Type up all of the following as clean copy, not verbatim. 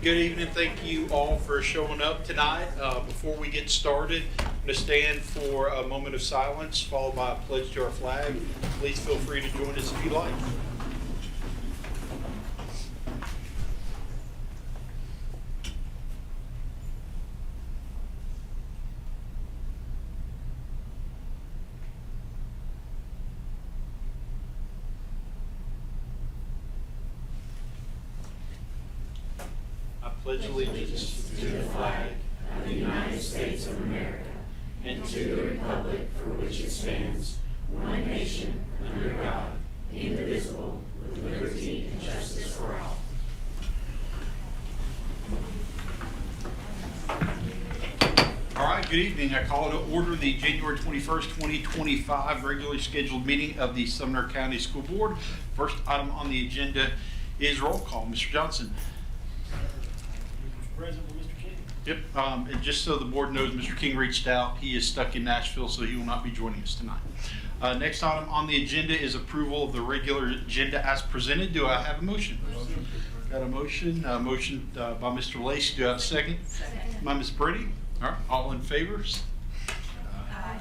Good evening. Thank you all for showing up tonight. Before we get started, I'm going to stand for a moment of silence, followed by a pledge to our flag. Please feel free to join us if you like. I pledge allegiance To the flag of the United States of America and to the republic for which it stands, one nation, under God, indivisible, with liberty and justice for all. All right, good evening. I call to order the January 21st, 2025 regularly scheduled meeting of the Sumner County School Board. First item on the agenda is roll call. Mr. Johnson. Present with Mr. King. Yep, and just so the board knows, Mr. King reached out. He is stuck in Nashville, so he will not be joining us tonight. Next item on the agenda is approval of the regular agenda as presented. Do I have a motion? Got a motion? Motion by Mr. Lacy. Do I have a second? Second. By Ms. Brady. All right, all in favor? Aye.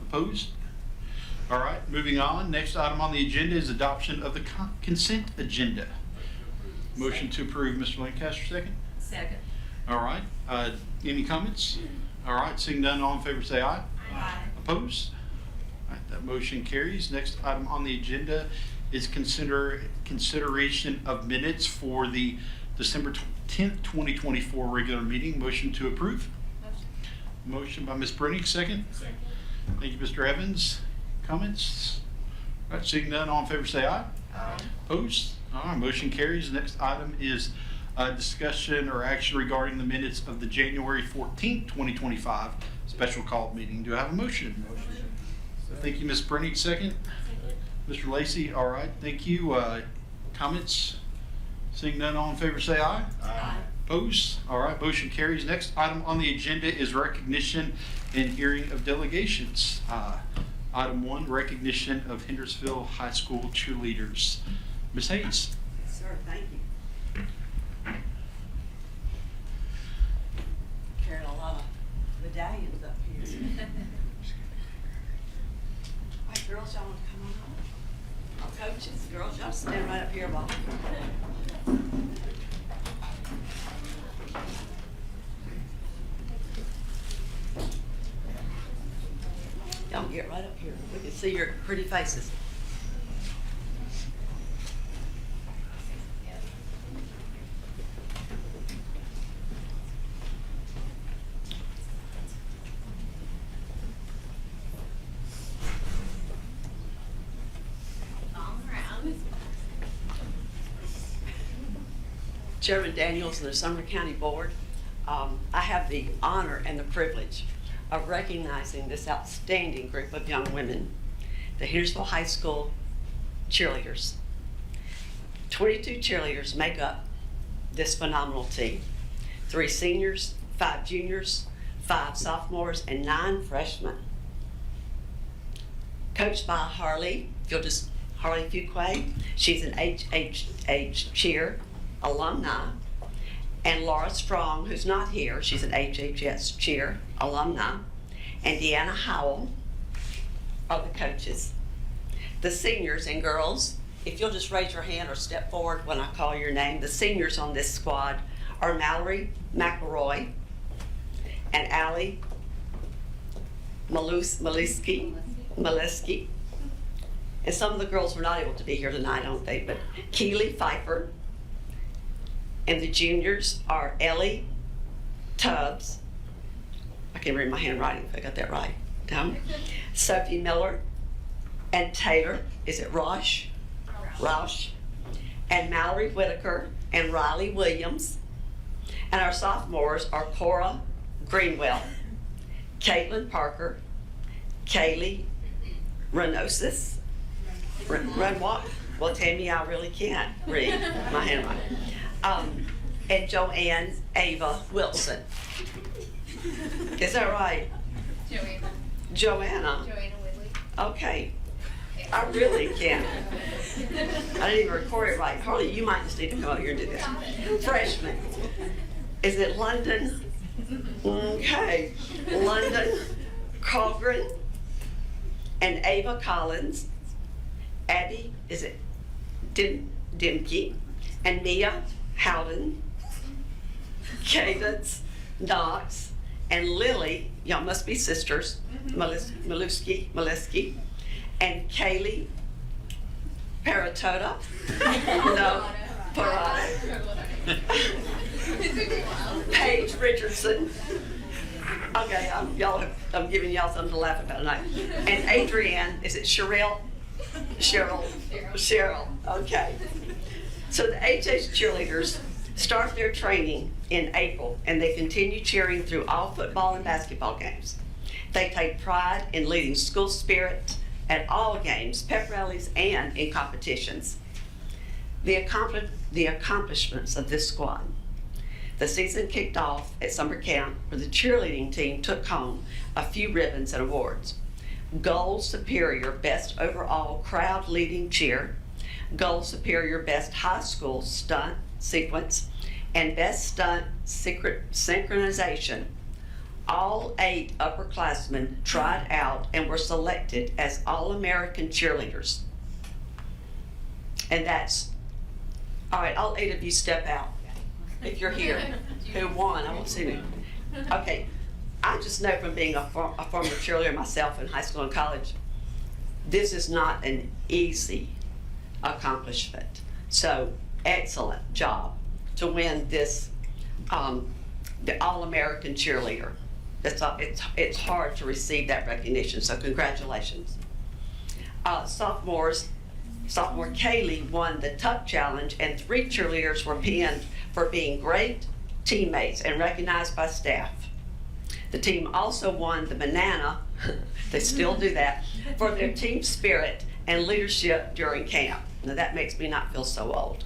Opposed? All right, moving on. Next item on the agenda is adoption of the consent agenda. Motion to approve, Mr. Lancaster, second. Second. All right, any comments? All right, seeing none, all in favor say aye. Aye. Opposed? All right, that motion carries. Next item on the agenda is consideration of minutes for the December 10th, 2024 regular meeting. Motion to approve. Motion by Ms. Brennick, second. Second. Thank you, Mr. Evans. Comments? All right, seeing none, all in favor say aye. Aye. Opposed? All right, motion carries. Next item is discussion or action regarding the minutes of the January 14th, 2025 special called meeting. Do I have a motion? Thank you, Ms. Brennick, second. Mr. Lacy, all right, thank you. Comments? Seeing none, all in favor say aye. Aye. Opposed? All right, motion carries. Next item on the agenda is recognition and hearing of delegations. Item 1, recognition of Hendersonville High School cheerleaders. Ms. Hayes. Sir, thank you. Carrying a lot of medallions up here. All right, girls, y'all want to come on up? Coaches, girls, y'all stand right up here, Bob. Y'all get right up here. We can see your pretty faces. Chairman Daniels and the Sumner County Board, I have the honor and the privilege of recognizing this outstanding group of young women, the Hendersonville High School cheerleaders. 22 cheerleaders make up this phenomenal team. 3 seniors, 5 juniors, 5 sophomores, and 9 freshmen. Coached by Harley Fuqua. She's an HHH cheer alumni, and Laura Strong, who's not here, she's an HHS cheer alumni, and Deanna Howell are the coaches. The seniors and girls, if you'll just raise your hand or step forward when I call your name, the seniors on this squad are Mallory McElroy and Allie Maliski. And some of the girls were not able to be here tonight, don't they? But Keely Pfeiffer. And the juniors are Ellie Tubbs. I can't read my handwriting if I got that right. Down. Sophie Miller and Taylor. Is it Roush? Roush. And Mallory Whitaker and Riley Williams. And our sophomores are Cora Greenwell, Caitlin Parker, Kaylee Renosis. Renwalk. Well, Tammy, I really can't read my handwriting. And Joanne Ava Wilson. Is that right? Joanna. Joanna. Joanna Whitley. Okay. Yeah. I really can. I didn't even record it right. Harley, you might just need to come out here and do this. Freshman. Is it London? Okay. London Colgren and Ava Collins. Abby, is it Dimke? And Mia Howden. Cadence Knox. And Lily, y'all must be sisters, Molesky, and Kaylee Paratota. No, Parada. Paige Richardson. Okay, I'm giving y'all something to laugh about tonight. And Adrienne, is it Cheryl? Cheryl, okay. So the HH cheerleaders start their training in April, and they continue cheering through all football and basketball games. They take pride in leading school spirit at all games, pep rallies, and in competitions. The accomplishments of this squad. The season kicked off at summer camp, where the cheerleading team took home a few ribbons and awards. Gold Superior Best Overall Crowd Leading Cheer, Gold Superior Best High School Stunt Sequence, and Best Stunt Synchronization. All 8 upperclassmen tried out and were selected as All-American cheerleaders. And that's, all right, all 8 of you step out. If you're here, who won, I won't see you. Okay, I just know from being a former cheerleader myself in high school and college, this is not an easy accomplishment. So, excellent job to win this, the All-American cheerleader. It's hard to receive that recognition, so congratulations. Sophomore Kaylee won the Tuck Challenge, and 3 cheerleaders were pinned for being great teammates and recognized by staff. The team also won the Banana, they still do that, for their team spirit and leadership during camp. Now that makes me not feel so old.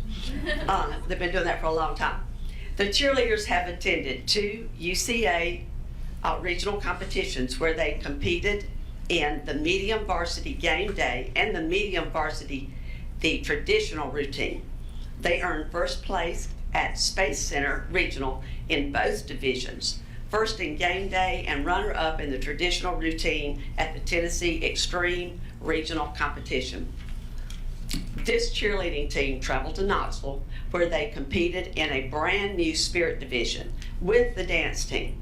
They've been doing that for a long time. The cheerleaders have attended 2 UCA regional competitions where they competed in the medium varsity game day and the medium varsity, the traditional routine. They earned first place at Space Center Regional in both divisions, first in game day and runner-up in the traditional routine at the Tennessee Extreme Regional Competition. This cheerleading team traveled to Knoxville, where they competed in a brand new spirit division with the dance team.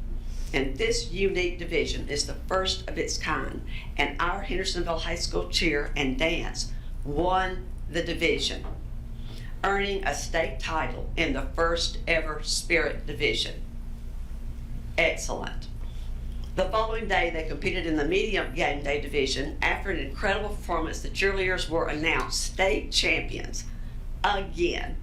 And this unique division is the first of its kind, and our Hendersonville High School cheer and dance won the division, earning a state title in the first ever spirit division. Excellent. The following day, they competed in the medium game day division. After an incredible performance, the cheerleaders were announced state champions again.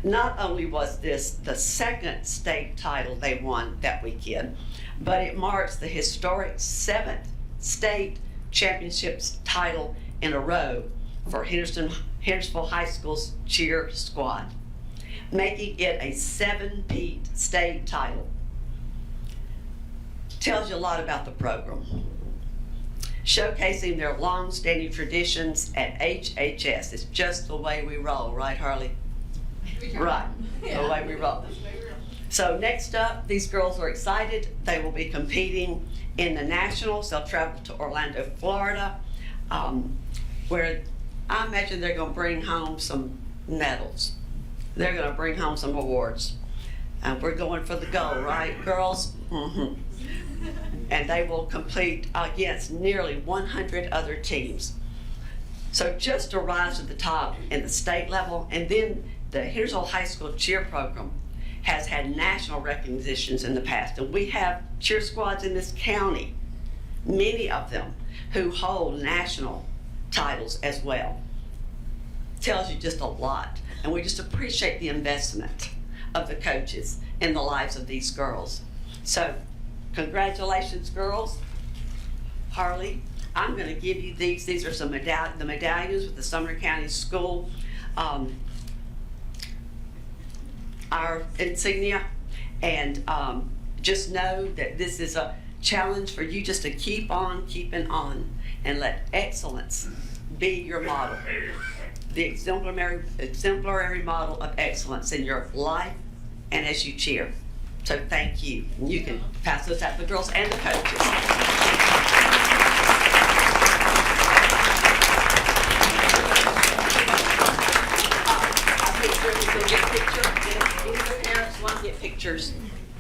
Not only was this the second state title they won that weekend, but it marks the historic 7th state championships title in a row for Hendersonville High School's cheer squad, making it a 7-peat state title. Tells you a lot about the program. Showcasing their long-standing traditions at HHS. It's just the way we roll, right, Harley? Right, the way we roll. So next up, these girls are excited. They will be competing in the Nationals. They'll travel to Orlando, Florida, where I imagine they're going to bring home some medals. They're going to bring home some awards. We're going for the gold, right, girls? Mm-hmm. And they will compete against nearly 100 other teams. So just to rise to the top in the state level, and then the Hendersonville High School cheer program has had national recognitions in the past. And we have cheer squads in this county, many of them, who hold national titles as well. Tells you just a lot. And we just appreciate the investment of the coaches in the lives of these girls. So, congratulations, girls. Harley, I'm going to give you these. These are some the medallions with the Sumner County School, our insignia, and just know that this is a challenge for you just to keep on keeping on and let excellence be your model. The exemplary model of excellence in your life and as you cheer. So thank you. You can pass those out to the girls and the coaches. If any of the parents want to get pictures,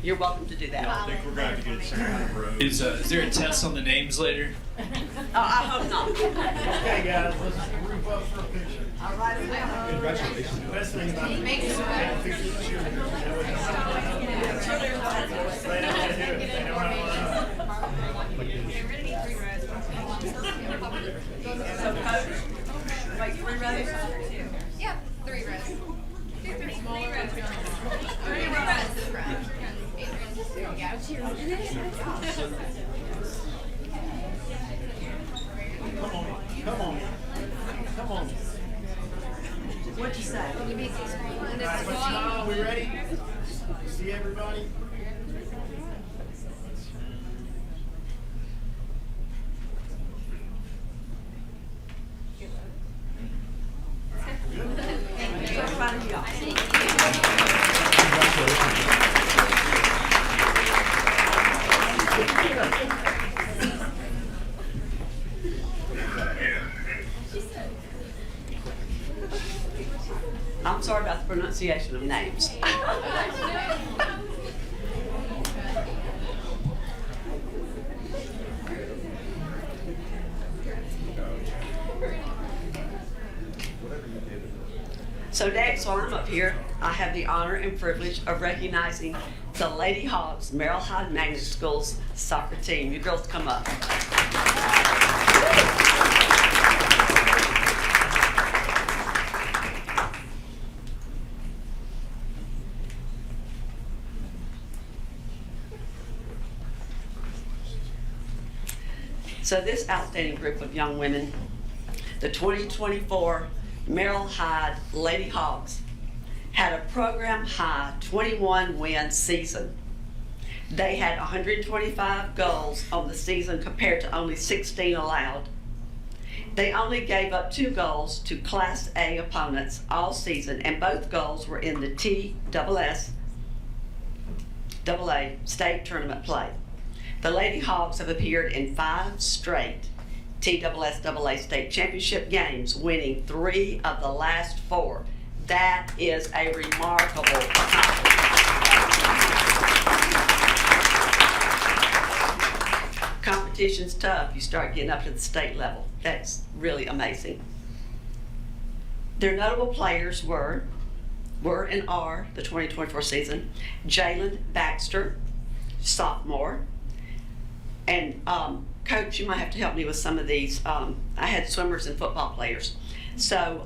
you're welcome to do that. I think we're going to get it second in a row. Is there a test on the names later? I hope not. Okay, guys, let's group up for a picture. All right. Congratulations. The best thing about it is taking pictures with children. They know how to do it. They know how So coach, wait, 3 rows? Yeah, 3 rows. 3 rows. 3 rows. There you go. Come on. What'd you say? And this is one. Smile, we ready? See everybody? I'm sorry about the pronunciation of names. So next, while I'm up here, I have the honor and privilege of recognizing the Lady Hogs Merrill Hyde Magnet School's soccer team. You girls come up. So this outstanding group of young women, the 2024 Merrill Hyde Lady Hogs, had a program high 21-win season. They had 125 goals on the season compared to only 16 allowed. They only gave up 2 goals to Class A opponents all season, and both goals were in the TSSAA state tournament play. The Lady Hogs have appeared in 5 straight TSSAA state championship games, winning 3 of the last 4. That is a remarkable accomplishment. Competition's tough. You start getting up to the state level. That's really amazing. Their notable players were and are the 2024 season, Jalen Baxter, sophomore. And Coach, you might have to help me with some of these. I had swimmers and football players. So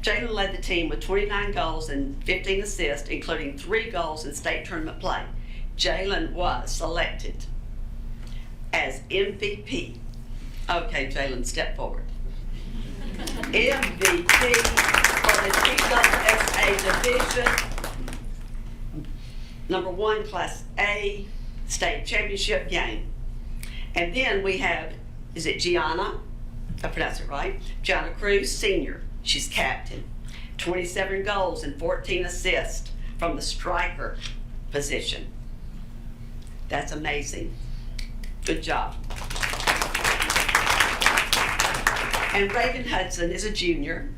Jalen led the team with 29 goals and 15 assists, including 3 goals in state tournament play. Jalen was selected as MVP. Okay, Jalen, step forward. MVP for the TSSAA Division #1 Class A state championship game. And then we have, is it Gianna? I pronounced it right. Gianna Cruz, senior. She's captain. 27 goals and 14 assists from the striker position. That's amazing. Good job. And Reagan Hudson is a junior.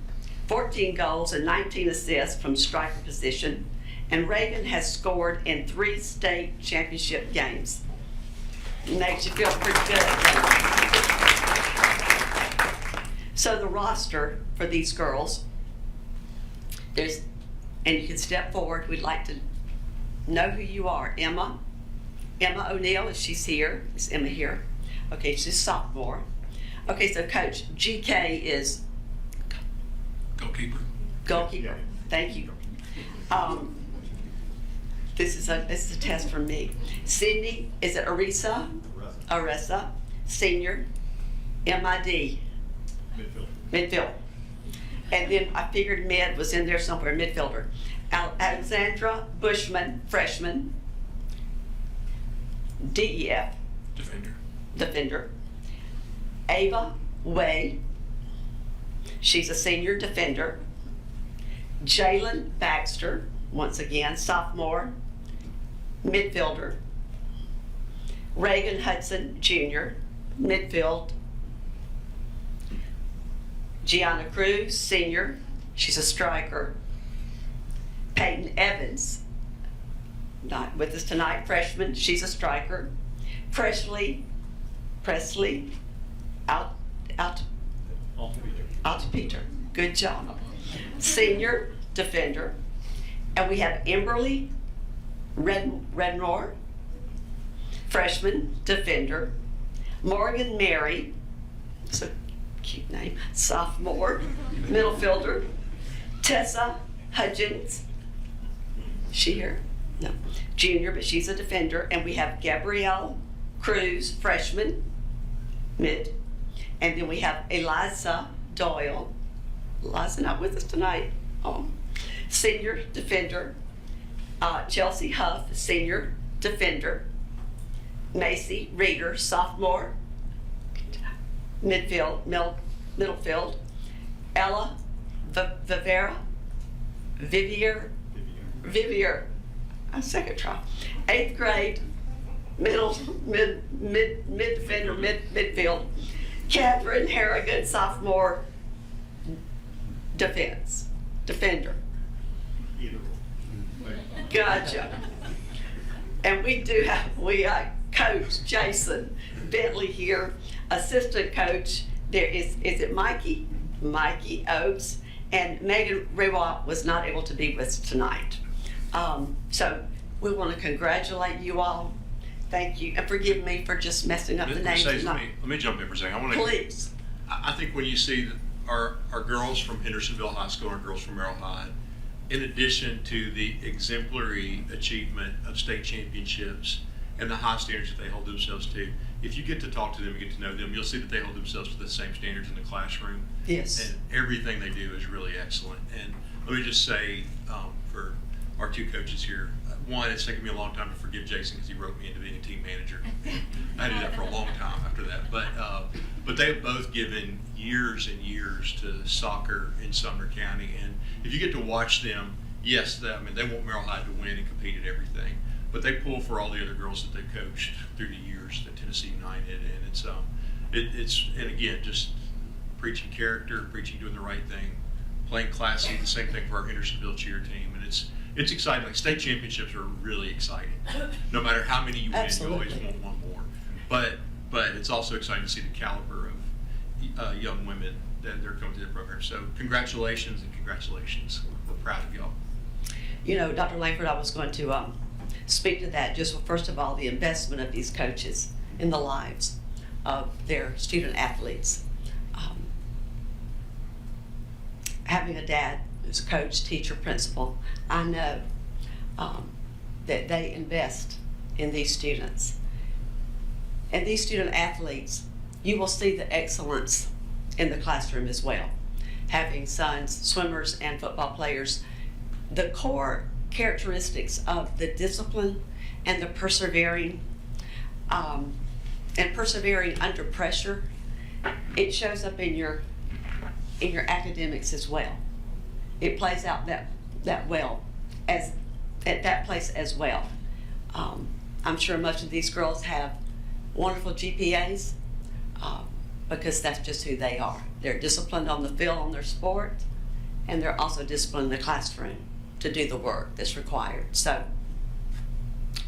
14 goals and 19 assists from striker position. And Reagan has scored in 3 state championship games. Makes you feel pretty good. So the roster for these girls, and you can step forward. We'd like to know who you are. Emma O'Neill, is she's here? Is Emma here? Okay, she's a sophomore. Okay, so Coach, GK is goalkeeper. Thank you. This is a test from me. Sydney, is it Arisa, senior, MID, midfield. And then I figured mid was in there somewhere, midfielder. Alexandra Bushman, freshman, DEF, defender. Ava Way, She's a senior defender. Jalen Baxter, once again, sophomore, midfielder. Reagan Hudson Jr., midfield. Gianna Cruz, senior, she's a striker. Peyton Evans, not with us tonight, freshman, she's a striker. Presley, Altepeter, good job. Senior defender. And we have Emberly Rednor, freshman defender. Morgan Mary, it's a cute name, sophomore, middle fielder. Tessa Hudgens, she here? No, junior, but she's a defender. And we have Gabrielle Cruz, freshman, mid. And then we have Eliza Doyle. Eliza not with us tonight. Oh, senior defender. Chelsea Huff, senior defender. Macy Reeder, sophomore, middle field. Ella Vivier, a second try. 8th grade, mid defender, midfield. Catherine Harrigan, sophomore, defender. Gotcha. And we Coach Jason Bentley here, assistant coach. There is it Mikey Oates, and Megan Rewa was not able to be with us tonight. So we want to congratulate you all. Thank you, and forgive me for just messing up the names. Let me jump in for a second. Please. I think when you see our girls from Hendersonville High School, our girls from Merrill High, in addition to the exemplary achievement of state championships and the high standards that they hold themselves to, if you get to talk to them and get to know them, you'll see that they hold themselves to the same standards in the classroom. Yes. And everything they do is really excellent. And let me just say, for our two coaches here, one, it's taken me a long time to forgive Jason because he wrote me into being a team manager. I did that for a long time after that. But they've both given years and years to soccer in Sumner County. And if you get to watch them, yes, they want Merrill High to win and compete at everything. But they pull for all the other girls that they've coached through the years at Tennessee United, and it's and again, just preaching character, preaching doing the right thing, playing classy. The same thing for our Hendersonville cheer team, and it's exciting. Like state championships are really exciting. No matter how many you win, Absolutely. you always want one more. But it's also exciting to see the caliber of young women that they're coming to the program. So congratulations and congratulations. We're proud of y'all. You know, Dr. Langford, I was going to speak to that. Just first of all, the investment of these coaches in the lives of their student athletes. Having a dad who's a coach, teacher, principal, I know that they invest in these students. And these student athletes, you will see the excellence in the classroom as well. Having sons, swimmers, and football players, the core characteristics of the discipline and the persevering under pressure, it shows up in your academics as well. It plays out that well as at that place as well. I'm sure most of these girls have wonderful GPAs because that's just who they are. They're disciplined on the field on their sport, and they're also disciplined in the classroom to do the work that's required. So,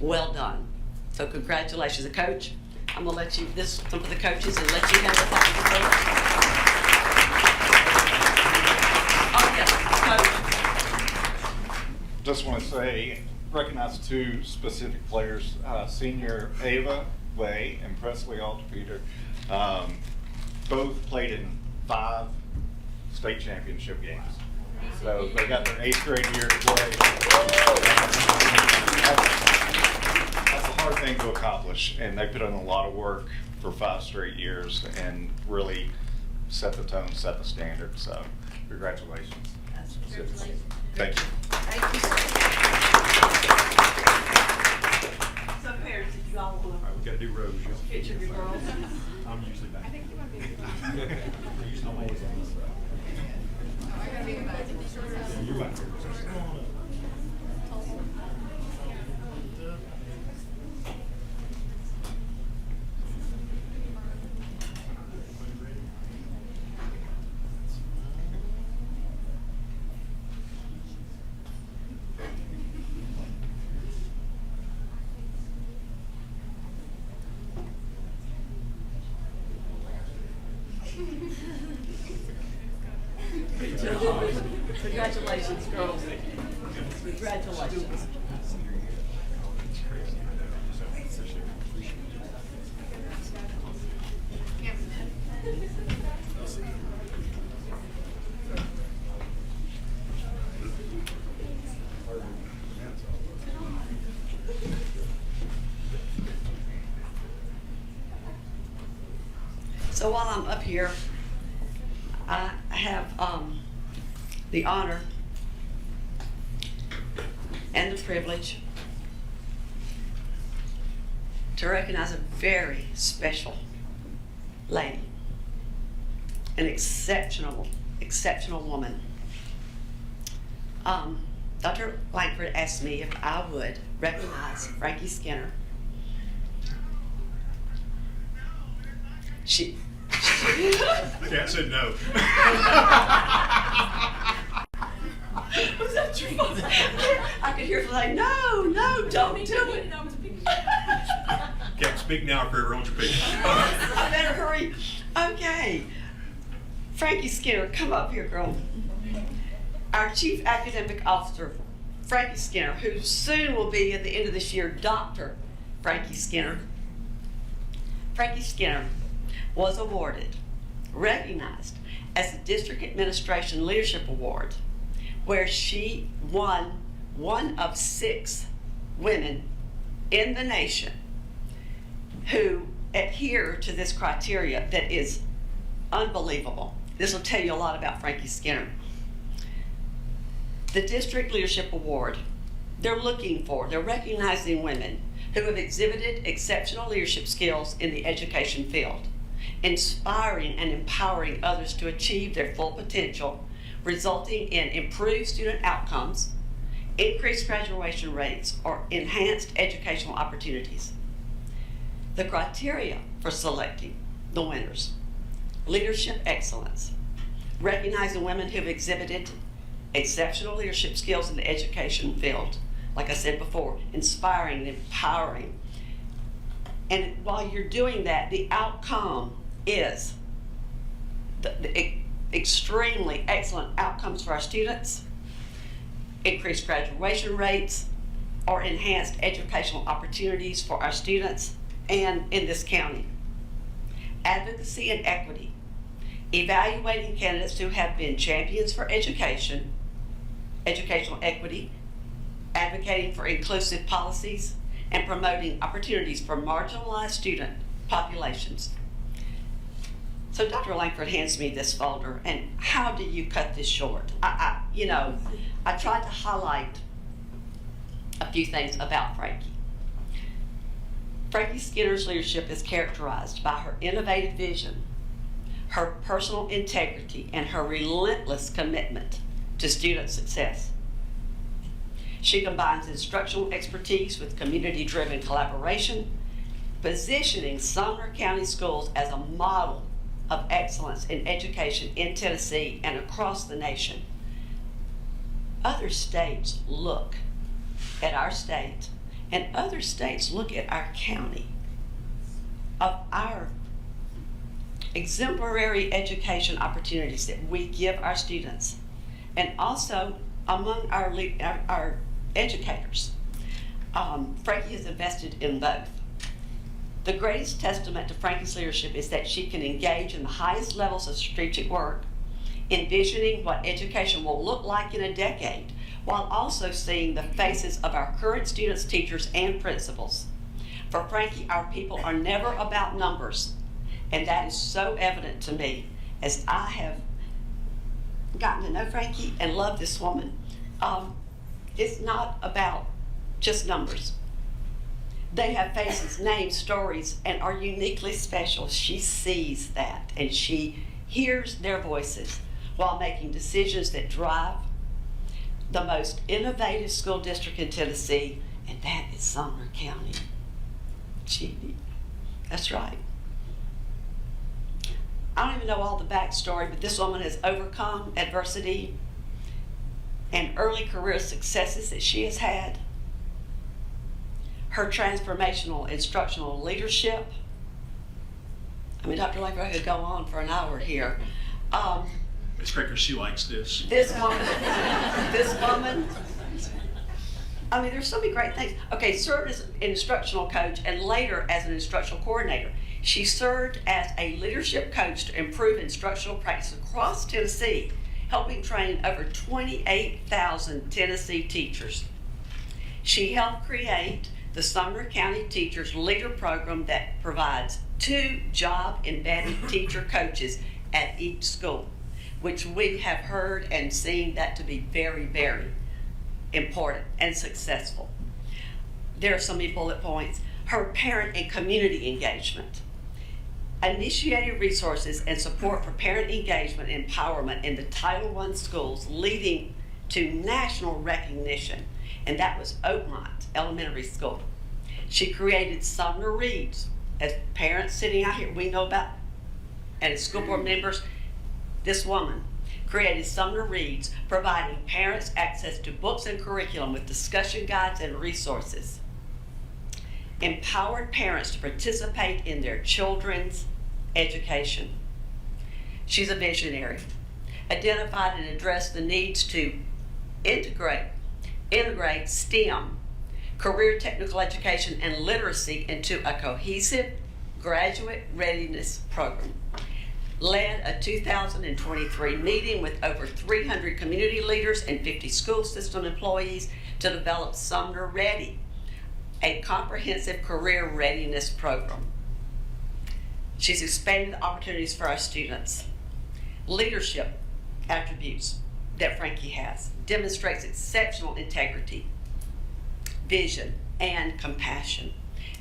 well done. So congratulations, Coach. I'm gonna let you, some of the coaches, and let you have the final word. Oh, yes, Coach. Just want to say, recognize two specific players, senior Ava Way and Presley Altepeter. Both played in 5 state championship games. So they got their 8th grade year to play. That's a hard thing to accomplish, and they put in a lot of work for 5 straight years and really set the tone, set the standard. So congratulations. Thank you. So parents, if you all want All right, we got to do Rose. a picture of your girls. I'm usually back. I think you might be. I'm always on this side. Come on up. Congratulations, girls. Congratulations. So while I'm up here, I have the honor and the privilege to recognize a very special lady, an exceptional woman. Dr. Langford asked me if I would recognize Frankie Skinner. She Cat said no. Was that your fault? I could hear her like, no, don't do it. Cat, speak now or forever hold your peace. I better hurry. Okay. Frankie Skinner, come up here, girl. Our Chief Academic Officer, Frankie Skinner, who soon will be at the end of this year, Dr. Frankie Skinner. Frankie Skinner was awarded, recognized as the District Administration Leadership Award, where she won one of 6 women in the nation who adhere to this criteria that is unbelievable. This will tell you a lot about Frankie Skinner. The District Leadership Award, they're recognizing women who have exhibited exceptional leadership skills in the education field, inspiring and empowering others to achieve their full potential, resulting in improved student outcomes, increased graduation rates, or enhanced educational opportunities. The criteria for selecting the winners: leadership excellence, recognizing women who've exhibited exceptional leadership skills in the education field, like I said before, inspiring and empowering. And while you're doing that, the outcome is the extremely excellent outcomes for our students, increased graduation rates, or enhanced educational opportunities for our students and in this county. Advocacy and equity, evaluating candidates who have been champions for education, educational equity, advocating for inclusive policies, and promoting opportunities for marginalized student populations. So Dr. Langford hands me this folder, and how do you cut this short? I tried to highlight a few things about Frankie. Frankie Skinner's leadership is characterized by her innovative vision, her personal integrity, and her relentless commitment to student success. She combines instructional expertise with community-driven collaboration, positioning Sumner County Schools as a model of excellence in education in Tennessee and across the nation. Other states look at our state, and other states look at our county, of our exemplary education opportunities that we give our students, and also among our educators. Frankie is invested in both. The greatest testament to Frankie's leadership is that she can engage in the highest levels of strategic work, envisioning what education will look like in a decade, while also seeing the faces of our current students, teachers, and principals. For Frankie, our people are never about numbers, and that is so evident to me as I have gotten to know Frankie and love this woman. It's not about just numbers. They have faces, names, stories, and are uniquely special. She sees that, and she hears their voices while making decisions that drive the most innovative school district in Tennessee, and that is Sumner County. Gee, that's right. I don't even know all the backstory, but this woman has overcome adversity and early career successes that she has had. Her transformational instructional leadership. I mean, Dr. Laker, I could go on for an hour here. Ms. Cracker, she likes this. This woman, I mean, there's so many great things. Okay, served as an instructional coach and later as an instructional coordinator. She served as a leadership coach to improve instructional practice across Tennessee, helping train over 28,000 Tennessee teachers. She helped create the Sumner County Teachers Leader Program that provides 2 job-embedded teacher coaches at each school, which we have heard and seen that to be very, very important and successful. There are so many bullet points. Her parent and community engagement. Initiated resources and support for parent engagement and empowerment in the Title I schools, leading to national recognition, and that was Oakmont Elementary School. She created Sumner Reads. As parents sitting out here, we know about, and as school board members, this woman created Sumner Reads, providing parents access to books and curriculum with discussion guides and resources. Empowered parents to participate in their children's education. She's a visionary. Identified and addressed the needs to integrate STEM, career technical education, and literacy into a cohesive graduate readiness program. Led a 2023 meeting with over 300 community leaders and 50 school system employees to develop Sumner Ready, a comprehensive career readiness program. She's expanded the opportunities for our students. Leadership attributes that Frankie has demonstrates exceptional integrity, vision, and compassion.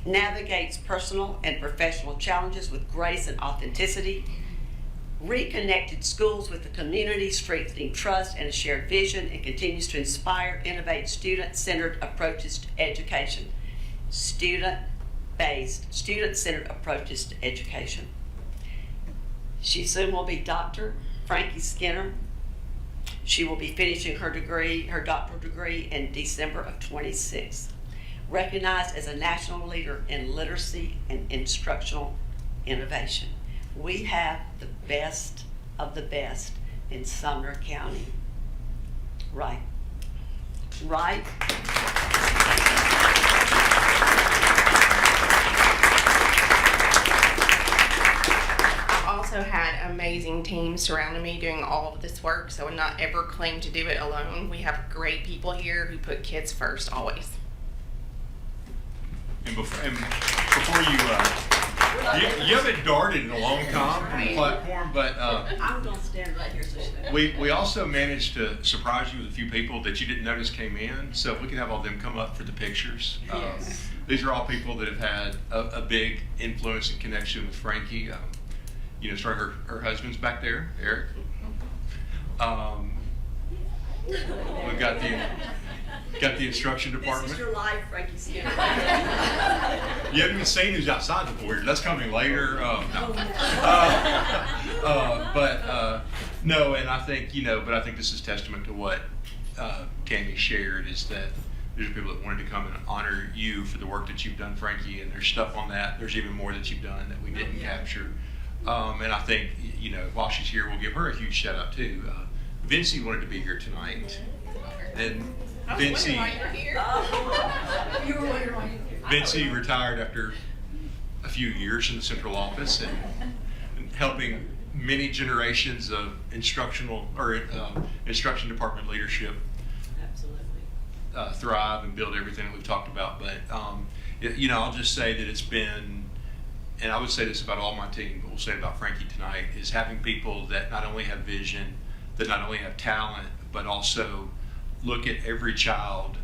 Navigates personal and professional challenges with grace and authenticity. Reconnected schools with the community, strengthening trust and a shared vision, and continues to inspire, innovate student-centered approaches to education. Student-based, student-centered approaches to education. She soon will be Dr. Frankie Skinner. She will be finishing her degree, her doctoral degree, in December of 26. Recognized as a national leader in literacy and instructional innovation. We have the best of the best in Sumner County. Right. Right? I've also had amazing teams surrounding me doing all of this work, so I would not ever claim to do it alone. We have great people here who put kids first, always. And before you haven't darted in a long time from the platform, but I'm going to stand right here so we also managed to surprise you with a few people that you didn't notice came in. So if we could have all them come up for the pictures. Yes. These are all people that have had a big influence and connection with Frankie. Sorry, her husband's back there, Eric. We've got the instruction department. This is your life, Frankie Skinner. You haven't even seen who's outside the foyer. That's coming later. No, and I think, but I think this is testament to what Tammy shared, is that there's people that wanted to come and honor you for the work that you've done, Frankie, and there's stuff on that. There's even more that you've done that we didn't capture. And I think, while she's here, we'll give her a huge shout out too. Vincie wanted to be here tonight. And Vincie retired after a few years in the central office and helping many generations of instruction department leadership thrive and build everything that we've talked about. But I'll just say that it's been, and I would say this about all my team, but we'll say it about Frankie tonight, is having people that not only have vision, that not only have talent, but also look at every child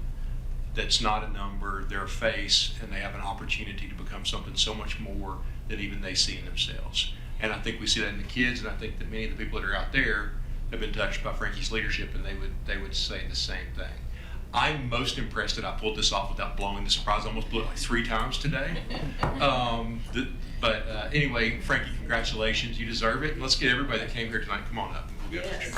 that's not a number, their face, and they have an opportunity to become something so much more than even they see in themselves. And I think we see that in the kids, and I think that many of the people that are out there have been touched by Frankie's leadership, and they would say the same thing. I'm most impressed that I pulled this off without blowing the surprise. I almost blew it like 3 times today. Anyway, Frankie, congratulations. You deserve it. Let's get everybody that came here tonight. Come on up. We'll get a picture.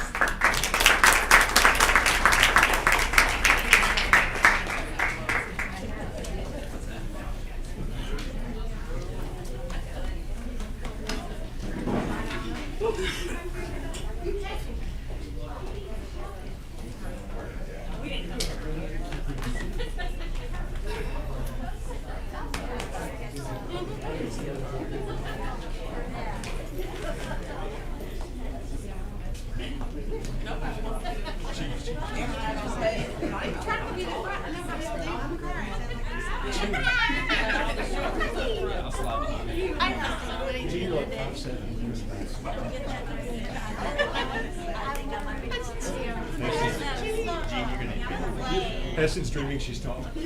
Essence dreaming, she's tall. Step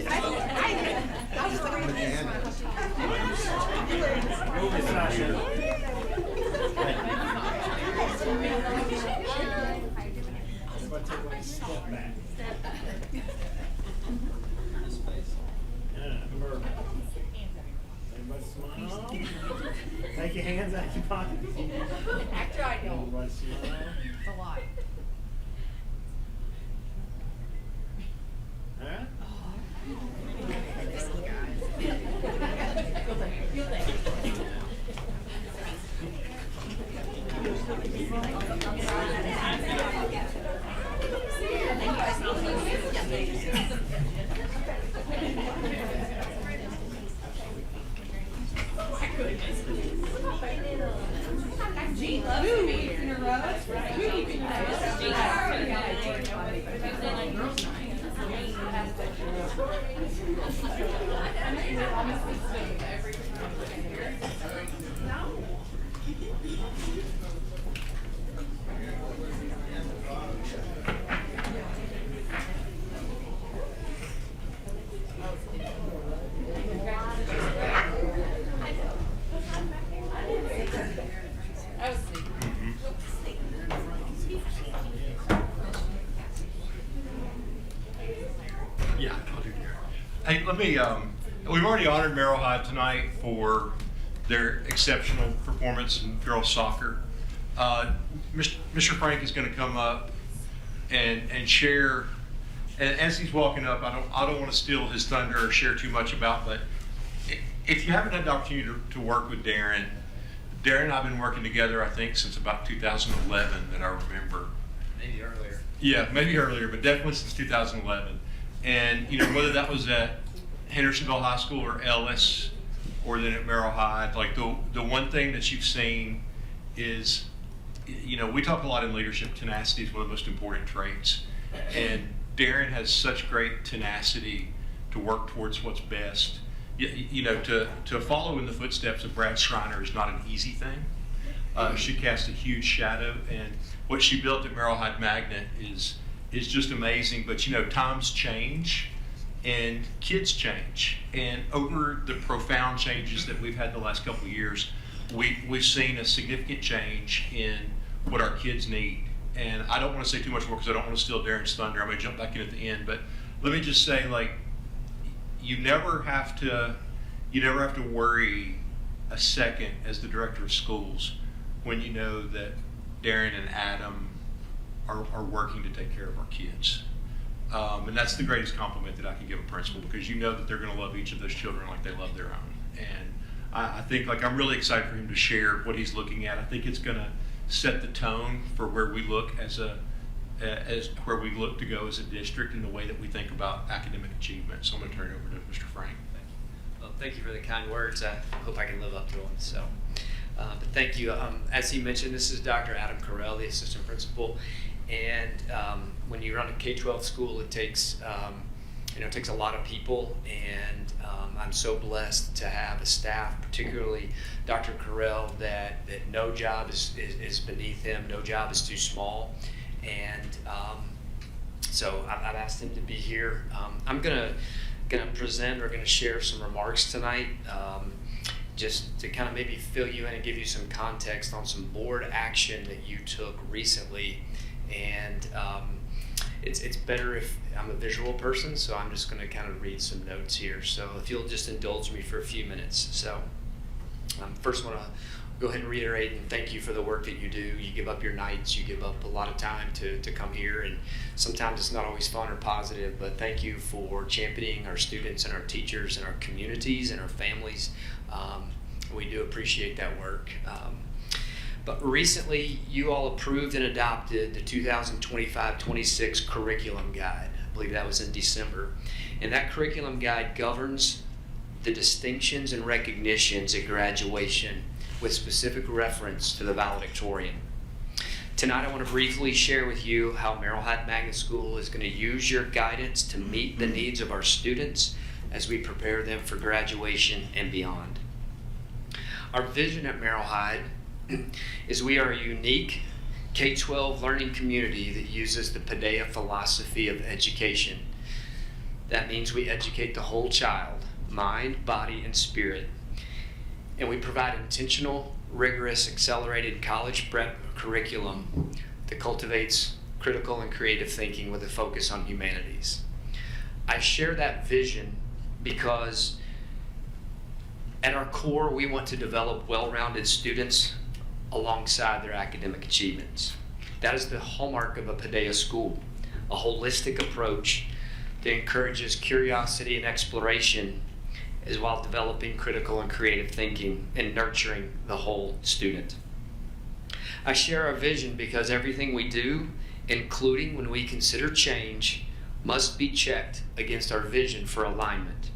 back. Everybody smile. Take your hands out your pockets. Act right, y'all. Everybody smile. It's a lot. Huh? Yeah, I'll do that. Hey, let me, we've already honored Merrill High tonight for their exceptional performance in girls soccer. Mr. Frank is going to come up and share, and as he's walking up, I don't want to steal his thunder or share too much about, but if you haven't had the opportunity to work with Darren and I have been working together, I think, since about 2011 that I remember. Maybe earlier. Yeah, maybe earlier, but definitely since 2011. And, you know, whether that was at Hendersonville High School or Ellis or then at Merrill High, like the one thing that you've seen is, you know, we talk a lot in leadership, tenacity is one of the most important traits. And Darren has such great tenacity to work towards what's best. You know, to follow in the footsteps of Brad Schreiner is not an easy thing. She cast a huge shadow, and what she built at Merrill High Magnet is just amazing. But you know, times change and kids change, and over the profound changes that we've had the last couple of years, we've seen a significant change in what our kids need. And I don't want to say too much more because I don't want to steal Darren's thunder. I'm going to jump back in at the end, but let me just say, like, you never have to worry a second as the director of schools when you know that Darren and Adam are working to take care of our kids. And that's the greatest compliment that I can give a principal, because you know that they're going to love each of those children like they love their own. And I think, like, I'm really excited for him to share what he's looking at. I think it's going to set the tone for where we look as where we look to go as a district in the way that we think about academic achievement. So I'm going to turn it over to Mr. Frank. Well, thank you for the kind words. I hope I can live up to them. So, but thank you. As he mentioned, this is Dr. Adam Carell, the assistant principal. And when you run a K-12 school, it takes it takes a lot of people, and I'm so blessed to have a staff, particularly Dr. Carell, that no job is beneath him, no job is too small, and so I've asked him to be here. I'm gonna present or gonna share some remarks tonight, just to kind of maybe fill you in and give you some context on some board action that you took recently. and it's better if I'm a visual person, so I'm just going to kind of read some notes here. So if you'll just indulge me for a few minutes. So first I want to go ahead and reiterate and thank you for the work that you do. You give up your nights, you give up a lot of time to come here, and sometimes it's not always fun or positive, but thank you for championing our students and our teachers and our communities and our families. We do appreciate that work. But recently, you all approved and adopted the 2025-26 curriculum guide. I believe that was in December. And that curriculum guide governs the distinctions and recognitions at graduation with specific reference to the valedictorian. Tonight, I want to briefly share with you how Merrill Hyde Magnet School is going to use your guidance to meet the needs of our students as we prepare them for graduation and beyond. Our vision at Merrill Hyde is we are a unique K-12 learning community that uses the Paideia philosophy of education. That means we educate the whole child, mind, body, and spirit. And we provide intentional, rigorous, accelerated college prep curriculum that cultivates critical and creative thinking with a focus on humanities. I share that vision because at our core, we want to develop well-rounded students alongside their academic achievements. That is the hallmark of a Paideia school, a holistic approach that encourages curiosity and exploration as while developing critical and creative thinking and nurturing the whole student. I share our vision because everything we do, including when we consider change, must be checked against our vision for alignment.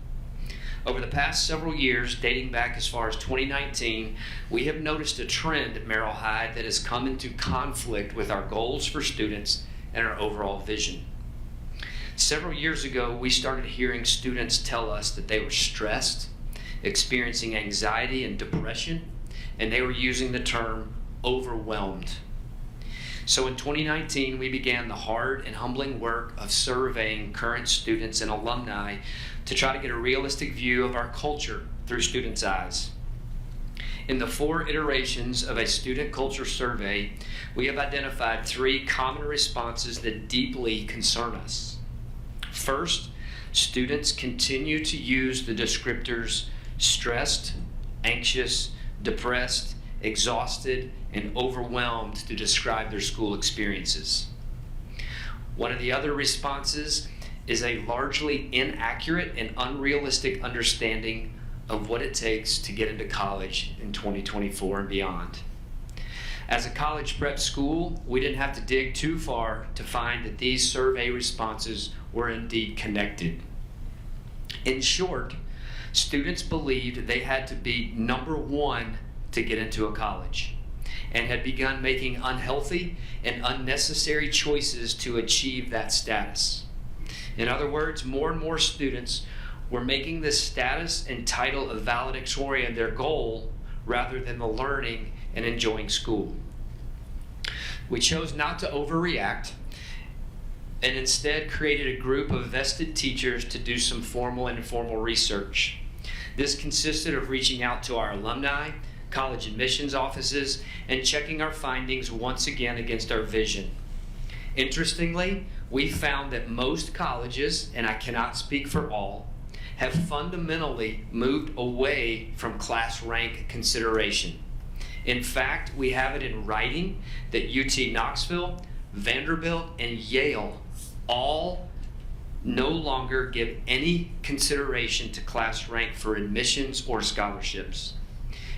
Over the past several years, dating back as far as 2019, we have noticed a trend at Merrill Hyde that has come into conflict with our goals for students and our overall vision. Several years ago, we started hearing students tell us that they were stressed, experiencing anxiety and depression, and they were using the term overwhelmed. So in 2019, we began the hard and humbling work of surveying current students and alumni to try to get a realistic view of our culture through students' eyes. In the 4 iterations of a student culture survey, we have identified 3 common responses that deeply concern us. First, students continue to use the descriptors stressed, anxious, depressed, exhausted, and overwhelmed to describe their school experiences. One of the other responses is a largely inaccurate and unrealistic understanding of what it takes to get into college in 2024 and beyond. As a college prep school, we didn't have to dig too far to find that these survey responses were indeed connected. In short, students believed they had to be number 1 to get into a college and had begun making unhealthy and unnecessary choices to achieve that status. In other words, more and more students were making the status and title of valedictorian their goal rather than the learning and enjoying school. We chose not to overreact and instead created a group of vested teachers to do some formal and informal research. This consisted of reaching out to our alumni, college admissions offices, and checking our findings once again against our vision. Interestingly, we found that most colleges, and I cannot speak for all, have fundamentally moved away from class rank consideration. In fact, we have it in writing that UT Knoxville, Vanderbilt, and Yale all no longer give any consideration to class rank for admissions or scholarships.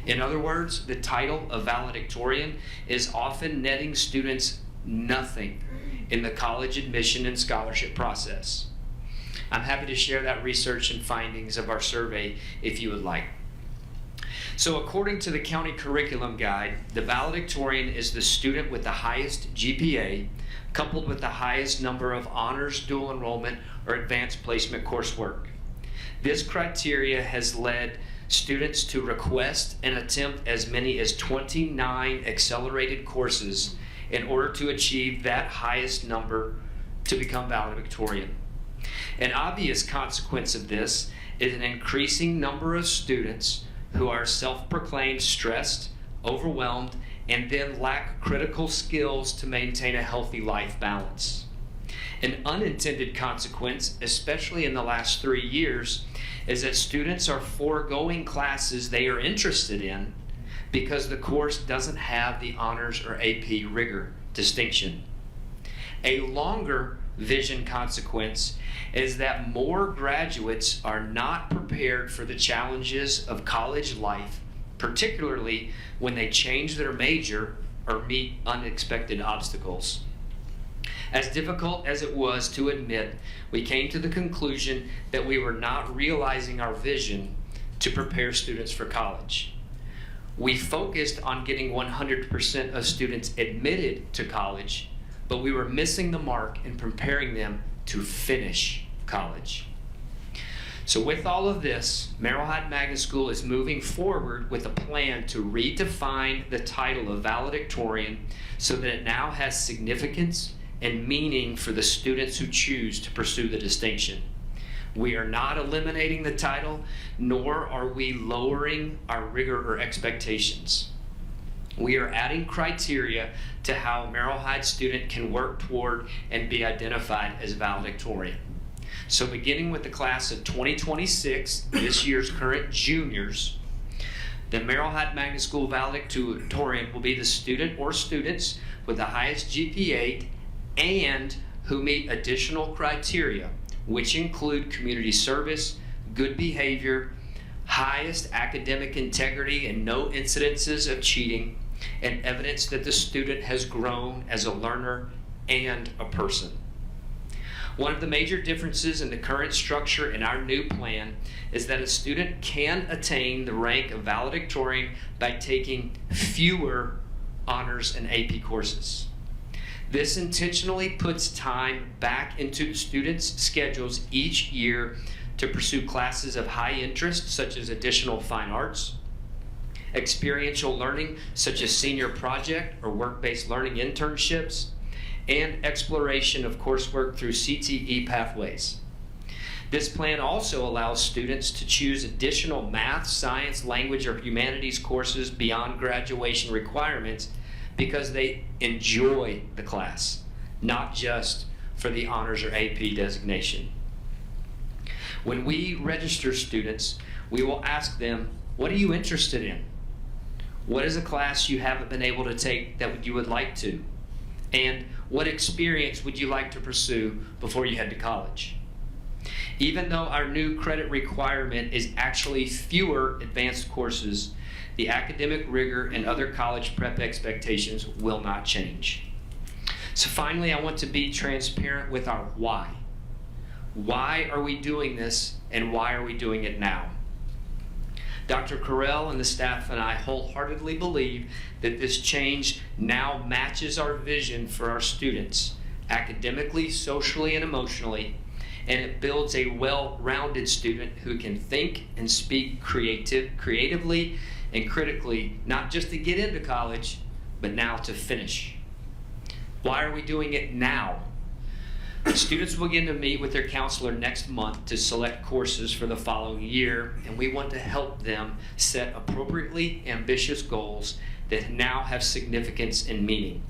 In other words, the title of valedictorian is often netting students nothing in the college admission and scholarship process. I'm happy to share that research and findings of our survey if you would like. So according to the county curriculum guide, the valedictorian is the student with the highest GPA coupled with the highest number of honors, dual enrollment, or advanced placement coursework. This criteria has led students to request and attempt as many as 29 accelerated courses in order to achieve that highest number to become valedictorian. An obvious consequence of this is an increasing number of students who are self-proclaimed stressed, overwhelmed, and then lack critical skills to maintain a healthy life balance. An unintended consequence, especially in the last 3 years, is that students are foregoing classes they are interested in because the course doesn't have the honors or AP rigor distinction. A longer vision consequence is that more graduates are not prepared for the challenges of college life, particularly when they change their major or meet unexpected obstacles. As difficult as it was to admit, we came to the conclusion that we were not realizing our vision to prepare students for college. We focused on getting 100% of students admitted to college, but we were missing the mark in preparing them to finish college. So with all of this, Merrill Hyde Magnet School is moving forward with a plan to redefine the title of valedictorian so that it now has significance and meaning for the students who choose to pursue the distinction. We are not eliminating the title, nor are we lowering our rigor or expectations. We are adding criteria to how a Merrill Hyde student can work toward and be identified as valedictorian. So beginning with the class of 2026, this year's current juniors, the Merrill Hyde Magnet School valedictorian will be the student or students with the highest GPA and who meet additional criteria, which include community service, good behavior, highest academic integrity and no incidences of cheating, and evidence that the student has grown as a learner and a person. One of the major differences in the current structure in our new plan is that a student can attain the rank of valedictorian by taking fewer honors and AP courses. This intentionally puts time back into students' schedules each year to pursue classes of high interest, such as additional fine arts, experiential learning, such as senior project or work-based learning internships, and exploration of coursework through CTE pathways. This plan also allows students to choose additional math, science, language, or humanities courses beyond graduation requirements because they enjoy the class, not just for the honors or AP designation. When we register students, we will ask them, what are you interested in? What is a class you haven't been able to take that you would like to? And what experience would you like to pursue before you head to college? Even though our new credit requirement is actually fewer advanced courses, the academic rigor and other college prep expectations will not change. So finally, I want to be transparent with our why. Why are we doing this, and why are we doing it now? Dr. Carell and the staff and I wholeheartedly believe that this change now matches our vision for our students, academically, socially, and emotionally, and it builds a well-rounded student who can think and speak creatively and critically, not just to get into college, but now to finish. Why are we doing it now? Students will begin to meet with their counselor next month to select courses for the following year, and we want to help them set appropriately ambitious goals that now have significance and meaning.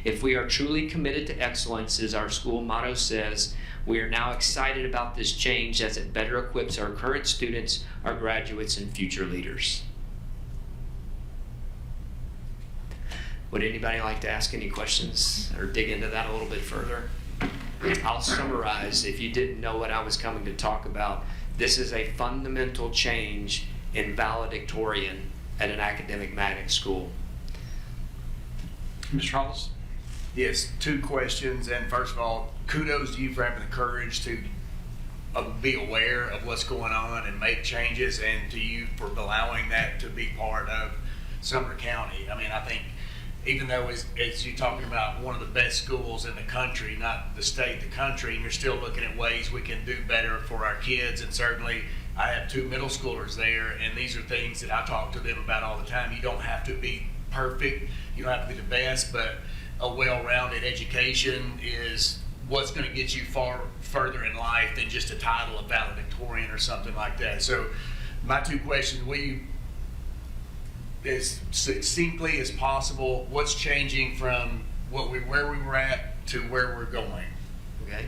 If we are truly committed to excellence, as our school motto says, we are now excited about this change as it better equips our current students, our graduates, and future leaders. Would anybody like to ask any questions or dig into that a little bit further? I'll summarize. If you didn't know what I was coming to talk about, this is a fundamental change in valedictorian at an academic magnet school. Mr. Hollis? Yes, 2 questions. And first of all, kudos to you for having the courage to be aware of what's going on and make changes, and to you for allowing that to be part of Sumner County. I mean, I think even though as you're talking about one of the best schools in the country, not the state, the country, and you're still looking at ways we can do better for our kids. And certainly I have 2 middle schoolers there, and these are things that I talk to them about all the time. You don't have to be perfect, you don't have to be the best, but a well-rounded education is what's going to get you far further in life than just a title of valedictorian or something like that. So my 2 questions, as succinctly as possible, what's changing from where we were at to where we're going? Okay.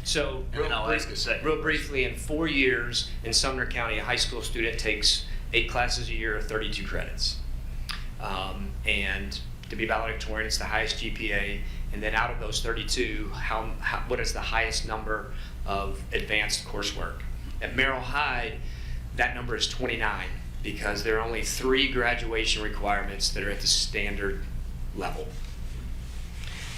So, And then I'll ask a second real question. briefly, in 4 years in Sumner County, a high school student takes 8 classes a year, 32 credits. And to be valedictorian, it's the highest GPA. And then out of those 32, what is the highest number of advanced coursework? At Merrill Hyde, that number is 29 because there are only 3 graduation requirements that are at the standard level.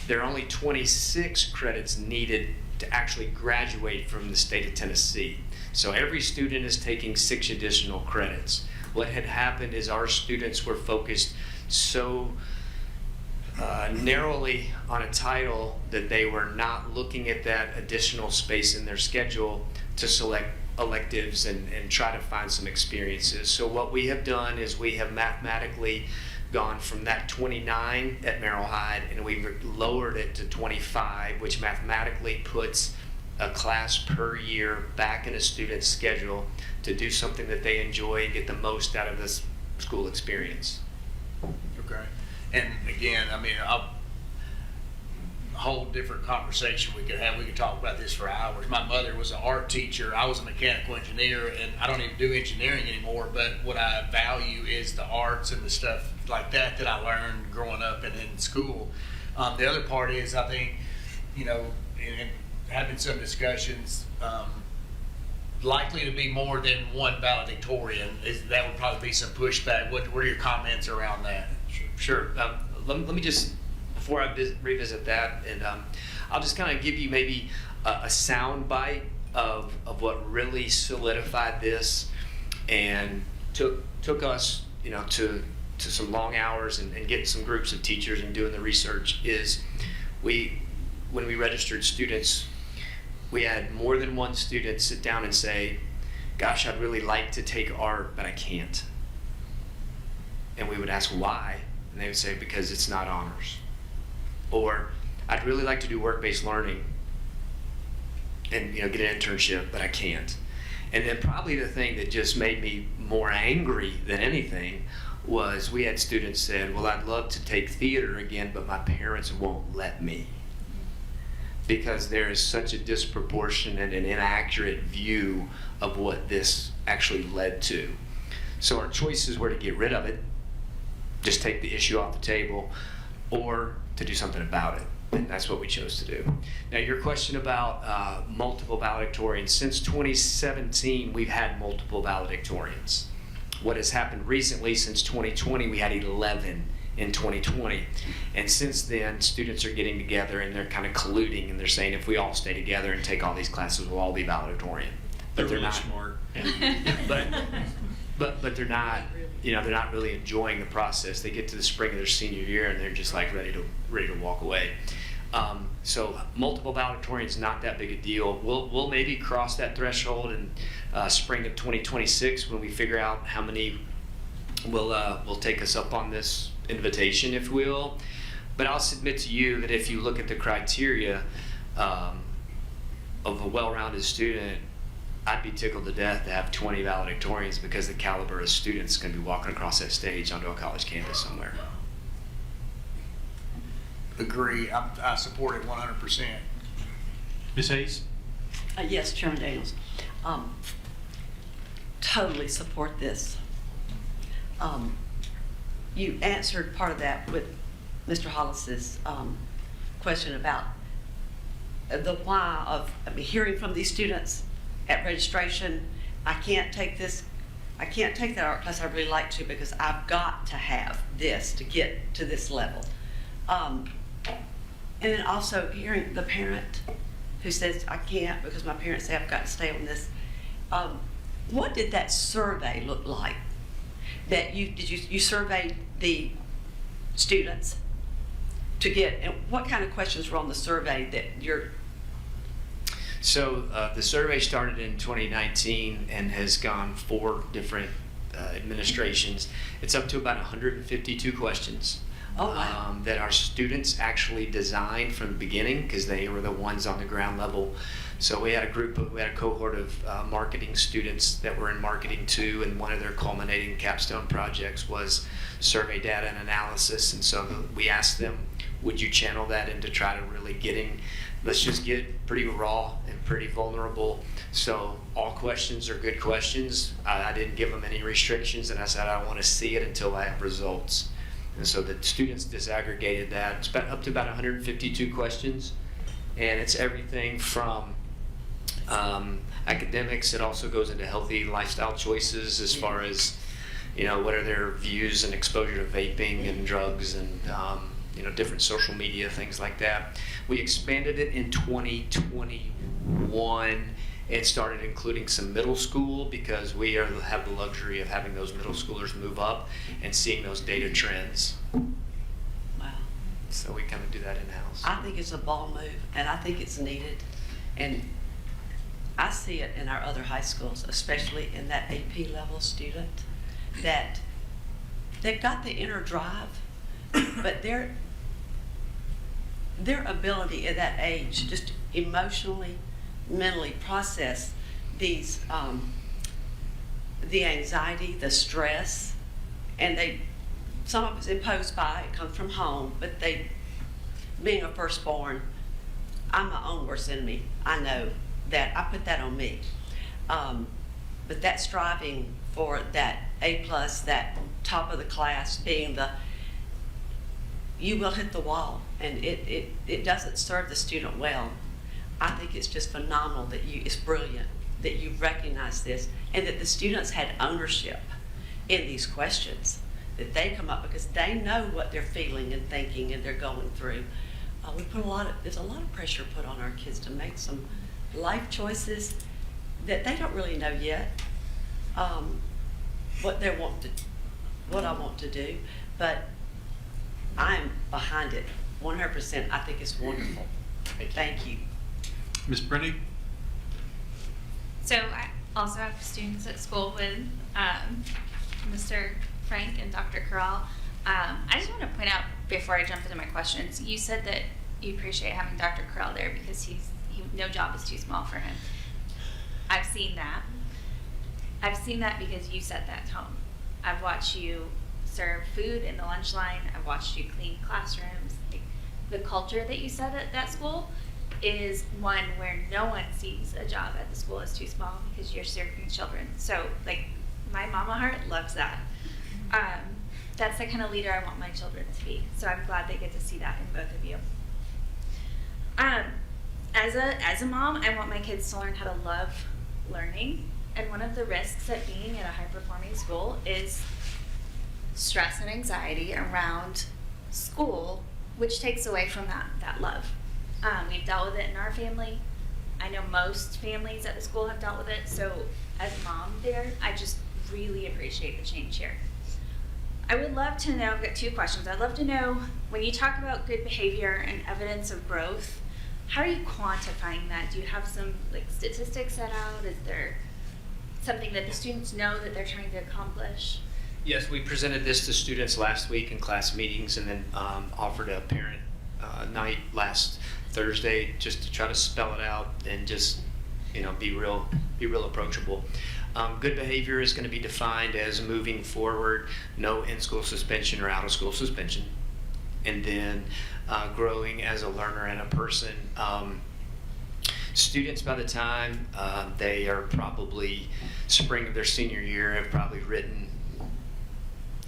There are only 26 credits needed to actually graduate from the state of Tennessee. So every student is taking 6 additional credits. What had happened is our students were focused so narrowly on a title that they were not looking at that additional space in their schedule to select electives and try to find some experiences. So what we have done is we have mathematically gone from that 29 at Merrill Hyde and we've lowered it to 25, which mathematically puts a class per year back in a student's schedule to do something that they enjoy and get the most out of this school experience. Okay. And again, I mean, a whole different conversation we could have. We could talk about this for hours. My mother was an art teacher. I was a mechanical engineer, and I don't even do engineering anymore. But what I value is the arts and the stuff like that I learned growing up and in school. The other part is, I think, you know, in having some discussions, likely to be more than one valedictorian. That would probably be some pushback. What are your comments around that? Sure. Let me just, before I revisit that, and I'll just kind of give you maybe a sound bite of what really solidified this and took us, you know, to some long hours and getting some groups of teachers and doing the research is when we registered students, we had more than one student sit down and say, gosh, I'd really like to take art, but I can't. And we would ask why, and they would say, because it's not honors. Or, I'd really like to do work-based learning and, you know, get an internship, but I can't. And then probably the thing that just made me more angry than anything was we had students said, well, I'd love to take theater again, but my parents won't let me. Because there is such a disproportionate and inaccurate view of what this actually led to. So our choices were to get rid of it, just take the issue off the table, or to do something about it. And that's what we chose to do. Now, your question about multiple valedictorians. Since 2017, we've had multiple valedictorians. What has happened recently, since 2020, we had 11 in 2020. And since then, students are getting together and they're kind of colluding and they're saying, if we all stay together and take all these classes, we'll all be valedictorian. They're But really not. smart. But they're not, you know, they're not really enjoying the process. They get to the spring of their senior year and they're just like ready to walk away. So multiple valedictorians, not that big a deal. We'll maybe cross that threshold in spring of 2026 when we figure out how many will take us up on this invitation, if you will. But I'll submit to you that if you look at the criteria of a well-rounded student, I'd be tickled to death to have 20 valedictorians because the caliber of students going to be walking across that stage onto a college campus somewhere. Agree. I support it 100%. Ms. Hayes? Yes, Chairman Daniels. Totally support this. You answered part of that with Mr. Hollis's question about the why of hearing from these students at registration. I can't take that art class I really like to because I've got to have this to get to this level. And then also hearing the parent who says, I can't because my parents say I've got to stay on this. What did that survey look like? That you surveyed the students to get, and what kind of questions were on the survey that you're? So the survey started in 2019 and has gone 4 different administrations. It's up to about 152 questions. Oh, wow. That our students actually designed from the beginning because they were the ones on the ground level So we had a cohort of marketing students that were in marketing 2, and one of their culminating capstone projects was survey data and analysis. And so we asked them, would you channel that into try to really let's just get pretty raw and pretty vulnerable. So all questions are good questions. I didn't give them any restrictions, and I said I want to see it until I have results. And so the students disaggregated that. It's up to about 152 questions, and it's everything from academics. It also goes into healthy lifestyle choices as far as, what are their views and exposure to vaping and drugs and different social media, things like that. We expanded it in 2021 and started including some middle school because we have the luxury of having those middle schoolers move up and seeing those data trends. Wow. So we kind of do that in-house. I think it's a ball move, and I think it's needed. And I see it in our other high schools, especially in that AP level student, that they've got the inner drive, but their ability at that age, just emotionally, mentally process these, the anxiety, the stress, and some of it's imposed by, it comes from home, but being a firstborn, I'm my own worst enemy. I know that, I put that on me. But that striving for that A+, that top of the class, you will hit the wall, and it doesn't serve the student well. I think it's just phenomenal it's brilliant that you recognize this, and that the students had ownership in these questions, that they come up because they know what they're feeling and thinking and they're going through. There's a lot of pressure put on our kids to make some life choices that they don't really know yet, what I want to do, but I'm behind it 100%. I think it's wonderful. Thank you. Ms. Brenny? So I also have students at school with Mr. Frank and Dr. Corral. I just want to point out before I jump into my questions, you said that you appreciate having Dr. Corral there because no job is too small for him. I've seen that. I've seen that because you set that tone. I've watched you serve food in the lunch line. I've watched you clean classrooms. The culture that you set at that school is one where no one sees a job at the school as too small because you're serving children. So, my mama heart loves that. That's the kind of leader I want my children to be. So I'm glad they get to see that in both of you. As a mom, I want my kids to learn how to love learning. And one of the risks at being in a high-performing school is stress and anxiety around school, which takes away from that love. We've dealt with it in our family. I know most families at the school have dealt with it. So as a mom there, I just really appreciate the change here. I would love to know, I've got 2 questions. I'd love to know, when you talk about good behavior and evidence of growth, how are you quantifying that? Do you have some statistics set out? Is there something that the students know that they're trying to accomplish? Yes, we presented this to students last week in class meetings, and then offered a parent night last Thursday just to try to spell it out and just be real approachable. Good behavior is going to be defined as moving forward, no in-school suspension or out-of-school suspension, and then growing as a learner and a person. Students, by the time they are probably spring of their senior year, have probably written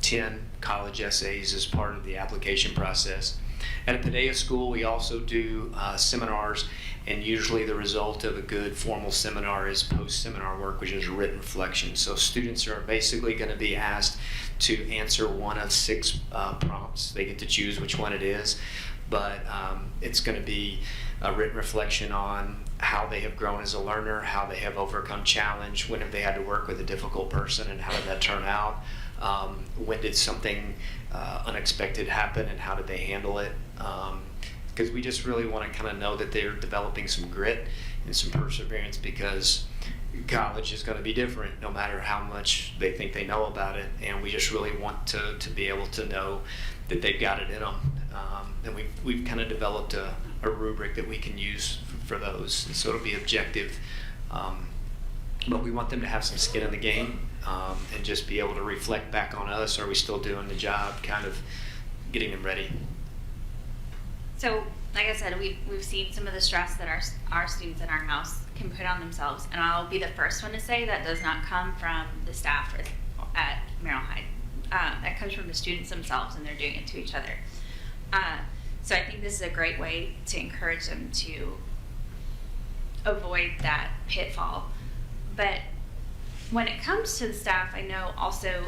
10 college essays as part of the application process. At a Padea school, we also do seminars, and usually the result of a good formal seminar is post-seminar work, which is written reflection. So students are basically going to be asked to answer one of 6 prompts. They get to choose which one it is, but it's going to be a written reflection on how they have grown as a learner, how they have overcome challenge, when have they had to work with a difficult person, and how did that turn out? When did something unexpected happen, and how did they handle it? Because we just really want to kind of know that they're developing some grit and some perseverance, because college is going to be different no matter how much they think they know about it, and we just really want to be able to know that they've got it in them. And we've kind of developed a rubric that we can use for those, and so it'll be objective. But we want them to have some skin in the game, and just be able to reflect back on us. Are we still doing the job? Kind of getting them ready. So, like I said, we've seen some of the stress that our students in our house can put on themselves, and I'll be the first one to say that does not come from the staff at Merrill Hyde. That comes from the students themselves, and they're doing it to each other. So I think this is a great way to encourage them to avoid that pitfall. But when it comes to the staff, I know also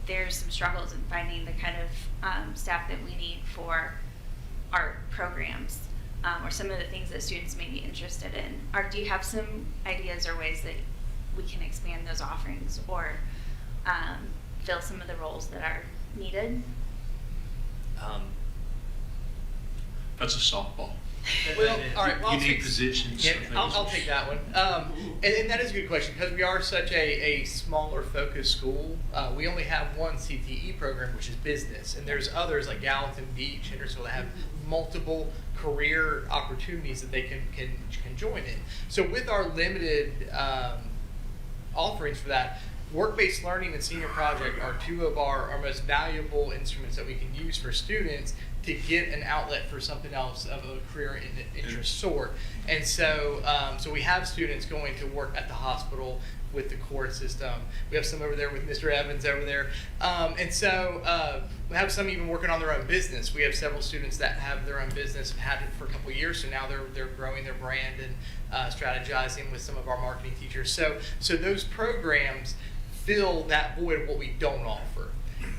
there's some struggles in finding the kind of staff that we need for art programs, or some of the things that students may be interested in. Do you have some ideas or ways that we can expand those offerings, or fill some of the roles that are needed? That's a softball. Well, all right. Well, You need positions. Yeah, I think I'll is- take that one. And that is a good question because we are such a smaller focused school. We only have one CTE program, which is business, and there's others like Gallatin Beach, Hendersonville, that have multiple career opportunities that they can join in. So with our limited offerings for that, work-based learning and senior project are two of our most valuable instruments that we can use for students to get an outlet for something else of a career interest sort. And so, so we have students going to work at the hospital with the court system. We have some over there with Mr. Evans over there. And so we have some even working on their own business. We have several students that have their own business, have had it for a couple of years, so now they're growing their brand and strategizing with some of our marketing teachers. So those programs fill that void of what we don't offer.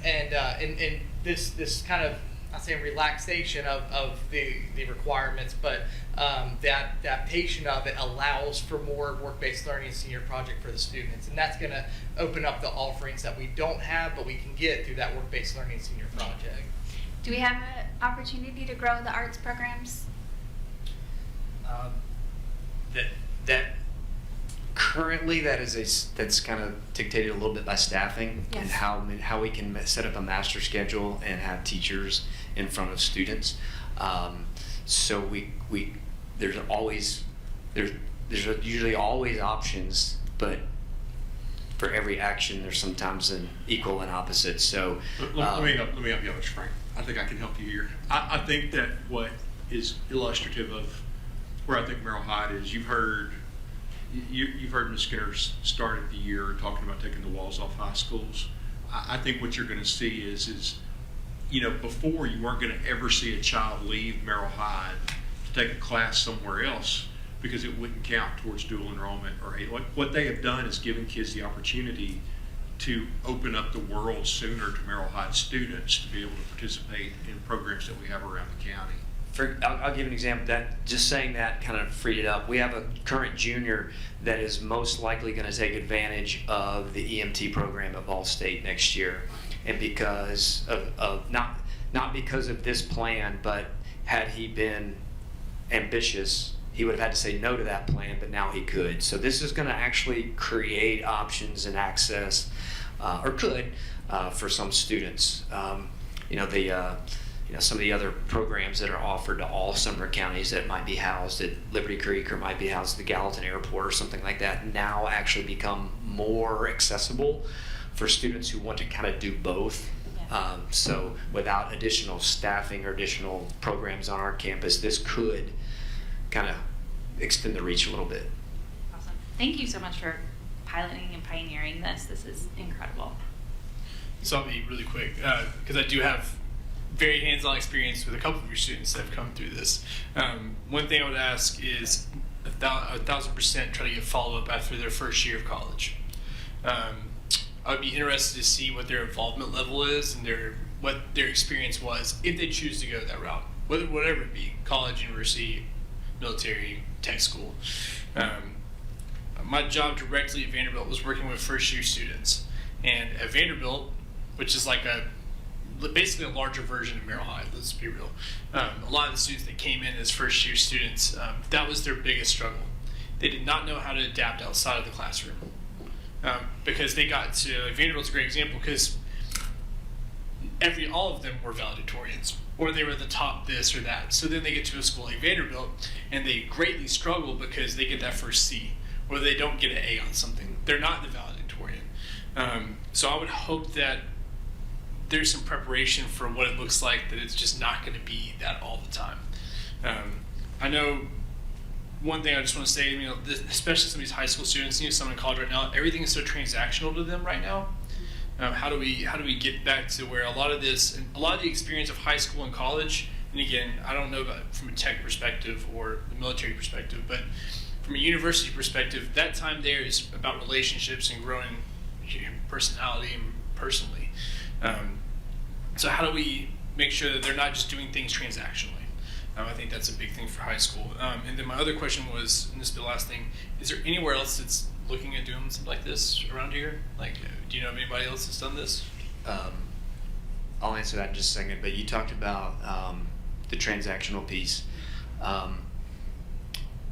And this kind of, I'm not saying relaxation of the requirements, but the adaptation of it allows for more work-based learning and senior project for the students. And that's going to open up the offerings that we don't have, but we can get through that work-based learning and senior project. Do we have an opportunity to grow the arts programs? That currently that's kind of dictated a little bit by staffing and Yes. how we can set up a master schedule and have teachers in front of students. So there's usually always options, but for every action there's sometimes an equal and opposite. So Let me help you out, Mr. Frank. I think I can help you here. I think that what is illustrative of where I think Merrill Hyde is, you've heard Ms. Skinner started the year talking about taking the walls off high schools. I think what you're going to see is before you weren't going to ever see a child leave Merrill Hyde to take a class somewhere else because it wouldn't count towards dual enrollment or what they have done is given kids the opportunity to open up the world sooner to Merrill Hyde students to be able to participate in programs that we have around the county. I'll give you an example. That just saying that kind of freed it up. We have a current junior that is most likely going to take advantage of the EMT program at Ball State next year, and because of not because of this plan, but had he been ambitious, he would have had to say no to that plan, but now he could. So this is going to actually create options and access, or could, for some students. Some of the other programs that are offered to all Sumner counties that might be housed at Liberty Creek or might be housed at the Gallatin Airport or something like that now actually become more accessible for students who want to kind of do both. So without additional staffing or additional programs on our campus, this could kind of extend the reach a little bit. Awesome. Thank you so much for piloting and pioneering this. This is incredible. So I'll be really quick because I do have very hands-on experience with a couple of your students that have come through this. One thing I would ask is 1,000% try to get follow-up after their first year of college. I would be interested to see what their involvement level is and what their experience was if they choose to go that route, whatever it be, college, university, military, tech school. My job directly at Vanderbilt was working with first-year students. And at Vanderbilt, which is like basically a larger version of Merrill Hyde, let's be real. A lot of the students that came in as first-year students, that was their biggest struggle. They did not know how to adapt outside of the classroom because they got to Vanderbilt's a great example because all of them were valedictorians. or they were the top this or that. So then they get to a school like Vanderbilt and they greatly struggle because they get that first C, or they don't get an A on something. They're not the valedictorian. So I would hope that there's some preparation for what it looks like, that it's just not going to be that all the time. I know one thing I just want to say, especially some of these high school students, some in college right now, everything is so transactional to them right now. How do we get back to where a lot of the experience of high school and college, and again, I don't know about from a tech perspective or the military perspective, but from a university perspective, that time there is about relationships and growing personality and personally. So how do we make sure that they're not just doing things transactionally? I think that's a big thing for high school. And then my other question was, and this is the last thing, is there anywhere else that's looking at doing something like this around here? Like, do you know of anybody else that's done this? I'll answer that in just a second, but you talked about the transactional piece.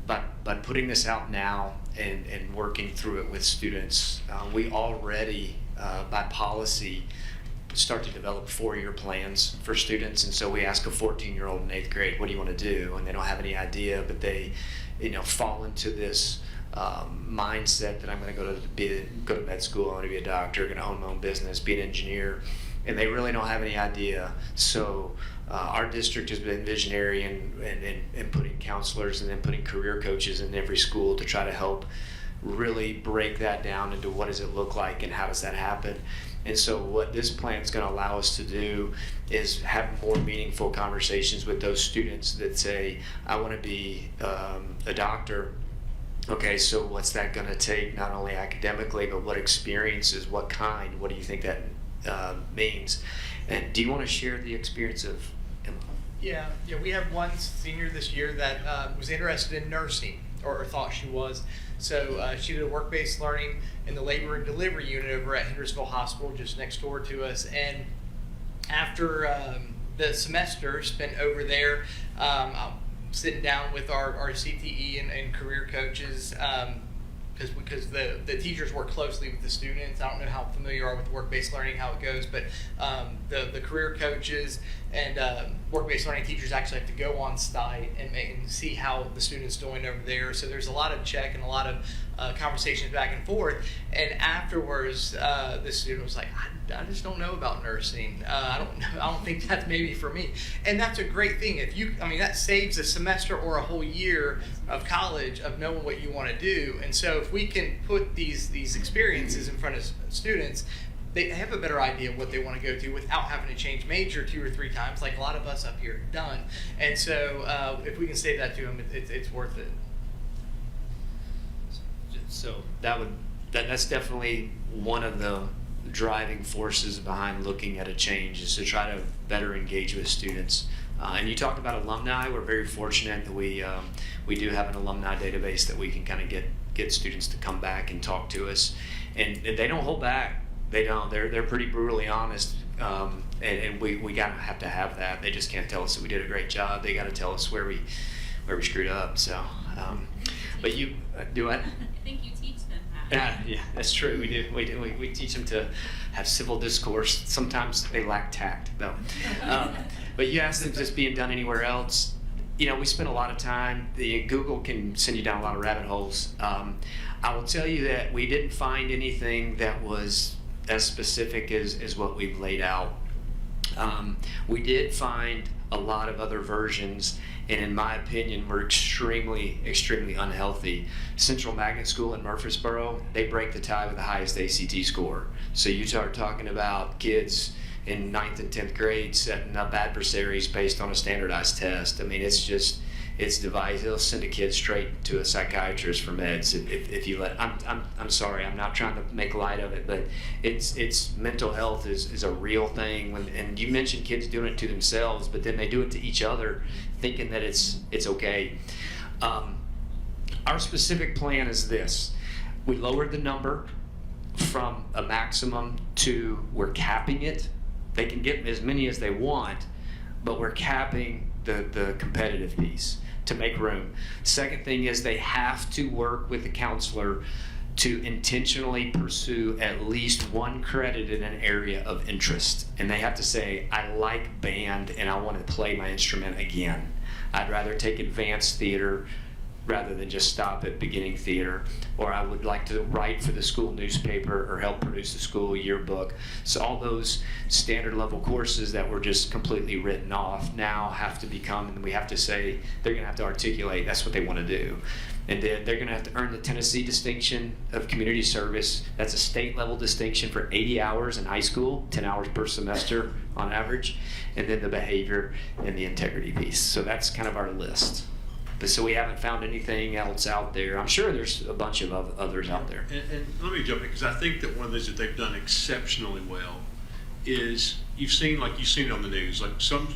But putting this out now and working through it with students, we already, by policy, start to develop 4-year plans for students. And so we ask a 14-year-old in 8th grade, what do you want to do? And they don't have any idea, but they fall into this mindset that I'm going to go to med school, I want to be a doctor, going to own my own business, be an engineer, and they really don't have any idea. So our district has been visionary in putting counselors and then putting career coaches in every school to try to help really break that down into what does it look like and how does that happen. And so what this plan is going to allow us to do is have more meaningful conversations with those students that say, I want to be a doctor. Okay, so what's that going to take, not only academically, but what experiences, what kind, what do you think that means? And do you want to share the experience of Emma? Yeah, we have one senior this year that was interested in nursing, or thought she was. So she did a work-based learning in the labor and delivery unit over at Hendersonville Hospital, just next door to us. And after the semester spent over there, sitting down with our CTE and career coaches, because the teachers work closely with the students. I don't know how familiar you are with work-based learning, how it goes, but the career coaches and work-based learning teachers actually have to go on site and see how the student's doing over there. So there's a lot of check and a lot of conversations back and forth. And afterwards, the student was like, I just don't know about nursing. I don't think that's maybe for me. And that's a great thing. That saves a semester or a whole year of college of knowing what you want to do. And so if we can put these experiences in front of students, they have a better idea of what they want to go to without having to change major 2 or 3 times, like a lot of us up here have done. And so if we can say that to them, it's worth it. So that's definitely one of the driving forces behind looking at a change, is to try to better engage with students. And you talked about alumni. We're very fortunate that we do have an alumni database that we can kind of get students to come back and talk to us, and they don't hold back. They don't. They're pretty brutally honest, and we gotta have to have that. They just can't tell us that we did a great job. They gotta tell us where we screwed up. So, but you do what? I think you teach them that. Yeah, that's true. We do. We teach them to have civil discourse. Sometimes they lack tact, though. But you ask them, is this being done anywhere else? We spend a lot of time. Google can send you down a lot of rabbit holes. I will tell you that we didn't find anything that was as specific as what we've laid out. We did find a lot of other versions, and in my opinion, were extremely, extremely unhealthy. Central Magnet School in Murfreesboro, they break the tie with the highest ACT score. So you start talking about kids in 9th and 10th grade setting up adversaries based on a standardized test. It's devised. They'll send a kid straight to a psychiatrist for meds if you let. I'm sorry. I'm not trying to make light of it, but it's mental health is a real thing. And you mentioned kids doing it to themselves, but then they do it to each other, thinking that it's okay. Our specific plan is this: we lowered the number from a maximum to we're capping it. They can get as many as they want, but we're capping the competitive piece to make room. Second thing is they have to work with the counselor to intentionally pursue at least one credit in an area of interest. And they have to say, I like band and I want to play my instrument again. I'd rather take advanced theater rather than just stop at beginning theater. Or I would like to write for the school newspaper or help produce the school yearbook. So all those standard level courses that were just completely written off now have to become, and we have to say, they're gonna have to articulate that's what they want to do. And then they're gonna have to earn the Tennessee distinction of community service. That's a state level distinction for 80 hours in high school, 10 hours per semester on average. And then the behavior and the integrity piece. So that's kind of our list. But so we haven't found anything else out there. I'm sure there's a bunch of others out there. And let me jump in, because I think that one of those that they've done exceptionally well is you've seen it on the news, like some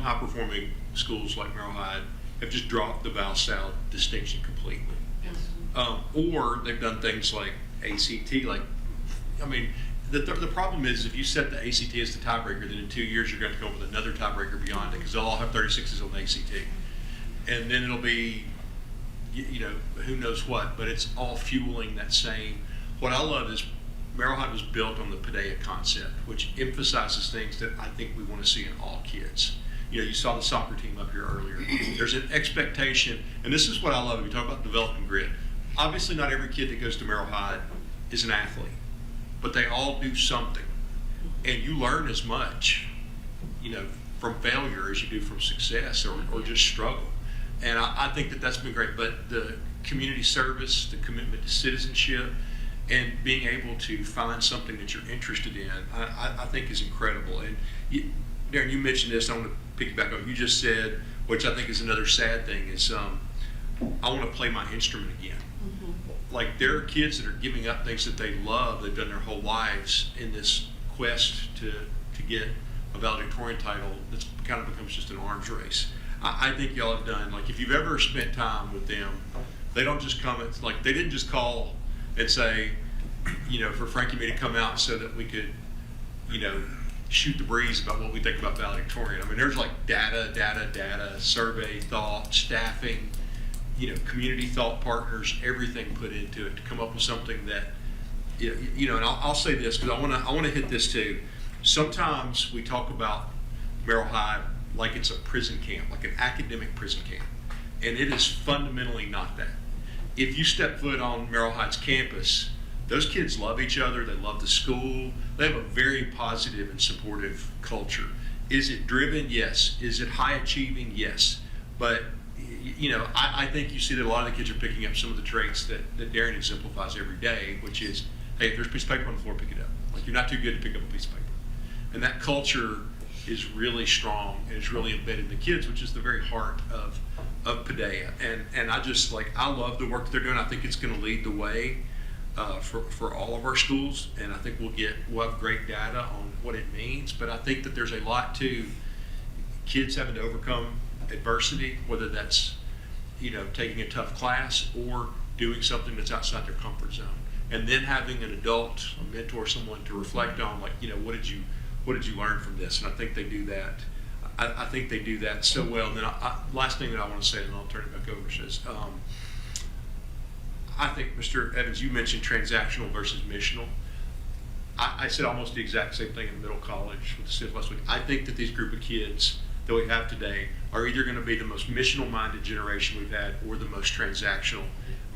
high performing schools like Merrill Hyde have just dropped the Val-Sal distinction completely. Or they've done things like ACT, the problem is if you set the ACT as the tiebreaker, then in 2 years you're going to come up with another tiebreaker beyond it, because they'll all have 36s on the ACT. And then it'll be, who knows what, but it's all fueling that same. What I love is Merrill Hyde was built on the Paideia concept, which emphasizes things that I think we want to see in all kids. You saw the soccer team up here earlier. There's an expectation, and this is what I love. We talk about developing grit. Obviously, not every kid that goes to Merrill Hyde is an athlete, but they all do something, and you learn as much, from failure as you do from success or just struggle. And I think that that's been great. But the community service, the commitment to citizenship, and being able to find something that you're interested in, I think is incredible. And Darren, you mentioned this. I want to piggyback on what you just said, which I think is another sad thing, is I want to play my instrument again. Mm-hmm. Like, there are kids that are giving up things that they love, they've done their whole lives in this quest to get a valedictorian title that's kind of becomes just an arms race. I think y'all have done, like, if you've ever spent time with them, they don't just come, it's like, they didn't just call and say, for Frankie and me to come out so that we could, shoot the breeze about what we think about valedictorian. I mean, there's like data, survey, thought, staffing, community thought partners, everything put into it to come up with something that, and I'll say this, because I want to hit this too. Sometimes we talk about Merrill Hyde like it's a prison camp, like an academic prison camp. And it is fundamentally not that. If you step foot on Merrill Hyde's campus, those kids love each other, they love the school, they have a very positive and supportive culture. Is it driven? Yes. Is it high achieving? Yes. But, I think you see that a lot of the kids are picking up some of the traits that Darren exemplifies every day, which is, hey, if there's a piece of paper on the floor, pick it up. Like, you're not too good to pick up a piece of paper. And that culture is really strong and is really embedded in the kids, which is the very heart of Paideia. And I love the work that they're doing. I think it's going to lead the way for all of our schools, and I think we'll have great data on what it means. But I think that there's a lot to kids having to overcome adversity, whether that's taking a tough class or doing something that's outside their comfort zone, and then having an adult, a mentor, someone to reflect on, like, what did you learn from this? And I think they do that. I think they do that so well. And then last thing that I want to say, and I'll turn it back over, is I think, Mr. Evans, you mentioned transactional versus missional. I said almost the exact same thing in middle college with the CIF last week. I think that these group of kids that we have today are either going to be the most missional-minded generation we've had or the most transactional.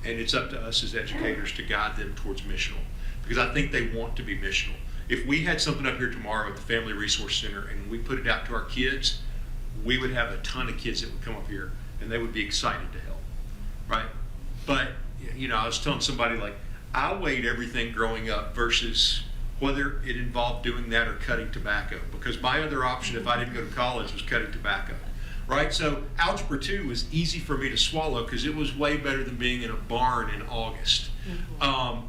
And it's up to us as educators to guide them towards missional, because I think they want to be missional. If we had something up here tomorrow at the Family Resource Center and we put it out to our kids, we would have a ton of kids that would come up here and they would be excited to help, right? But, I was telling somebody, like, I weighed everything growing up versus whether it involved doing that or cutting tobacco, because my other option, if I didn't go to college, was cutting tobacco, right? So Algebra 2 was easy for me to swallow because it was way better than being in a barn in August. Mm-hmm.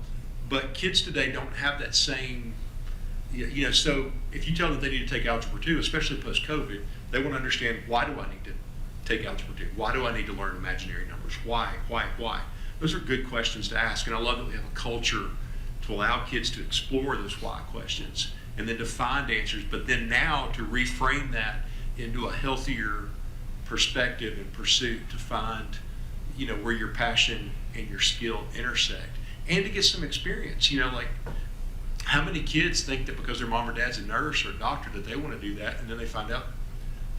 But kids today don't have that same, so if you tell them they need to take Algebra 2, especially post-COVID, they want to understand, why do I need to take Algebra 2? Why do I need to learn imaginary numbers? Why? Those are good questions to ask, and I love that we have a culture to allow kids to explore those why questions and then to find answers, but then now to reframe that into a healthier perspective and pursuit to find, where your passion and your skill intersect. and to get some experience. You know, like how many kids think that because their mom or dad's a nurse or a doctor that they want to do that, and then they find out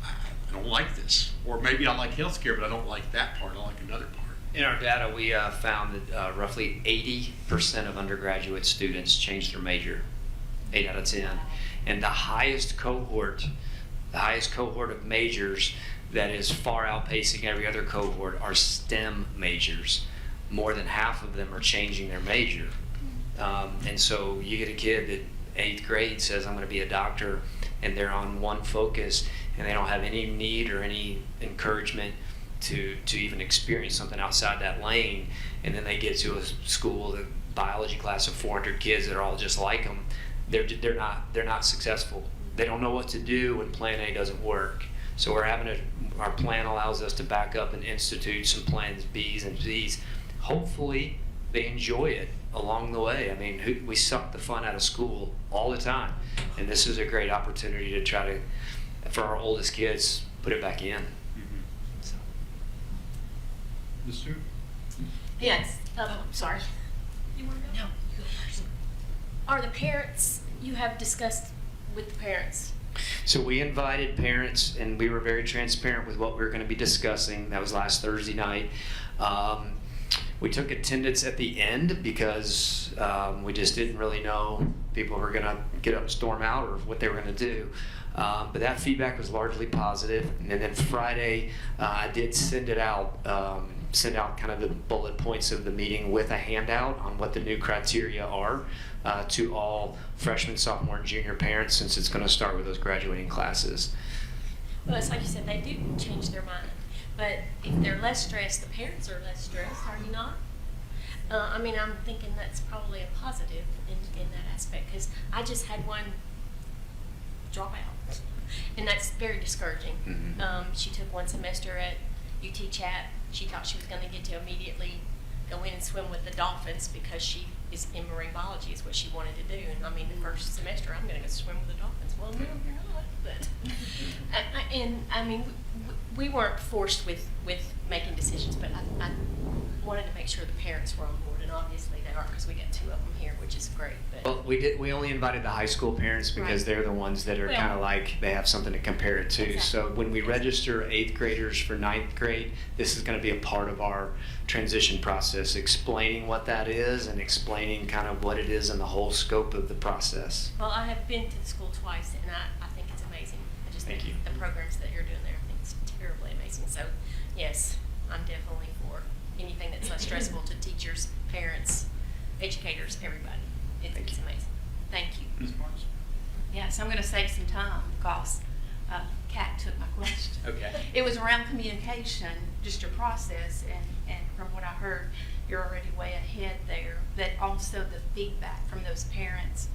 I don't like this, or maybe I like healthcare, but I don't like that part. I like another part. In our data, we found that roughly 80% of undergraduate students change their major, 8 out of 10. And the highest cohort of majors that is far outpacing every other cohort are STEM majors. More than half of them are changing their major. And so you get a kid that 8th grade says, I'm going to be a doctor, and they're on one focus, and they don't have any need or any encouragement to even experience something outside that lane. And then they get to a school, the biology class of 400 kids that are all just like them. They're not successful. They don't know what to do when Plan A doesn't work. So our plan allows us to back up and institute some plans B's and C's. Hopefully they enjoy it along the way. I mean, we suck the fun out of school all the time, and this is a great opportunity to try to, for our oldest kids, put it back in. So. Ms. Stewart? Yes, sorry. You want to go? No, you go first. Are the parents, you have discussed with the parents? So we invited parents, and we were very transparent with what we were going to be discussing. That was last Thursday night. We took attendance at the end because we just didn't really know people were going to get up and storm out or what they were going to do. But that feedback was largely positive. And then Friday, I did send out kind of the bullet points of the meeting with a handout on what the new criteria are to all freshman, sophomore, and junior parents, since it's going to start with those graduating classes. Well, it's like you said, they do change their mind. But if they're less stressed, the parents are less stressed, are you not? I mean, I'm thinking that's probably a positive in that aspect, because I just had one drop out, and that's very discouraging. Mm-hmm. She took one semester at UT Chat. She thought she was going to get to immediately go in and swim with the dolphins because she is in marine biology is what she wanted to do. And I mean, the first semester, I'm going to go swim with the dolphins. Well, no, you're not. But and I mean, we weren't forced with making decisions, but I wanted to make sure the parents were on board, and obviously they are, because we got 2 of them here, which is great. But Well, we only invited the high school parents because Right. they're the ones that are Well, kind of like, they have something to compare it to. Exactly. So when we register 8th graders for 9th grade, this is going to be a part of our transition process, explaining what that is and explaining kind of what it is and the whole scope of the process. well, I have been to the school twice, and I think it's amazing. I just Thank think you. the programs that you're doing there, I think it's terribly amazing. So, yes, I'm definitely for anything that's less stressful to teachers, parents, educators, everybody. It's amazing. Thank you. Ms. Barnes? Yes, I'm gonna save some time because Kat took my question. Okay. It was around communication, just your process, and from what I heard, you're already way ahead there. But also the feedback from those parents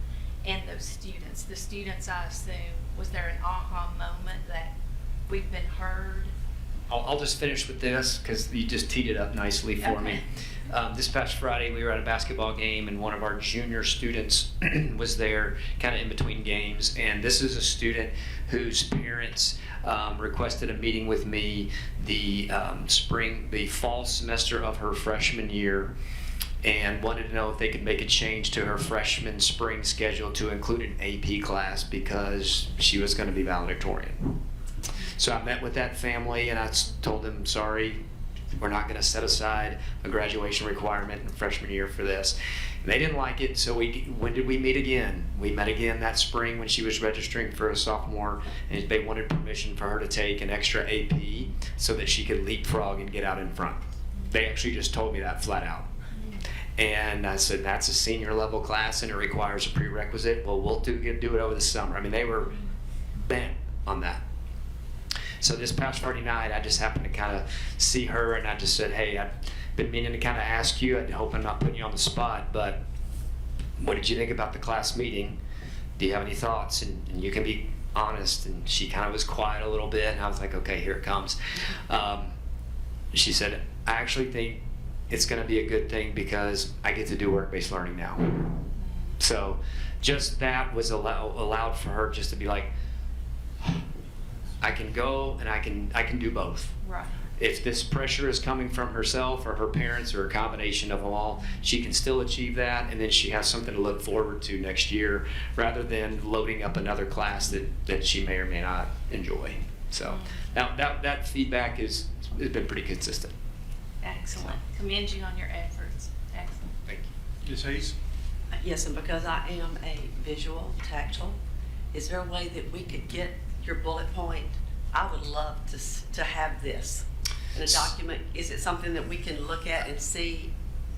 and those students. The students, I assume, was there an aha moment that we've been heard? I'll just finish with this because you just teed it up nicely for me. This past Friday, we were at a basketball game, and one of our junior students was there kind of in between games. And this is a student whose parents requested a meeting with me the fall semester of her freshman year, and wanted to know if they could make a change to her freshman spring schedule to include an AP class because she was going to be valedictorian. So I met with that family and I told them, sorry, we're not going to set aside a graduation requirement in freshman year for this. And they didn't like it, so when did we meet again? We met again that spring when she was registering for a sophomore, and they wanted permission for her to take an extra AP so that she could leapfrog and get out in front. They actually just told me that flat out. And I said, that's a senior level class and it requires a prerequisite. Well, we'll do it over the summer. I mean, they were bent on that. So this past Friday night, I just happened to kind of see her, and I just said, hey, I've been meaning to kind of ask you, I hope I'm not putting you on the spot, but what did you think about the class meeting? Do you have any thoughts? And you can be honest. And she kind of was quiet a little bit, and I was like, okay, here it comes. She said, I actually think it's going to be a good thing because I get to do work-based learning now. So just that was allowed for her just to be like, I can go and I can do both. Right. if this pressure is coming from herself or her parents or a combination of them all, she can still achieve that, and then she has something to look forward to next year rather than loading up another class that she may or may not enjoy. So that feedback has been pretty consistent. Excellent. Commend you on your efforts. Excellent. Thank you. Ms. Hayes? Yes, and because I am a visual tactile, is there a way that we could get your bullet point? I would love to have this in a document. Is it something that we can look at and see?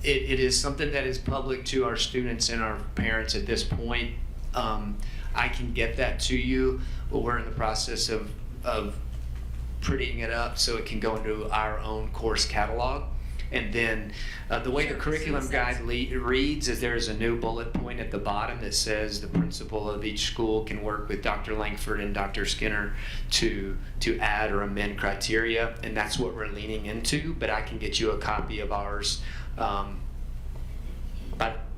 It is something that is public to our students and our parents at this point. I can get that to you, but we're in the process of prettying it up so it can go into our own course catalog. And then the way the curriculum guide reads is there's a new bullet point at the bottom that says the principal of each school can work with Dr. Langford and Dr. Skinner to add or amend criteria, and that's what we're leaning into. But I can get you a copy of ours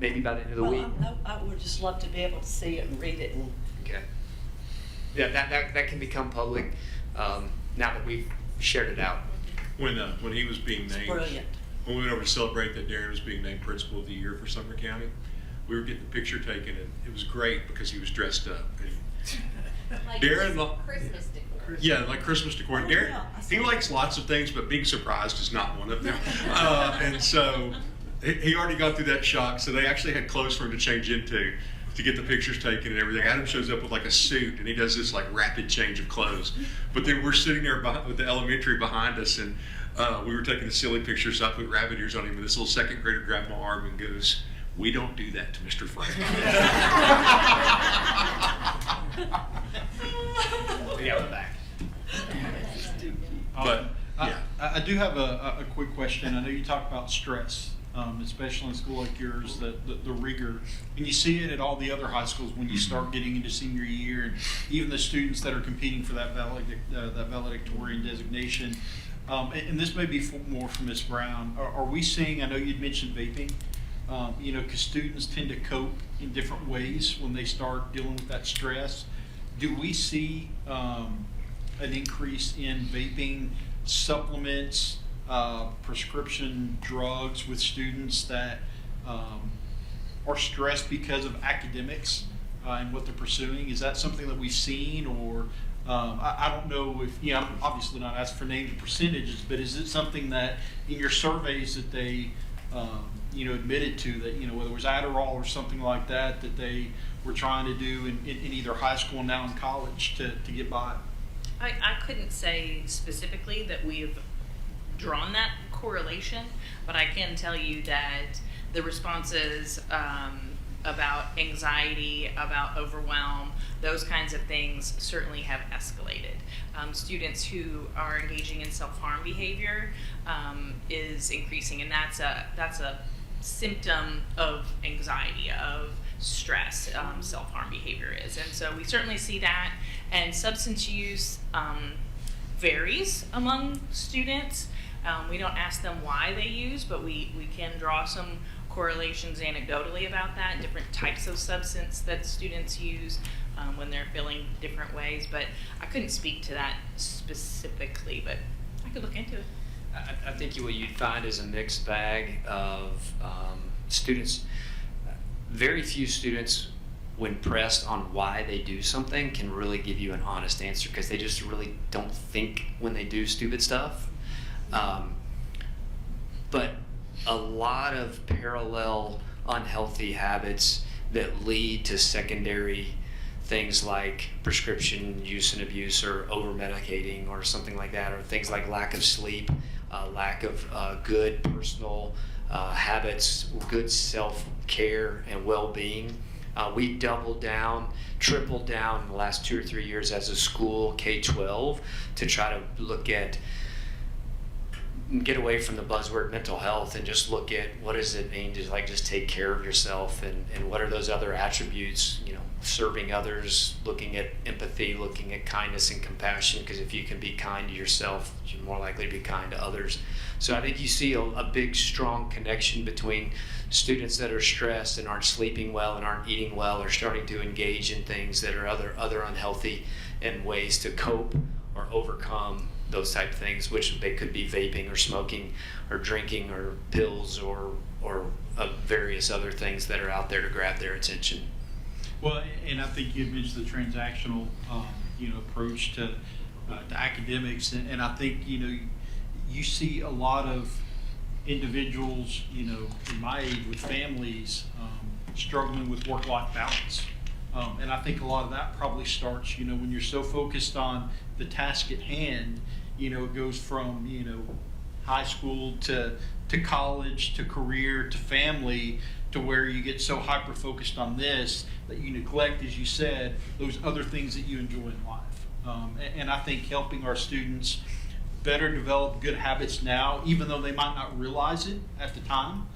maybe by the end of the week. I would just love to be able to see it and read it. And Okay. Yeah, that can become public now that we've shared it out. When he was being it's named, brilliant. when we went over to celebrate that Darren was being named Principal of the Year for Sumner County, we were getting the picture taken, and it was great because he was dressed up. Like Darren, Christmas decor. yeah, like Christmas decor. Oh, Darren, yeah, I he saw likes lots of things, but being surprised is not one of them. And so he already got through that shock, so they actually had clothes for him to change into to get the pictures taken and everything. Adam shows up with like a suit, and he does this like rapid change of clothes. But then we're sitting there with the elementary behind us, and we were taking a silly picture, so I put rabbit ears on him, and this little second grader grabbed my arm and goes, "We don't do that to Mr. Frank." Yeah, we're back. But yeah. I do have a quick question. I know you talk about stress, especially in a school like yours, the rigor. And you see it at all the other high schools when you start getting into senior year, and even the students that are competing for that valedictorian designation. And this may be more for Ms. Brown. Are we seeing, I know you'd mentioned vaping, because students tend to cope in different ways when they start dealing with that stress. Do we see an increase in vaping supplements, prescription drugs with students that are stressed because of academics and what they're pursuing? Is that something that we've seen, or I don't know if, I'm obviously not asking for names and percentages, but is it something that in your surveys that they, admitted to, that, whether it was Adderall or something like that, that they were trying to do in either high school and now in college to get by? I couldn't say specifically that we've drawn that correlation, but I can tell you that the responses about anxiety, about overwhelm, those kinds of things certainly have escalated. Students who are engaging in self-harm behavior is increasing, and that's a symptom of anxiety, of stress. Self-harm behavior is, and so we certainly see that. And substance use varies among students. We don't ask them why they use, but we can draw some correlations anecdotally about that, different types of substance that students use when they're feeling different ways. But I couldn't speak to that specifically, but I could look into it. I think what you'd find is a mixed bag of students. Very few students, when pressed on why they do something, can really give you an honest answer, because they just really don't think when they do stupid stuff. But a lot of parallel unhealthy habits that lead to secondary things like prescription use and abuse, or over-medicating or something like that, or things like lack of sleep, lack of good personal habits, good self-care and well-being. We doubled down, tripled down in the last 2 or 3 years as a school, K-12, to try to look at, get away from the buzzword mental health and just look at what does it mean to just take care of yourself, and what are those other attributes, serving others, looking at empathy, looking at kindness and compassion, because if you can be kind to yourself, you're more likely to be kind to others. So I think you see a big, strong connection between students that are stressed and aren't sleeping well and aren't eating well, or starting to engage in things that are other unhealthy, and ways to cope or overcome those type of things, which they could be vaping or smoking or drinking or pills or various other things that are out there to grab their attention. Well, and I think you mentioned the transactional, approach to academics, and I think, you see a lot of individuals, in my age with families, struggling with work-life balance. And I think a lot of that probably starts, when you're so focused on the task at hand, it goes from, high school to college to career to family, to where you get so hyper-focused on this that you neglect, as you said, those other things that you enjoy in life. And I think helping our students better develop good habits now, even though they might not realize it at the time,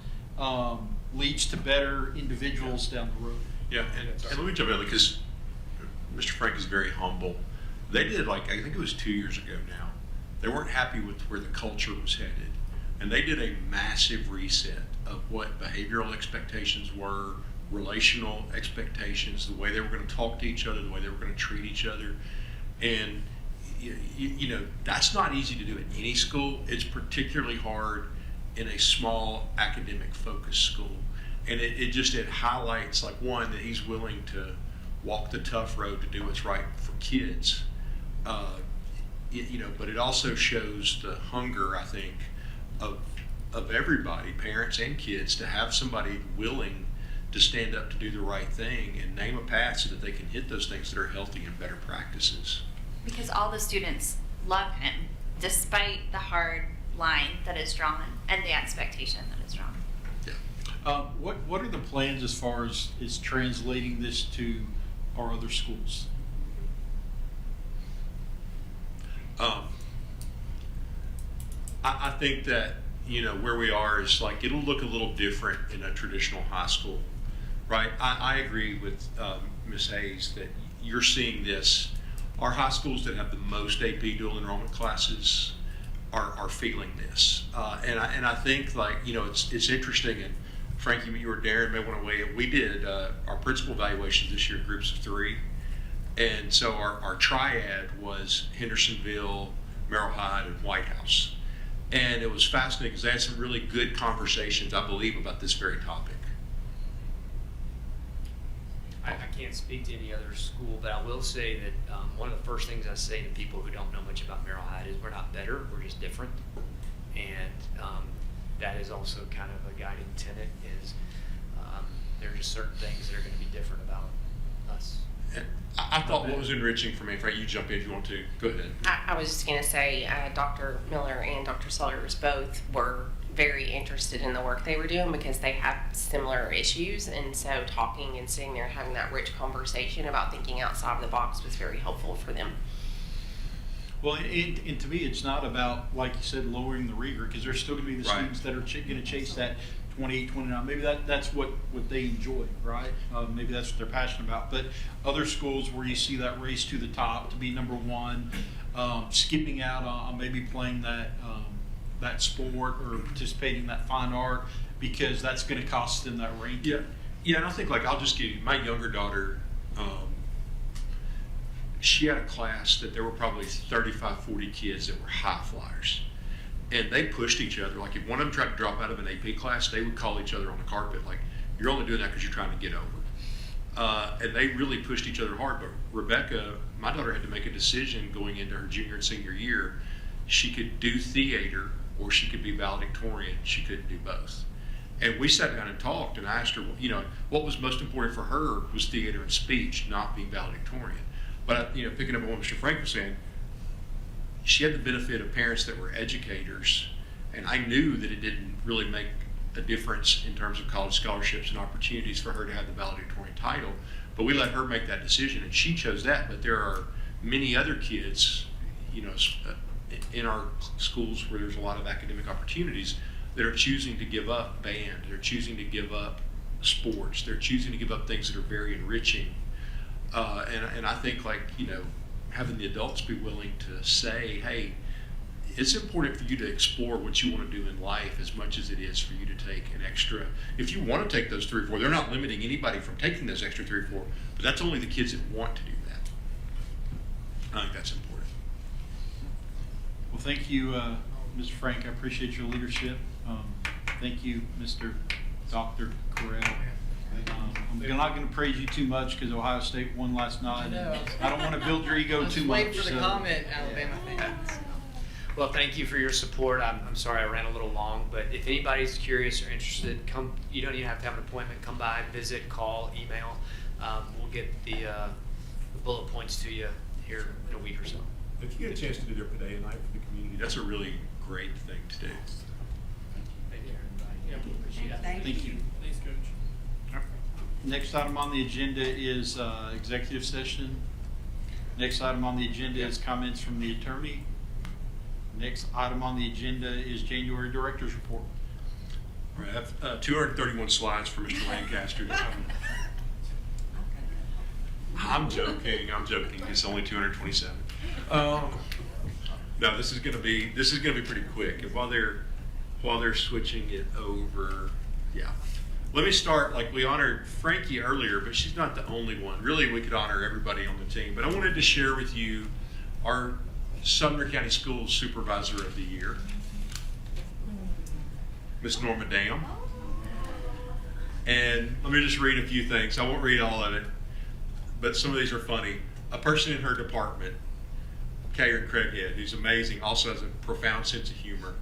leads to better individuals down the road. Yeah, and let me jump in because Mr. Frank is very humble. They did, I think it was 2 years ago now, they weren't happy with where the culture was headed. And they did a massive reset of what behavioral expectations were, relational expectations, the way they were going to talk to each other, the way they were going to treat each other. And, that's not easy to do in any school. It's particularly hard in a small academic focused school. And it highlights, one, that he's willing to walk the tough road to do what's right for kids. But it also shows the hunger, I think, of everybody, parents and kids, to have somebody willing to stand up to do the right thing and name a path so that they can hit those things that are healthy and better practices. Because all the students love him, despite the hard line that is drawn and the expectation that is drawn. Yeah. What are the plans as far as translating this to our other schools? I think that, where we are is it'll look a little different in a traditional high school, right? I agree with Ms. Hayes that you're seeing this. Our high schools that have the most AP dual enrollment classes are feeling this. And I think it's interesting, and Frankie, you or Darren may want to weigh in. We did our principal evaluations this year in groups of 3. And so our triad was Hendersonville, Merrill Hyde, and White House. And it was fascinating because they had some really good conversations, I believe, about this very topic. I can't speak to any other school, but I will say that one of the first things I say to people who don't know much about Merrill Hyde is we're not better, we're just different. And that is also kind of a guiding tenet is there are just certain things that are going to be different about us. And I thought what was enriching for me, Frank, you jump in if you want to. Go ahead. I was just going to say Dr. Miller and Dr. Sellers both were very interested in the work they were doing because they have similar issues, and so talking and sitting there having that rich conversation about thinking outside of the box was very helpful for them. Well, and to me, it's not about, like you said, lowering the rigor, because there's still going to be the Right. students that are going to chase that 28, 29. Maybe that's what they enjoy, right? Maybe that's what they're passionate about. But other schools where you see that race to the top to be number one, skipping out on maybe playing that sport or participating in that fine art because that's going to cost them that ranking. Yeah, and I think I'll just give you my younger daughter. She had a class that there were probably 35, 40 kids that were high flyers. And they pushed each other. If one of them tried to drop out of an AP class, they would call each other on the carpet, you're only doing that because you're trying to get over. And they really pushed each other hard. But Rebecca, my daughter, had to make a decision going into her junior and senior year. She could do theater or she could be valedictorian. She couldn't do both. And we sat down and talked, and I asked her, what was most important for her was theater and speech, not being valedictorian. But, picking up on what Mr. Frank was saying, she had the benefit of parents that were educators, and I knew that it didn't really make a difference in terms of college scholarships and opportunities for her to have the valedictorian title, but we let her make that decision, and she chose that. But there are many other kids, in our schools where there's a lot of academic opportunities that are choosing to give up band, they're choosing to give up sports, they're choosing to give up things that are very enriching. And I think having the adults be willing to say, hey, it's important for you to explore what you want to do in life as much as it is for you to take an extra. If you want to take those 3 or 4, they're not limiting anybody from taking those extra 3 or 4, but that's only the kids that want to do that. I think that's important. thank you, Mr. Frank. I appreciate your leadership. Thank you, Mr. Dr. Correll. I'm not going to praise you too much because Ohio State won last night. know. I don't want to build your ego too much. Wait for the so- comment, Alabama fans. Well, thank you for your support. I'm sorry I ran a little long, but if anybody's curious or interested, come. You don't even have to have an appointment. Come by, visit, call, email. We'll get the bullet points to you here in a week or so. If you get a chance to do their Padea night for the community, that's a really great thing to do. Thank you, everybody. Appreciate it. Thank you. Thanks, Coach. Next item on the agenda is executive session. Next item on the agenda is comments from the attorney. Next item on the agenda is January Director's Report. All right, I have 231 slides for Mr. Lancaster. I'm joking. It's only 227. No, this is gonna be pretty quick. And while they're switching it over, yeah. Let me start, like we honored Frankie earlier, but she's not the only one. Really, we could honor everybody on the team. But I wanted to share with you our Sumner County Schools Supervisor of the Year, Miss Norma Dam. And let me just read a few things. I won't read all of it, but some of these are funny. A person in her department, Karen Craighead, who's amazing, also has a profound sense of humor,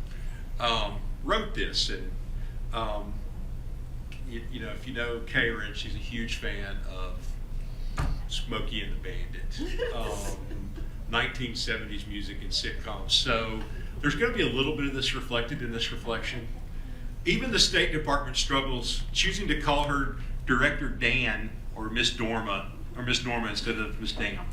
wrote this. And you know, if you know Karen, she's a huge fan of Smokey and the Bandit, 1970s music and sitcoms. So there's going to be a little bit of this reflected in this reflection. Even the State Department struggles choosing to call her Director Dan or Miss Norma instead of Miss Dam.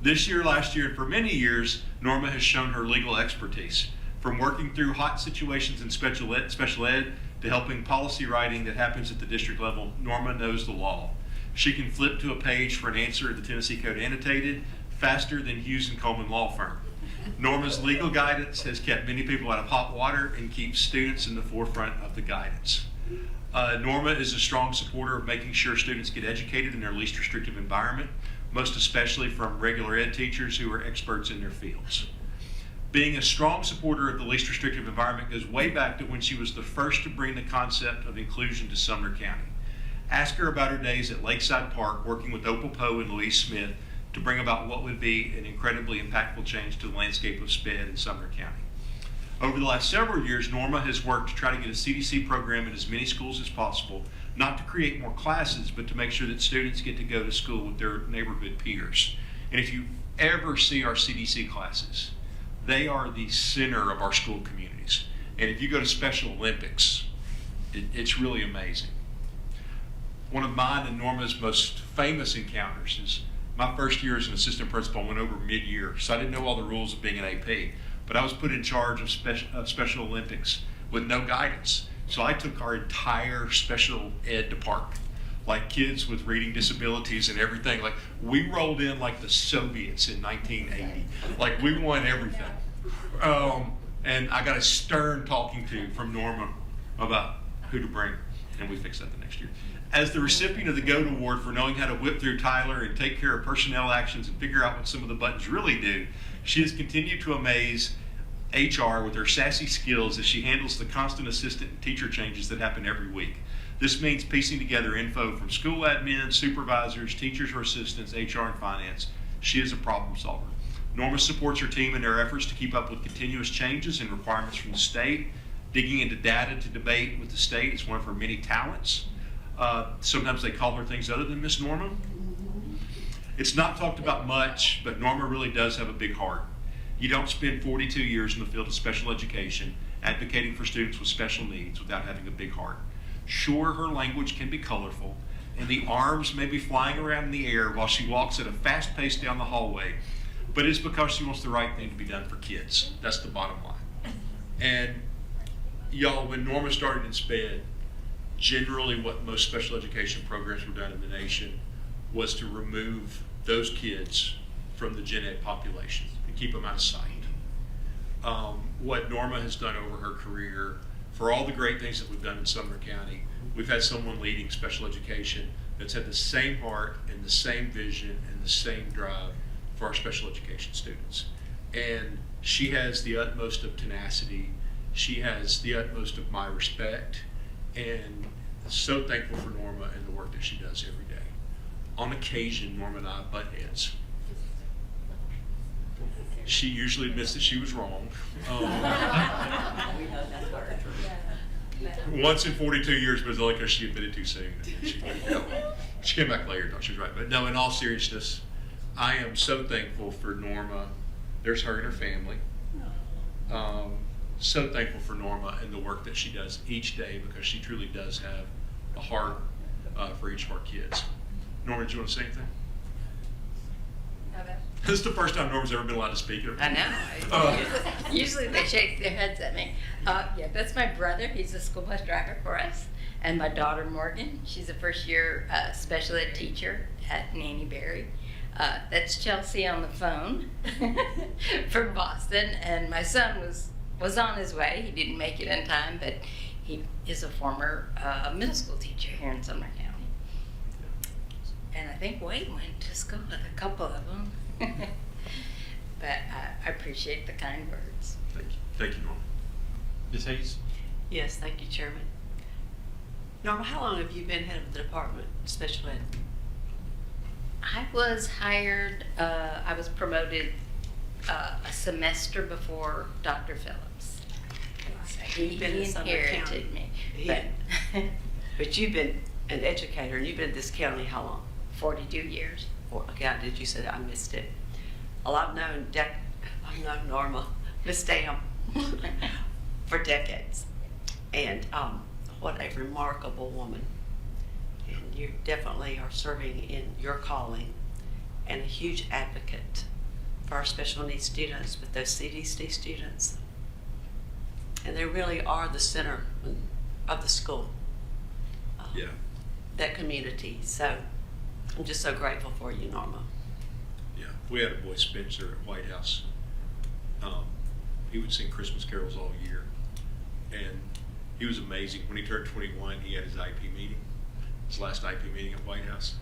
This year, last year, and for many years, Norma has shown her legal expertise. From working through hot situations in special ed to helping policy writing that happens at the district level, Norma knows the law. She can flip to a page for an answer in the Tennessee Code Annotated faster than Hughes and Coleman Law Firm. Norma's legal guidance has kept many people out of hot water and keeps students in the forefront of the guidance. Norma is a strong supporter of making sure students get educated in their least restrictive environment, most especially from regular ed teachers who are experts in their fields. Being a strong supporter of the least restrictive environment goes way back to when she was the first to bring the concept of inclusion to Sumner County. Ask her about her days at Lakeside Park working with Opal Poe and Louise Smith to bring about what would be an incredibly impactful change to the landscape of SPED in Sumner County. Over the last several years, Norma has worked to try to get a CDC program in as many schools as possible, not to create more classes, but to make sure that students get to go to school with their neighborhood peers. And if you ever see our CDC classes, they are the center of our school communities. And if you go to Special Olympics, it's really amazing. One of mine and Norma's most famous encounters is my first year as an assistant principal. I went over mid-year, so I didn't know all the rules of being an AP, but I was put in charge of Special Olympics with no guidance. So I took our entire special ed department, like kids with reading disabilities and everything. Like we rolled in like the Soviets in 1980. Like we won everything. And I got a stern talking to from Norma about who to bring, and we fixed that the next year. As the recipient of the GOAT Award for knowing how to whip through Tyler and take care of personnel actions and figure out what some of the buttons really do, she has continued to amaze HR with her sassy skills as she handles the constant assistant and teacher changes that happen every week. This means piecing together info from school admin, supervisors, teachers or assistants, HR and finance. She is a problem solver. Norma supports her team in their efforts to keep up with continuous changes and requirements from the state. Digging into data to debate with the state is one of her many talents. Sometimes they call her things other than Miss Norma. It's not talked about much, but Norma really does have a big heart. You don't spend 42 years in the field of special education advocating for students with special needs without having a big heart. Sure, her language can be colorful, and the arms may be flying around in the air while she walks at a fast pace down the hallway, but it's because she wants the right thing to be done for kids. That's the bottom line. And y'all, when Norma started in SPED, generally what most special education programs were done in the nation was to remove those kids from the gen ed population and keep them out of sight. What Norma has done over her career, for all the great things that we've done in Sumner County, we've had someone leading special education that's had the same heart and the same vision and the same drive for our special education students. And she has the utmost of tenacity. She has the utmost of my respect, and so thankful for Norma and the work that she does every day. On occasion, Norma and I butt heads. She usually admits that she was wrong. Once in 42 years, but it's only because she admitted too soon. She came back later, thought she was right. But no, in all seriousness, I am so thankful for Norma. There's her and her family. So thankful for Norma and the work that she does each day, because she truly does have a heart for each of our kids. Norma, do you want to say anything? This is the first time Norma's ever been allowed to speak. I know. Usually they shake their heads at me. Yeah, that's my brother. He's a school bus driver for us. And my daughter, Morgan. She's a first-year special ed teacher at Nanny Berry. That's Chelsea on the phone from Boston. And my son was on his way. He didn't make it in time, but he is a former middle school teacher here in Sumner County. And I think Wade went to school with a couple of them. But I appreciate the kind words. Thank you. Thank you, Norma. Ms. Hayes? Yes, thank you, Chairman. Norma, how long have you been head of the department, special ed? I was hired, I was promoted a semester before Dr. Phillips. So he Been in Sumner inherited County. me. Yeah. But you've been an educator, and you've been in this county how long? 42 years. Okay, did you say that? I missed it. Well, I've known Norma, Miss Dam, for decades. And what a remarkable woman. And you definitely are serving in your calling, and a huge advocate for our special needs students with those CDC students. And they really are the center of the school. Yeah. That community. So I'm just so grateful for you, Norma. Yeah, we had a boy, Spencer, at White House. He would sing Christmas carols all year, and he was amazing. When he turned 21, he had his IP meeting, his last IP meeting at White House,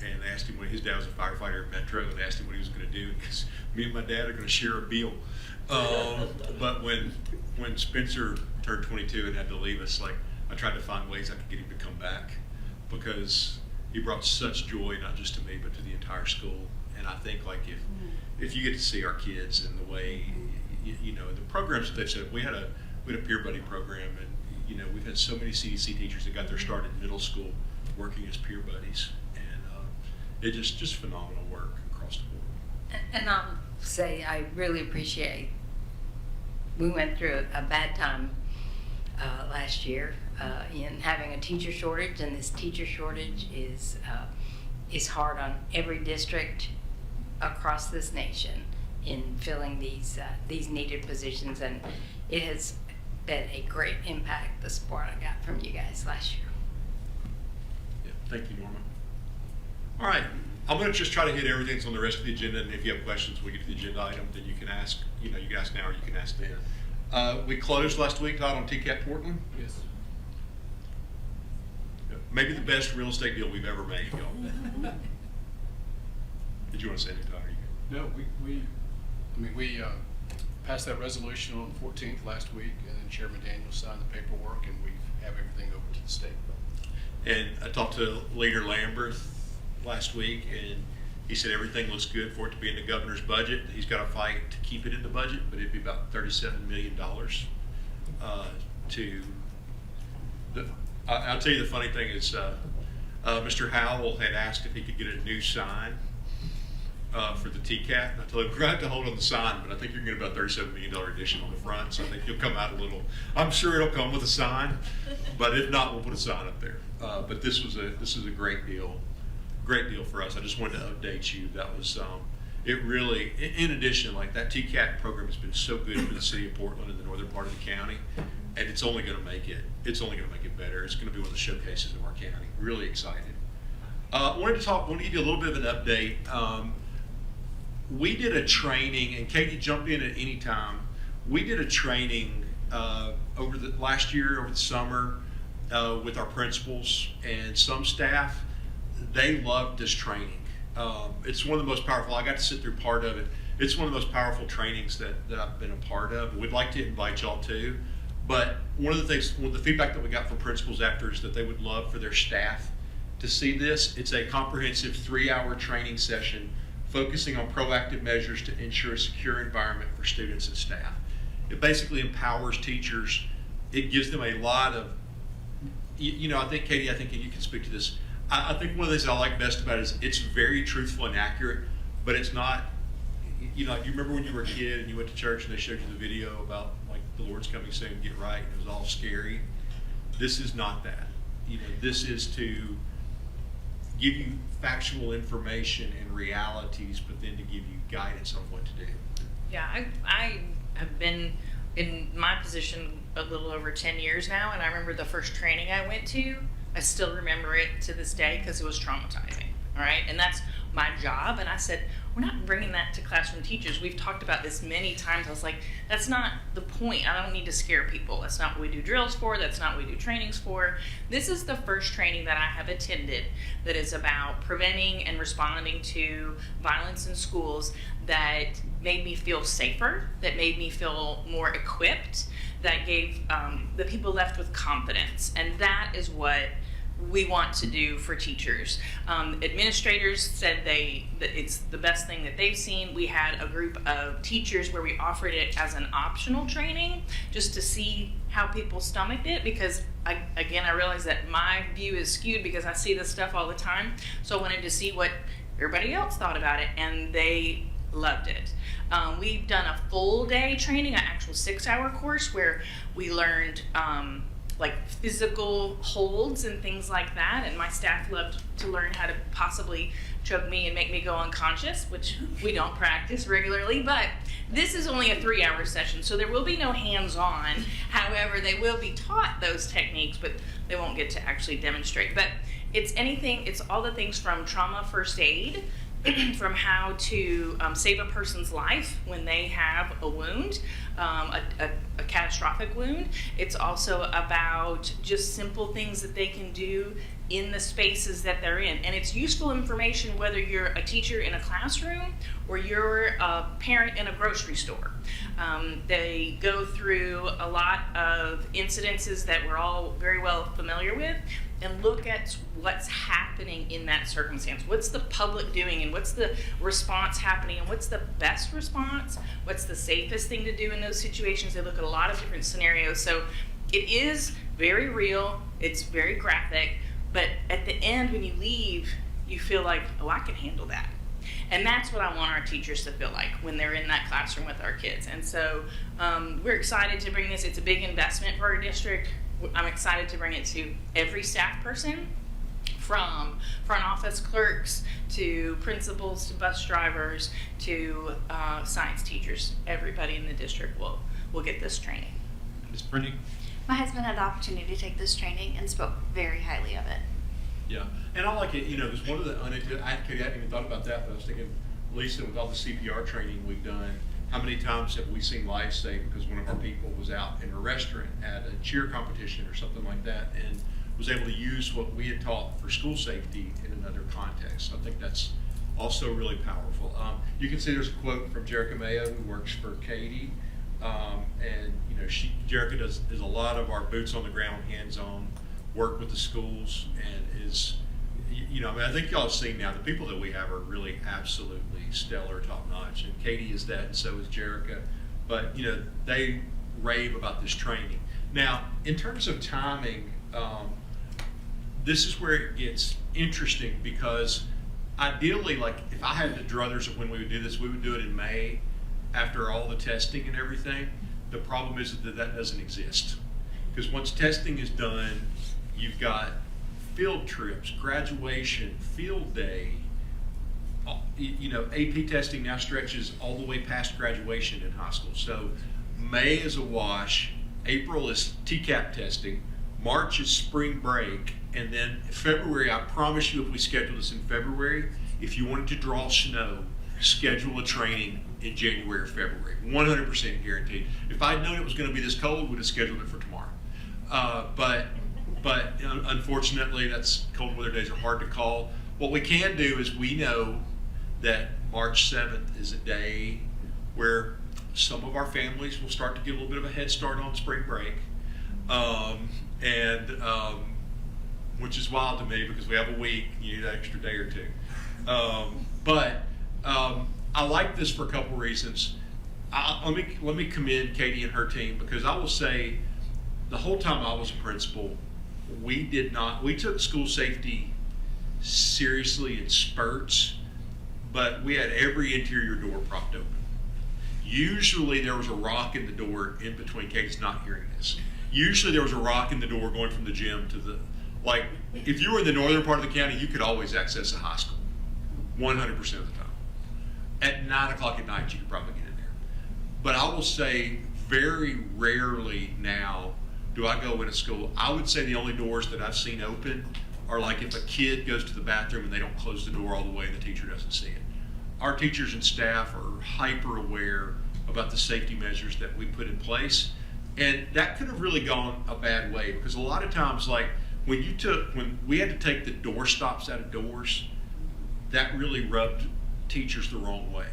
and they asked him, when his dad was a firefighter at Metro, and they asked him what he was going to do, because me and my dad are going to share a bill. But when Spencer turned 22 and had to leave us, like, I tried to find ways I could get him to come back, because he brought such joy, not just to me, but to the entire school. And I think, like, if you get to see our kids and the way, you know, the programs that they've set up, we had a peer buddy program, and, you know, we've had so many CDC teachers that got their start in middle school working as peer buddies. And it just phenomenal work across the board. And I'll say I really appreciate, we went through a bad time last year in having a teacher shortage, and this teacher shortage is hard on every district across this nation in filling these needed positions, and it has been a great impact, the support I got from you guys last year. Yeah, thank you, Norma. All right, I'm going to just try to hit everything that's on the rest of the agenda, and if you have questions when we get to the agenda item, then you can ask. You know, you can ask now or you can ask then. We closed last week, Todd, on TCAP Portland. Yes. Maybe the best real estate deal we've ever made, y'all. Did you want to say anything, Todd? No, we passed that resolution on the 14th last week, and then Chairman Daniels signed the paperwork, and we have everything over to the state. And I talked to Leader Lambert last week, and he said everything looks good for it to be in the governor's budget. He's got to fight to keep it in the budget, but it'd be about $37 million I'll tell you the funny thing is Mr. Howell had asked if he could get a new sign for the TCAT. And I told him, we're going to have to hold on the sign, but I think you're going to get about $37 million addition on the front, so I think you'll come out a little. I'm sure it'll come with a sign, but if not, we'll put a sign up there. But this was a great deal for us. I just wanted to update you. That was it really. In addition, like that TCAT program has been so good for the city of Portland and the northern part of the county, and it's only going to make it. It's only going to make it better. It's going to be one of the showcases of our county. Really excited. Wanted to give you a little bit of an update. We did a training, and Katie, jump in at any time. We did a training over the last year, over the summer, with our principals and some staff. They loved this training. It's one of the most powerful. I got to sit through part of it. it's one of the most powerful trainings that I've been a part of. We'd like to invite y'all to. But one of the feedback that we got from principals after is that they would love for their staff to see this. It's a comprehensive 3-hour training session focusing on proactive measures to ensure a secure environment for students and staff. It basically empowers teachers. It gives them a lot of, I think, Katie, I think you can speak to this. I think one of the things I like best about it is it's very truthful and accurate, but it's not, you remember when you were a kid and you went to church and they showed you the video about like the Lord's coming soon, get right, and it was all scary. This is not that. This is to give you factual information and realities, but then to give you guidance on what to do. Yeah, I have been in my position a little over 10 years now, and I remember the first training I went to. I still remember it to this day because it was traumatizing. All right, and that's my job. And I said, we're not bringing that to classroom teachers. We've talked about this many times. I was like, that's not the point. I don't need to scare people. That's not what we do drills for. That's not what we do trainings for. This is the first training that I have attended that is about preventing and responding to violence in schools that made me feel safer, that made me feel more equipped, that gave the people left with confidence. And that is what we want to do for teachers. Administrators said that it's the best thing that they've seen. We had a group of teachers where we offered it as an optional training just to see how people stomached it, because I realize that my view is skewed because I see this stuff all the time. So I wanted to see what everybody else thought about it, and they loved it. We've done a full day training, an actual 6-hour course where we learned like physical holds and things like that, and my staff loved to learn how to possibly choke me and make me go unconscious, which we don't practice regularly. But this is only a 3-hour session, so there will be no hands-on. However, they will be taught those techniques, but they won't get to actually demonstrate. But it's all the things from trauma first aid, from how to save a person's life when they have a wound, a catastrophic wound. It's also about just simple things that they can do in the spaces that they're in. And it's useful information whether you're a teacher in a classroom or you're a parent in a grocery store. They go through a lot of incidences that we're all very well familiar with, and look at what's happening in that circumstance. What's the public doing, and what's the response happening, and what's the best response? What's the safest thing to do in those situations? They look at a lot of different scenarios. So it is very real, it's very graphic, but at the end when you leave, you feel like, oh, I can handle that. And that's what I want our teachers to feel like when they're in that classroom with our kids. And so we're excited to bring this. It's a big investment for our district. I'm excited to bring it to every staff person, from front office clerks to principals to bus drivers to science teachers. Everybody in the district will get this training. Ms. Brittany? My husband had the opportunity to take this training and spoke very highly of it. Yeah, and I like it, there's one of the, I hadn't even thought about that, but I was thinking, Lisa, with all the CPR training we've done, how many times have we seen lives saved because one of our people was out in a restaurant at a cheer competition or something like that and was able to use what we had taught for school safety in another context. So I think that's also really powerful. You can see there's a quote from Jerica Mayo, who works for Katie, and Jerica does a lot of our boots on the ground, hands-on work with the schools, and is, I think y'all have seen now the people that we have are really absolutely stellar, top-notch, and Katie is that, and so is Jerica. But they rave about this training. Now, in terms of timing, this is where it gets interesting, because ideally, like if I had the druthers of when we would do this, we would do it in May after all the testing and everything. The problem is that doesn't exist, because once testing is done, you've got field trips, graduation, field day. AP testing now stretches all the way past graduation in high school. So May is a wash, April is TCAP testing, March is spring break, and then February, I promise you, if we schedule this in February, if you wanted to draw snow, schedule a training in January or February, 100% guaranteed. If I'd known it was going to be this cold, we'd have scheduled it for tomorrow. But unfortunately, that's cold weather days are hard to call. What we can do is we know that March 7th is a day where some of our families will start to get a little bit of a head start on spring break, which is wild to me because we have a week, you need an extra day or two. But I like this for a couple reasons. Let me commend Katie and her team, because I will say the whole time I was a principal, we took school safety seriously in spurts, but we had every interior door propped open. Usually there was a rock in the door in between. Katie's not hearing this. Usually there was a rock in the door going from the gym to the, like, if you were in the northern part of the county, you could always access a high school 100% of the time. At 9 o'clock at night, you could probably get in there. But I will say very rarely now do I go in a school. I would say the only doors that I've seen open are like if a kid goes to the bathroom and they don't close the door all the way and the teacher doesn't see it. Our teachers and staff are hyper aware about the safety measures that we put in place. And that could have really gone a bad way, because a lot of times, like when we had to take the door stops out of doors, that really rubbed teachers the wrong way,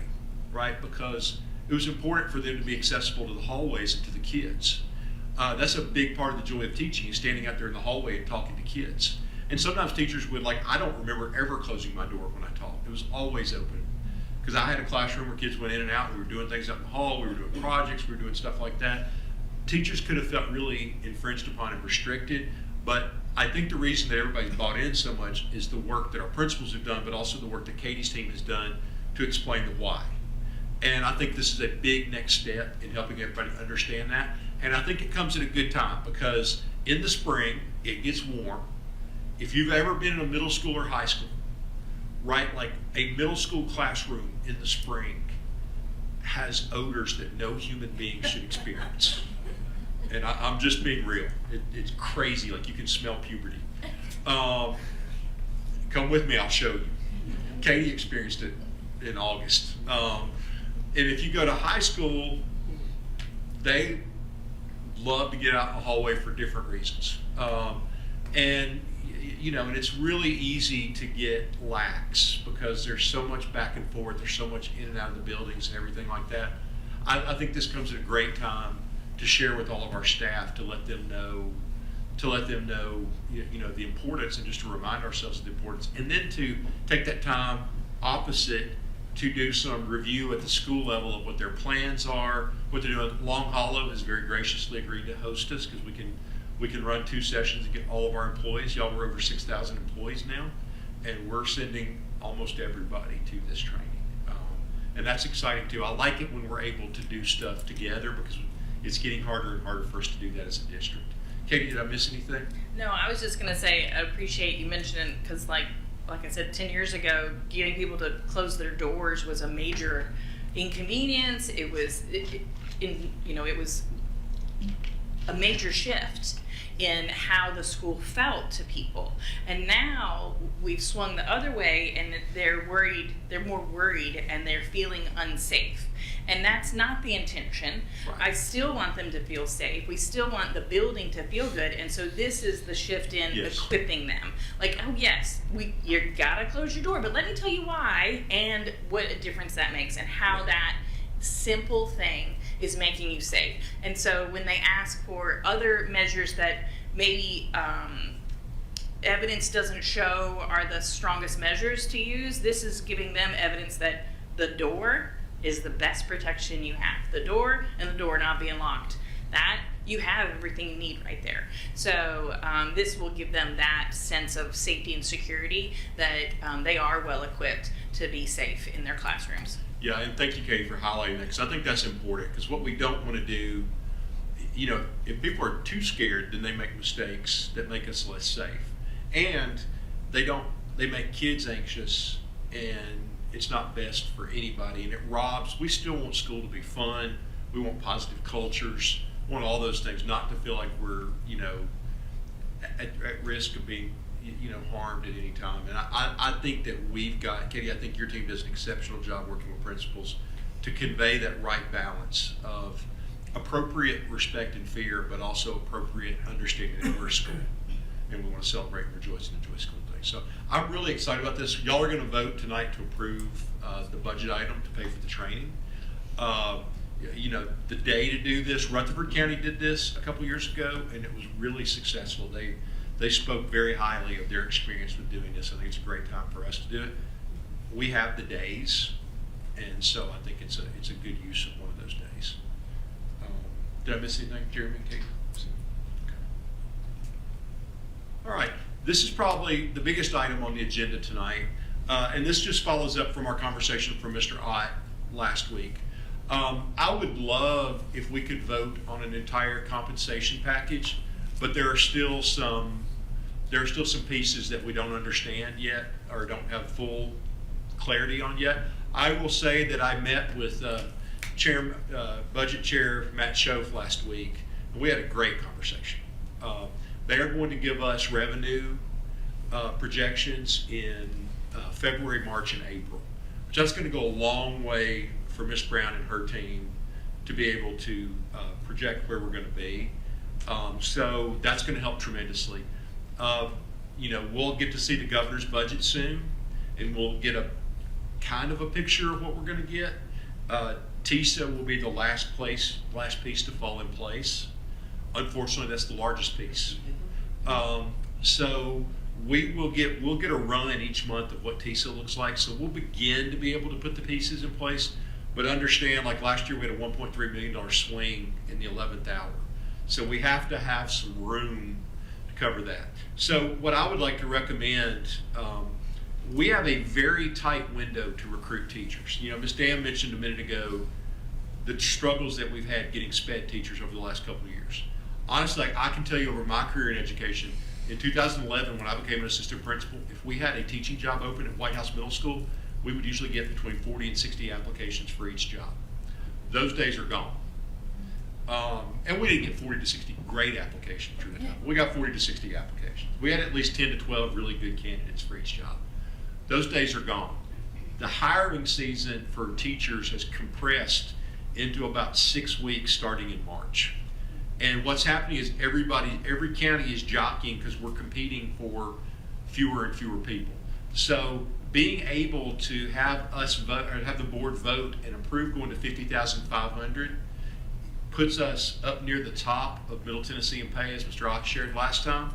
right? Because it was important for them to be accessible to the hallways and to the kids. That's a big part of the joy of teaching, is standing out there in the hallway and talking to kids. And sometimes teachers would, like, I don't remember ever closing my door when I taught. It was always open. Because I had a classroom where kids went in and out. We were doing things out in the hall. We were doing projects. We were doing stuff like that. Teachers could have felt really infringed upon and restricted. But I think the reason that everybody's bought in so much is the work that our principals have done, but also the work that Katie's team has done to explain the why. And I think this is a big next step in helping everybody understand that. And I think it comes at a good time, because in the spring, it gets warm. If you've ever been in a middle school or high school, right, like a middle school classroom in the spring has odors that no human being should experience. And I'm just being real. It's crazy, like you can smell puberty. Come with me, I'll show you. Katie experienced it in August. And if you go to high school, they love to get out in the hallway for different reasons. And it's really easy to get lax because there's so much back and forth, there's so much in and out of the buildings and everything like that. I think this comes at a great time to share with all of our staff, to let them know the importance, and just to remind ourselves of the importance, and then to take that time opposite to do some review at the school level of what their plans are, what they're doing. Long Hollow has very graciously agreed to host us, because we can run 2 sessions and get all of our employees. Y'all, we're over 6,000 employees now, and we're sending almost everybody to this training. And that's exciting too. I like it when we're able to do stuff together, because it's getting harder and harder for us to do that as a district. Katie, did I miss anything? No, I was just going to say, I appreciate you mentioning, because like I said, 10 years ago, getting people to close their doors was a major inconvenience. It was, it was a major shift in how the school felt to people. And now we've swung the other way, and they're worried, they're more worried, and they're feeling unsafe. And that's not the intention. Right. I still want them to feel safe. We still want the building to feel good. And so this is the shift in equipping them. Like, oh yes, you gotta close your door, but let me tell you why, and what a difference that makes, and how that simple thing is making you safe. And so when they ask for other measures that maybe evidence doesn't show are the strongest measures to use, this is giving them evidence that the door is the best protection you have. The door, and the door not being locked. That, you have everything you need right there. So this will give them that sense of safety and security, that they are well equipped to be safe in their classrooms. Yeah, and thank you, Katie, for highlighting that, because I think that's important, because what we don't want to do, if people are too scared, then they make mistakes that make us less safe. And they make kids anxious, and it's not best for anybody, and it robs. We still want school to be fun. We want positive cultures. We want all those things, not to feel like we're, at risk of being, harmed at any time. And I think that we've got, Katie, I think your team does an exceptional job working with principals to convey that right balance of appropriate respect and fear, but also appropriate understanding that we're a school, and we want to celebrate and rejoice and enjoy school day. So I'm really excited about this. Y'all are going to vote tonight to approve the budget item to pay for the training. You know, the day to do this, Rutherford County did this a couple years ago, and it was really successful. They spoke very highly of their experience with doing this. I think it's a great time for us to do it. We have the days, and so I think it's a good use of one of those days. Did I miss anything, Jeremy and Kate? Okay. All right, this is probably the biggest item on the agenda tonight, and this just follows up from our conversation from Mr. Ott last week. I would love if we could vote on an entire compensation package, but there are still some pieces that we don't understand yet or don't have full clarity on yet. I will say that I met with Budget Chair Matt Schoaf last week, and we had a great conversation. They are going to give us revenue projections in February, March, and April. So that's going to go a long way for Ms. Brown and her team to be able to project where we're going to be. So that's going to help tremendously. You know, we'll get to see the governor's budget soon, and we'll get a kind of a picture of what we're going to get. TISA will be the last piece to fall in place. Unfortunately, that's the largest piece. So we'll get a run each month of what TISA looks like. So we'll begin to be able to put the pieces in place. But understand, like last year, we had a $1.3 million swing in the 11th hour. So we have to have some room to cover that. So what I would like to recommend, we have a very tight window to recruit teachers. You know, Ms. Dan mentioned a minute ago the struggles that we've had getting SPED teachers over the last couple of years. Honestly, I can tell you over my career in education, in 2011, when I became an assistant principal, if we had a teaching job open at White House Middle School, we would usually get between 40 and 60 applications for each job. Those days are gone. And we didn't get 40 to 60 great applications through the time. We got 40 to 60 applications. We had at least 10 to 12 really good candidates for each job. Those days are gone. The hiring season for teachers has compressed into about 6 weeks starting in March. And what's happening is every county is jockeying because we're competing for fewer and fewer people. So being able to have us vote, or have the board vote and approve going to 50,500 puts us up near the top of Middle Tennessee in pay, as Mr. Ott shared last time.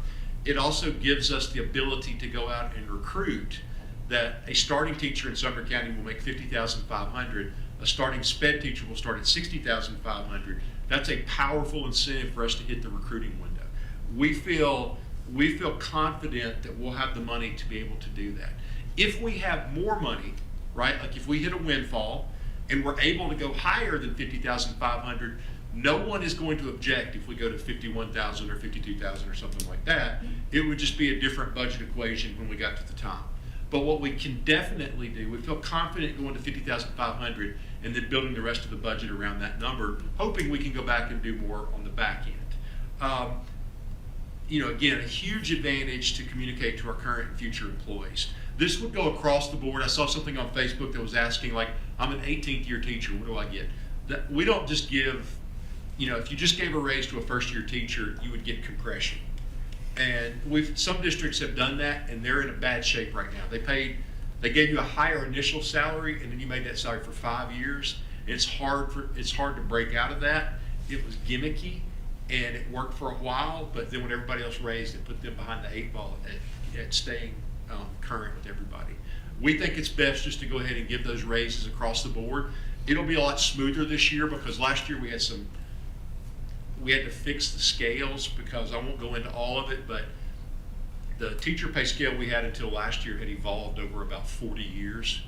It also gives us the ability to go out and recruit that a starting teacher in Sumner County will make 50,500. A starting SPED teacher will start at 60,500. That's a powerful incentive for us to hit the recruiting window. We feel confident that we'll have the money to be able to do that. If we have more money, right, like if we hit a windfall and we're able to go higher than 50,500, no one is going to object if we go to 51,000 or 52,000 or something like that. It would just be a different budget equation when we got to the top. But what we can definitely do, we feel confident going to 50,500 and then building the rest of the budget around that number, hoping we can go back and do more on the back end. You know, again, a huge advantage to communicate to our current and future employees. This would go across the board. I saw something on Facebook that was asking, like, I'm an 18th year teacher, what do I get? We don't just give, you know, if you just gave a raise to a first year teacher, you would get compression. And some districts have done that, and they're in a bad shape right now. They gave you a higher initial salary, and then you made that salary for 5 years. It's hard to break out of that. It was gimmicky, and it worked for a while, but then when everybody else raised, it put them behind the 8 ball at staying current with everybody. We think it's best just to go ahead and give those raises across the board. It'll be a lot smoother this year because last year we had to fix the scales, because I won't go into all of it, but the teacher pay scale we had until last year had evolved over about 40 years.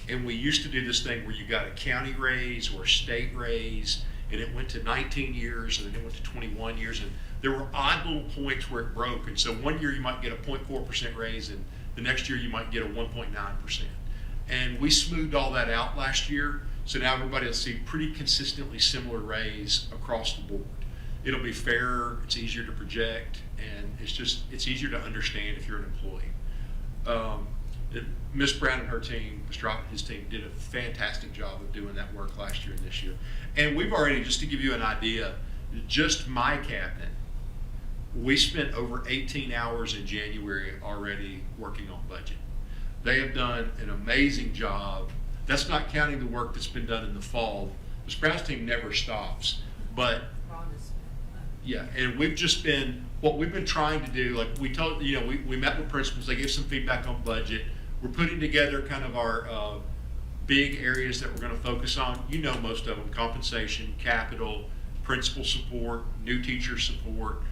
And we used to do this thing where you got a county raise or a state raise, and it went to 19 years, and then it went to 21 years, and there were odd little points where it broke. And so one year you might get a 0.4% raise, and the next year you might get a 1.9%. And we smoothed all that out last year, so now everybody will see pretty consistently similar raise across the board. It'll be fairer, it's easier to project, and it's easier to understand if you're an employee. Ms. Brown and her team, Mr. Ott and his team, did a fantastic job of doing that work last year and this year. And we've already, just to give you an idea, just my cabinet, we spent over 18 hours in January already working on budget. They have done an amazing job. That's not counting the work that's been done in the fall the Sprouts team never stops. But yeah, and we've just been, what we've been trying to do, like we told, you know, we met with principals, they gave some feedback on budget. We're putting together kind of our big areas that we're going to focus on. You know most of them: compensation, capital, principal support, new teacher support.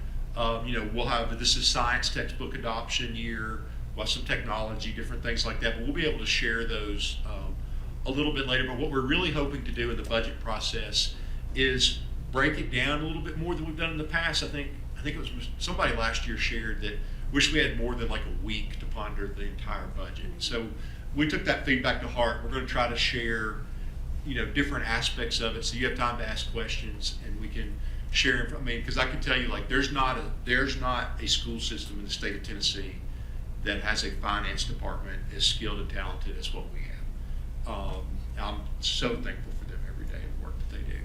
You know, we'll have, this is science textbook adoption year, we'll have some technology, different things like that, but we'll be able to share those a little bit later. But what we're really hoping to do in the budget process is break it down a little bit more than we've done in the past. I think it was somebody last year shared that wish we had more than like a week to ponder the entire budget. So we took that feedback to heart. We're going to try to share, you know, different aspects of it, so you have time to ask questions and we can share. I mean, because I can tell you, like, there's not a school system in the state of Tennessee that has a finance department as skilled and talented as what we have. I'm so thankful for them every day and the work that they do.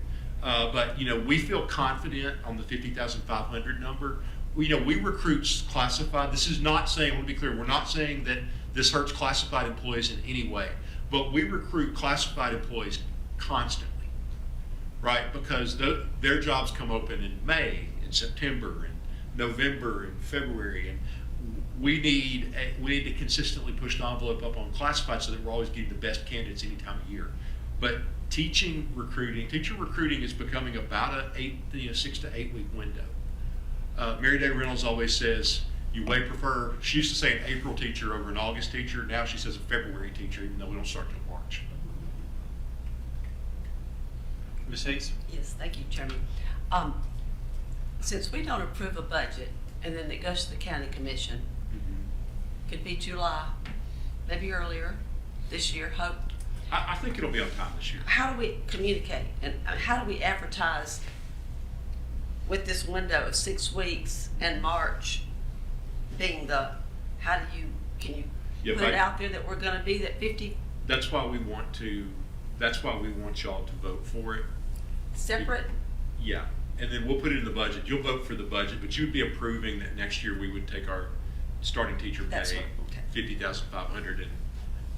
But you know, we feel confident on the 50,500 number. You know, we recruit classified. This is not saying, I want to be clear, we're not saying that this hurts classified employees in any way, but we recruit classified employees constantly, right? Because their jobs come open in May, in September, in November, and February, and we need to consistently push the envelope up on classified so that we're always getting the best candidates any time of year. But teacher recruiting is becoming about a 6 to 8 week window. Mary Day Reynolds always says, you way prefer, she used to say an April teacher over an August teacher. Now she says a February teacher, even though we don't start till March. Ms. Hayes? Yes, thank you, Chairman. Since we don't approve a budget and then it goes to the county commission, could be July, maybe earlier this year, hope. I think it'll be on time this year. How do we communicate and how do we advertise with this window of 6 weeks and March being can you put it out there that we're gonna be that 50 That's why we want y'all to vote for it. separate? Yeah, and then we'll put it in the budget. You'll vote for the budget, but you'd be approving that next year we would take our starting teacher pay, That's what- okay. 50,500, and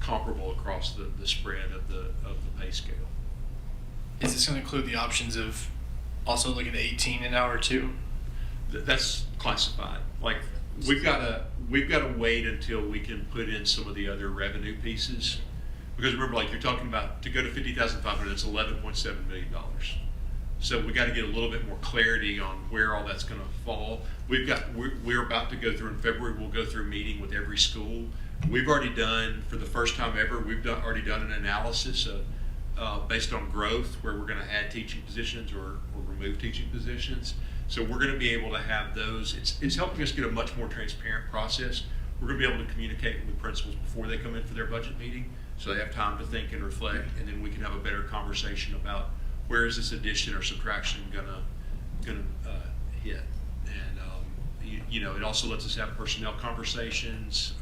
comparable across the spread of the pay scale. Is this going to include the options of also looking at 18 an hour too? That's classified. Like, we've got to wait until we can put in some of the other revenue pieces, because remember, like, you're talking about, to go to 50,500, that's $11.7 million. So we got to get a little bit more clarity on where all that's going to fall. We're about to go through in February. We'll go through a meeting with every school. We've already done, for the first time ever, already done an analysis of based on growth, where we're going to add teaching positions or remove teaching positions. So we're going to be able to have those. It's helping us get a much more transparent process. We're going to be able to communicate with principals before they come in for their budget meeting, so they have time to think and reflect, and then we can have a better conversation about where is this addition or subtraction gonna hit. And you know, it also lets us have personnel conversations,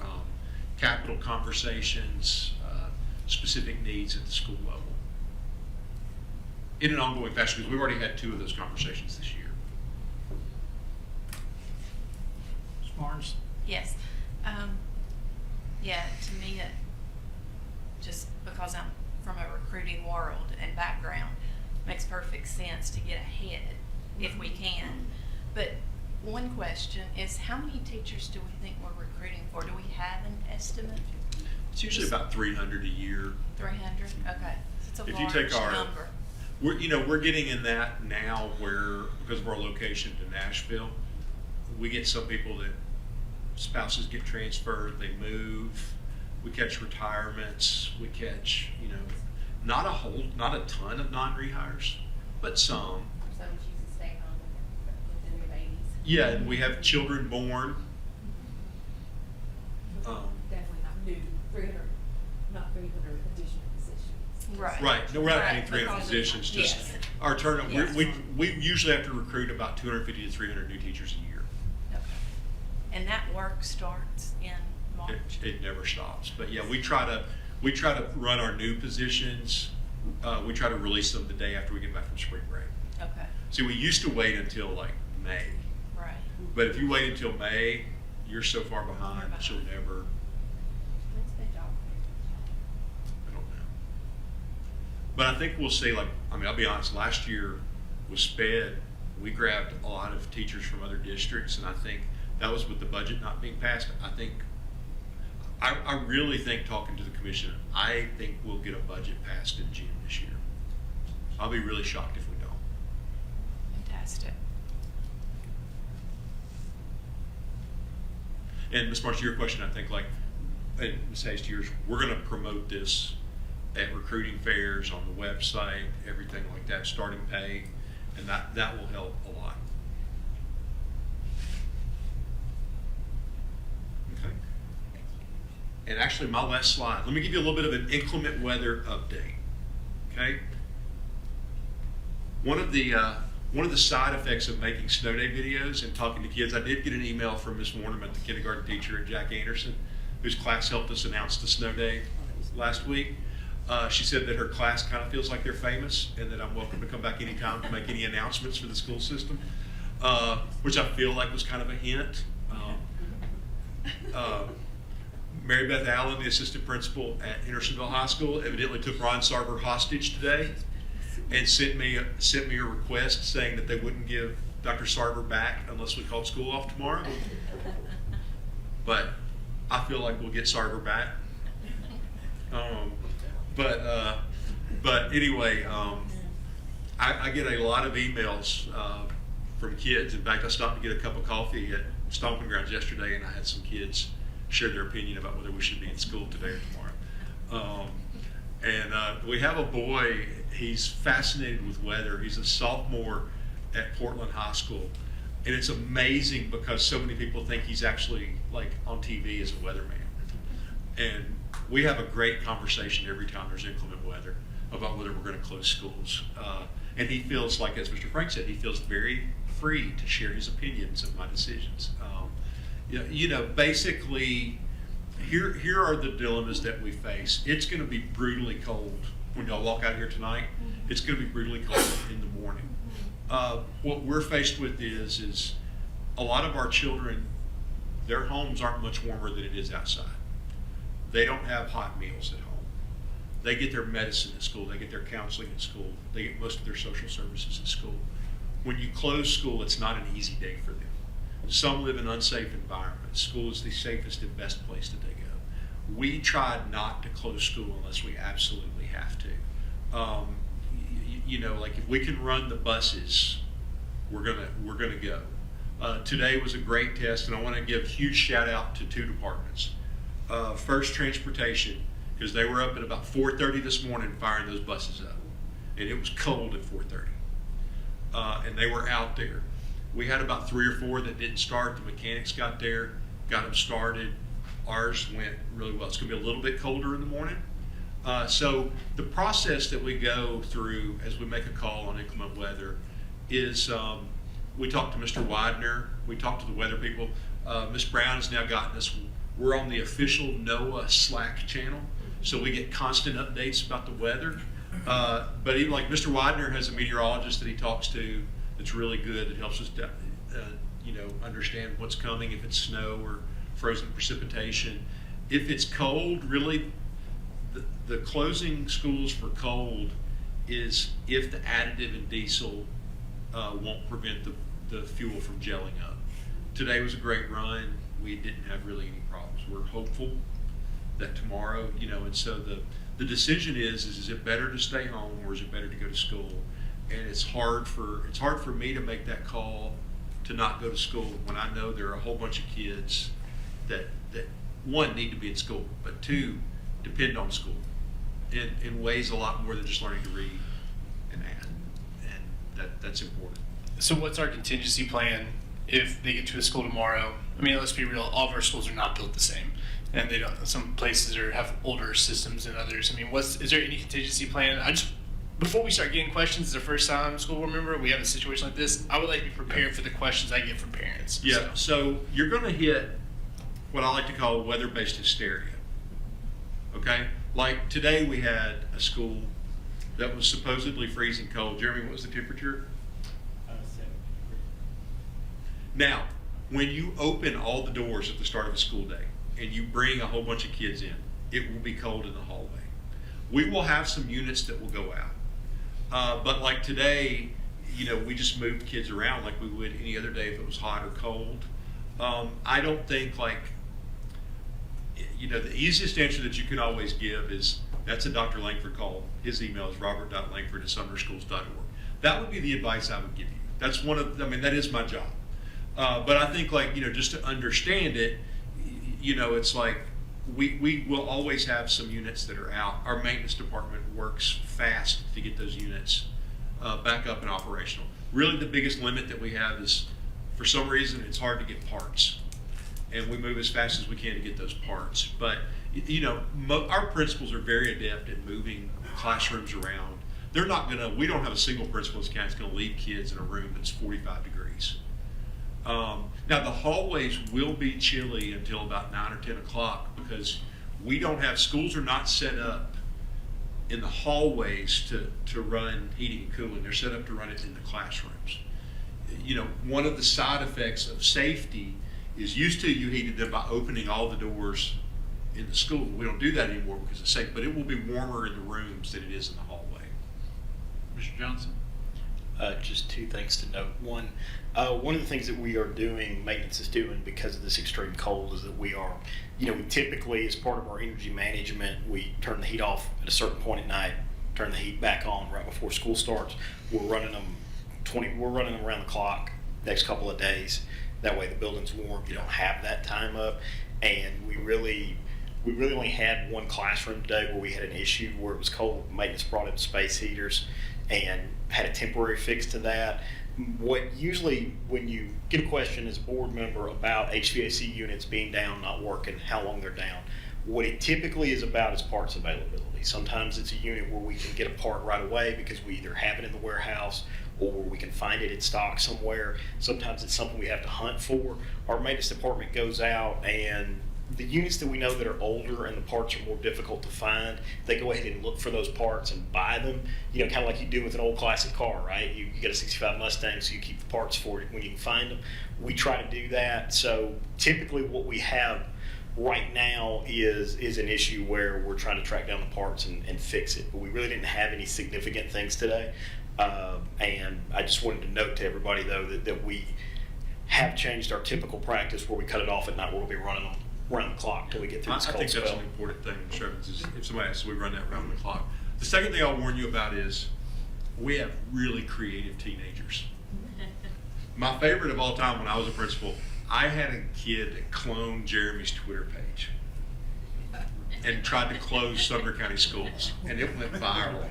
capital conversations, specific needs at the school level in an ongoing fashion, because we've already had 2 of those conversations this year. Ms. Barnes? Yes. Yeah, to me, just because I'm from a recruiting world and background, makes perfect sense to get ahead if we can. But one question is, how many teachers do we think we're recruiting for? Do we have an estimate? It's usually about 300 a year. 300? Okay. It's a If you large take our number. We're getting in that now, where because of our location to Nashville, we get some people that spouses get transferred, they move, we catch retirements, we catch, you know, not a ton of non-rehires, but some. Some choose to stay home with their babies. Yeah, and we have children born. Definitely not 300 additional positions. Right. Right, no, we're not adding Right, 300 because of- positions, just yes. our turnover, Yes. we usually have to recruit about 250 to 300 new teachers a year. Okay. And that work starts in March? It never stops, but yeah, we try to run our new positions, we try to release them the day after we get back from spring break. Okay. See, we used to wait until like May, Right. but if you wait until May, you're so far behind that you'll never, What's the job? I don't know. But I think we'll see, like, I mean, I'll be honest, last year with SPED, we grabbed a lot of teachers from other districts, and I think that was with the budget not being passed. I really think, talking to the commission, I think we'll get a budget passed in June this year. I'll be really shocked if we don't. Fantastic. And Ms. March, to your question, I think, like, and Ms. Hayes, to yours, we're going to promote this at recruiting fairs, on the website, everything like that, starting pay, and that will help a lot. Okay. And actually, my last slide, let me give you a little bit of an inclement weather update. Okay. One of the side effects of making snow day videos and talking to kids, I did get an email from Ms. Warnham, the kindergarten teacher at Jack Anderson, whose class helped us announce the snow day last week. She said that her class kind of feels like they're famous, and that I'm welcome to come back anytime to make any announcements for the school system, which I feel like was kind of a hint. Mary Beth Allen, the assistant principal at Hendersonville High School, evidently took Ron Sarver hostage today and sent me a request saying that they wouldn't give Dr. Sarver back unless we called school off tomorrow. But I feel like we'll get Sarver back. But anyway, I get a lot of emails from kids. In fact, I stopped to get a cup of coffee at Stomping Grounds yesterday, and I had some kids share their opinion about whether we should be in school today or tomorrow. And we have a boy, he's fascinated with weather. He's a sophomore at Portland High School. And it's amazing because so many people think he's actually like on TV as a weatherman. And we have a great conversation every time there's inclement weather about whether we're going to close schools. And he feels like, as Mr. Frank said, he feels very free to share his opinions of my decisions. Basically, here are the dilemmas that we face. It's going to be brutally cold when y'all walk out here tonight. It's going to be brutally cold in the morning. What we're faced with is a lot of our children, their homes aren't much warmer than it is outside. They don't have hot meals at home. They get their medicine at school. They get their counseling at school. They get most of their social services at school. When you close school, it's not an easy day for them. Some live in unsafe environments. School is the safest and best place that they go. We tried not to close school unless we absolutely have to. Like if we can run the buses, we're gonna go. Today was a great test, and I want to give a huge shout out to two departments. First Transportation, because they were up at about 4:30 this morning firing those buses up, and it was cold at 4:30, and they were out there. We had about 3 or 4 that didn't start. The mechanics got there, got them started. Ours went really well. It's going to be a little bit colder in the morning. So the process that we go through as we make a call on inclement weather is we talk to Mr. Widener, we talk to the weather people. Ms. Brown has now gotten us, we're on the official NOAA Slack channel, so we get constant updates about the weather. But even like Mr. Widener has a meteorologist that he talks to that's really good, that helps us understand what's coming, if it's snow or frozen precipitation. If it's cold, really, the closing schools for cold is if the additive in diesel won't prevent the fuel from gelling up. Today was a great run. We didn't have really any problems. We're hopeful that tomorrow, and so the decision is it better to stay home or is it better to go to school? And it's hard for me to make that call to not go to school when I know there are a whole bunch of kids that one, need to be at school, but two, depend on school in ways a lot more than just learning to read and add, and that's important. So what's our contingency plan if they get to a school tomorrow? I mean, let's be real, all of our schools are not built the same, and they don't. Some places have older systems than others. I mean, is there any contingency plan? Before we start getting questions, the first time school board member, we have a situation like this, I would like to be prepared for the questions I get from parents. Yeah, so you're going to hit what I like to call weather-based hysteria. Okay? Like today we had a school that was supposedly freezing cold. Jeremy, what was the temperature? 7. Now, when you open all the doors at the start of a school day and you bring a whole bunch of kids in, it will be cold in the hallway. We will have some units that will go out. But like today, we just moved kids around like we would any other day if it was hot or cold. I don't think the easiest answer that you can always give is, that's a Dr. Langford call. His email is robert.langford@sumnerschools.org. That would be the advice I would give you. That's that is my job. But I think just to understand it, it's like we will always have some units that are out. Our maintenance department works fast to get those units back up and operational. Really the biggest limit that we have is, for some reason, it's hard to get parts. And we move as fast as we can to get those parts. But, our principals are very adept at moving classrooms around. We don't have a single principal in this county that's going to leave kids in a room that's 45 degrees. Now, the hallways will be chilly until about 9 or 10 o'clock because schools are not set up in the hallways to run heating and cooling. They're set up to run it in the classrooms. One of the side effects of safety is used to you heated them by opening all the doors in the school. We don't do that anymore because it's safe, but it will be warmer in the rooms than it is in the hallway. Mr. Johnson? Just two things to note. One of the things that we are doing, maintenance is doing because of this extreme cold, is that we typically, as part of our energy management, we turn the heat off at a certain point at night, turn the heat back on right before school starts. We're running them around the clock next couple of days. That way the building's warm. You don't have that time up. And we really only had one classroom today where we had an issue where it was cold. Maintenance brought in space heaters and had a temporary fix to that. When you get a question as a board member about HVAC units being down, not working, how long they're down, what it typically is about is parts availability. Sometimes it's a unit where we can get a part right away because we either have it in the warehouse or we can find it in stock somewhere. Sometimes it's something we have to hunt for. Our maintenance department goes out, and the units that we know that are older and the parts are more difficult to find, they go ahead and look for those parts and buy them. Kind of like you do with an old classic car, right? You get a 65 Mustang, so you keep the parts for it when you can find them. We try to do that. So typically what we have right now is an issue where we're trying to track down the parts and fix it. But we really didn't have any significant things today. And I just wanted to note to everybody, though, that we have changed our typical practice where we cut it off at night. We'll be running them around the clock till we get through this cold spell. I think that's an important thing, Sheriff, is if somebody asks, we run that around the clock. The second thing I'll warn you about is we have really creative teenagers. My favorite of all time when I was a principal, I had a kid that cloned Jeremy's Twitter page and tried to close Sumner County Schools, and it went viral.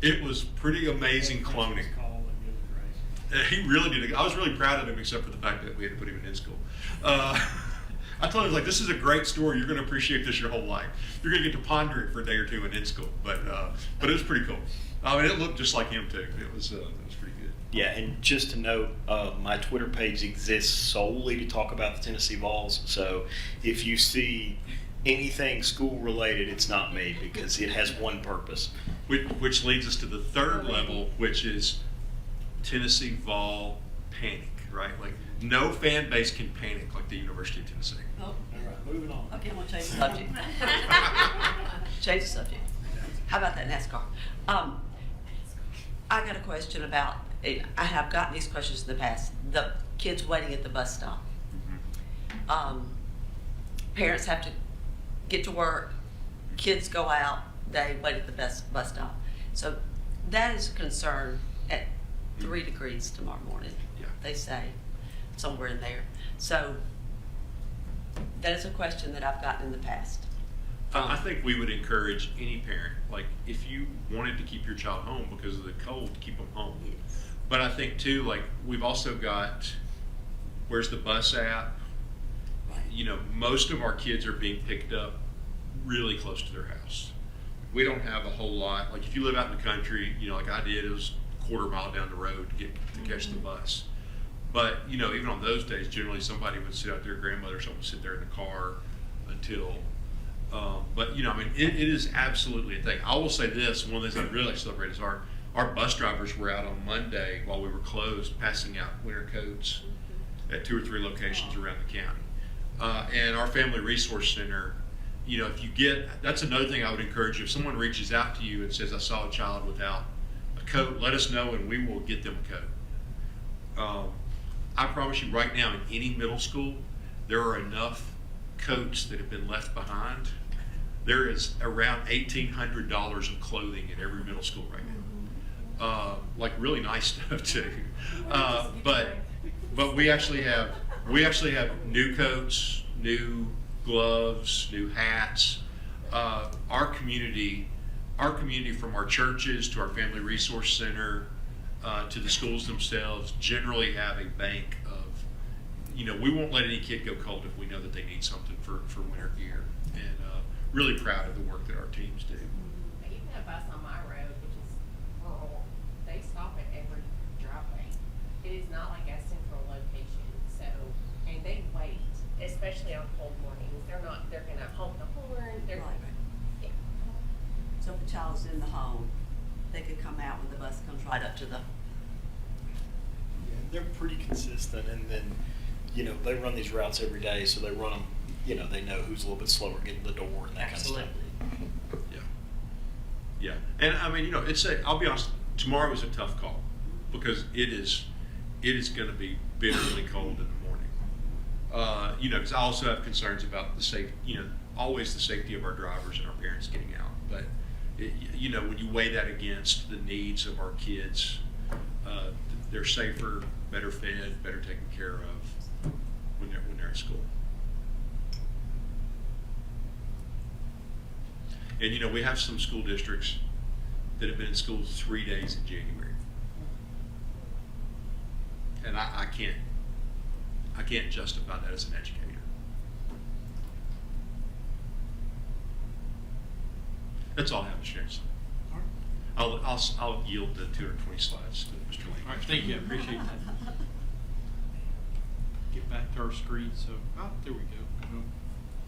It was pretty amazing cloning. He really did. I was really proud of him, except for the fact that we had to put him in school. I told him, this is a great story. You're going to appreciate this your whole life. You're going to get to ponder it for a day or two in school. But it was pretty cool. It looked just like him too. It was pretty good. Yeah, and just to note, my Twitter page exists solely to talk about the Tennessee Vols. So if you see anything school related, it's not me, because it has one purpose. Which leads us to the third level, which is Tennessee Vol panic, right? Like, no fan base can panic like the University of Tennessee. Oh, All right, moving on. okay, we'll change the subject. Change the subject. How about that NASCAR? I got a question about, I have gotten these questions in the past, the kids waiting at the bus stop. Parents have to get to work, kids go out, they wait at the bus stop. So that is a concern at 3 degrees tomorrow morning, they say, somewhere in there. So that is a question that I've gotten in the past. I think we would encourage any parent, like, if you wanted to keep your child home because of the cold, keep them home. Yes. But I think too, like, we've also got, where's the bus at? Most of our kids are being picked up really close to their house. We don't have a whole lot. Like, if you live out in the country, like I did, it was a quarter mile down the road to catch the bus. But, even on those days, generally somebody would sit out there, grandmother or someone would sit there in the car until, but, it is absolutely a thing. I will say this, one of the things I really celebrate is our bus drivers were out on Monday while we were closed, passing out winter coats at 2 or 3 locations around the county. And our Family Resource Center, you know, if you get, that's another thing I would encourage you. If someone reaches out to you and says, I saw a child without a coat, let us know and we will get them a coat. I promise you right now in any middle school, there are enough coats that have been left behind. There is around $1,800 of clothing in every middle school right now. Like really nice stuff too. But we actually have new coats, new gloves, new hats. Our community from our churches to our Family Resource Center to the schools themselves generally have a bank of, you know, we won't let any kid go cold if we know that they need something for winter gear. And really proud of the work that our teams do. Even a bus on my road, which is rural, they stop at every driveway. It is not like a central location, so, and they wait, especially on cold mornings. They're gonna honk the horn, they're Right. yeah. So if a child's in the home, they could come out when the bus comes right up to the. Yeah, they're pretty consistent, and then, you know, they run these routes every day, so they run them, you know, they know who's a little bit slower getting to the door and that Absolutely. kind of stuff. Yeah. And I mean, you know, I'll be honest, tomorrow is a tough call because it is going to be bitterly cold in the morning. You know, because I also have concerns about always the safety of our drivers and our parents getting out. But, you know, when you weigh that against the needs of our kids, they're safer, better fed, better taken care of when they're at school. And, you know, we have some school districts that have been in school 3 days in January. And I can't justify that as an educator. That's all I have to share. I'll yield the 220 slides to Mr. Lane. All right, thank you, I appreciate that. Get back to our screen, so, there we go,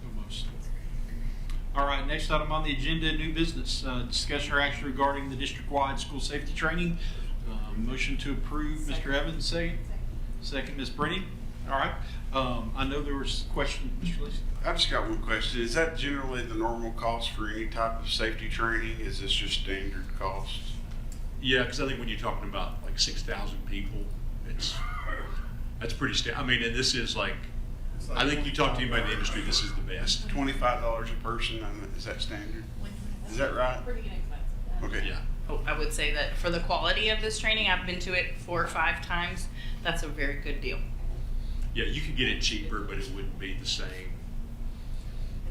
almost. All right, next item on the agenda, new business, discussion or action regarding the district-wide school safety training. Motion to approve, Mr. Evans, second, Ms. Brennan. All right, I know there was a question, Mr. Lacy. I just got one question. Is that generally the normal cost for any type of safety training? Is this just standard cost? Yeah, because I think when you're talking about like 6,000 people, that's pretty I mean, and this is like, I think you talk to anybody in the industry, this is the best. $25 a person, is that standard? Is that right? Pretty inexpensive. Okay. Yeah. Oh, I would say that for the quality of this training, I've been to it 4 or 5 times. That's a very good deal. Yeah, you could get it cheaper, but it wouldn't be the same.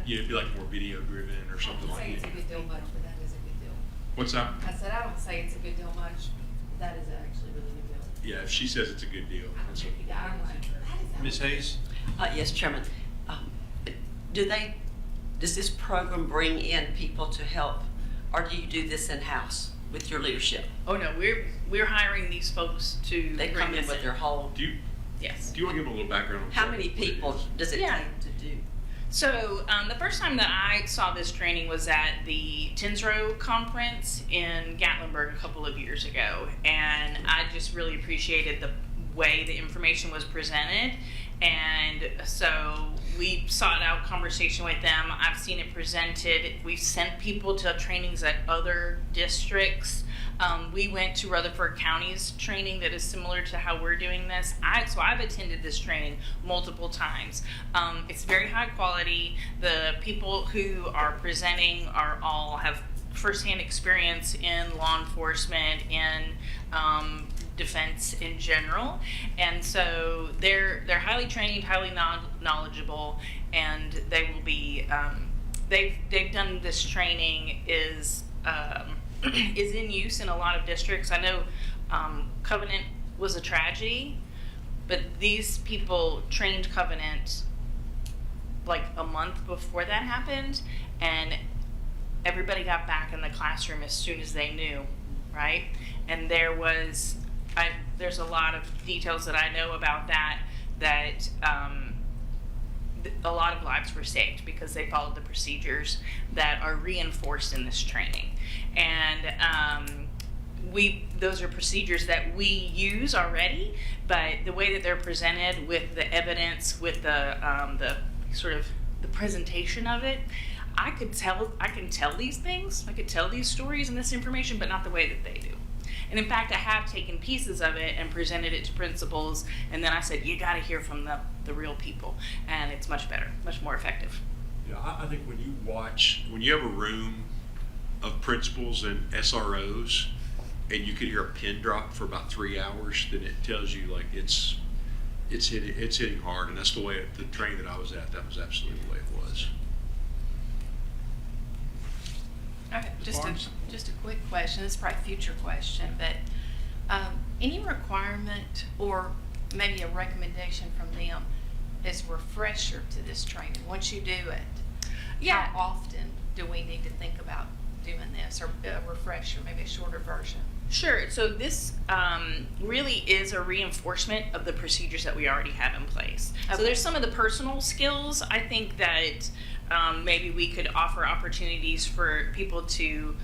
Yeah, it'd be like more video driven or something like I don't say it's that. a good deal much, but that is a good deal. What's that? I said, I don't say it's a good deal much, but that is actually a really good deal. Yeah, if she says it's a good deal. I don't That's think you got it right. Ms. Hayes? Yes, Chairman. Does this program bring in people to help, or do you do this in-house with your leadership? Oh no, we're hiring these folks to They bring come in this with their whole, Yes. Do you want to give them a little background on how many people does it Yeah. take to do? So the first time that I saw this training was at the Tinsrow conference in Gatlinburg a couple of years ago, and I just really appreciated the way the information was presented, and so we sought out conversation with them. I've seen it presented. We've sent people to trainings at other districts. We went to Rutherford County's training that is similar to how we're doing this. So I've attended this training multiple times. It's very high quality. The people who are presenting have firsthand experience in law enforcement and defense in general, and so they're highly trained, highly knowledgeable, and they will be. They've done this training is in use in a lot of districts. I know Covenant was a tragedy, but these people trained Covenant like a month before that happened, and everybody got back in the classroom as soon as they knew, right? And there's a lot of details that I know about that a lot of lives were saved because they followed the procedures that are reinforced in this training. And those are procedures that we use already, but the way that they're presented with the evidence, with the sort of the presentation of it, I can tell these things, I could tell these stories and this information, but not the way that they do. And in fact, I have taken pieces of it and presented it to principals, and then I said, you got to hear from the real people, and it's much better, much more effective. Yeah, I think when you have a room of principals and SROs, and you could hear a pin drop for about 3 hours, then it tells you like it's hitting hard, and that's the way the training that I was at. That was absolutely the way it was. Okay, Ms. just Barnes? a quick question, this is probably a future question, but any requirement or maybe a recommendation from them as a refresher to this training, once you do it? Yeah. How often do we need to think about doing this, or a refresher, maybe a shorter version? Sure. So this really is a reinforcement of the procedures that we already have in place. So Okay. there's some of the personal skills. I think that maybe we could offer opportunities for people to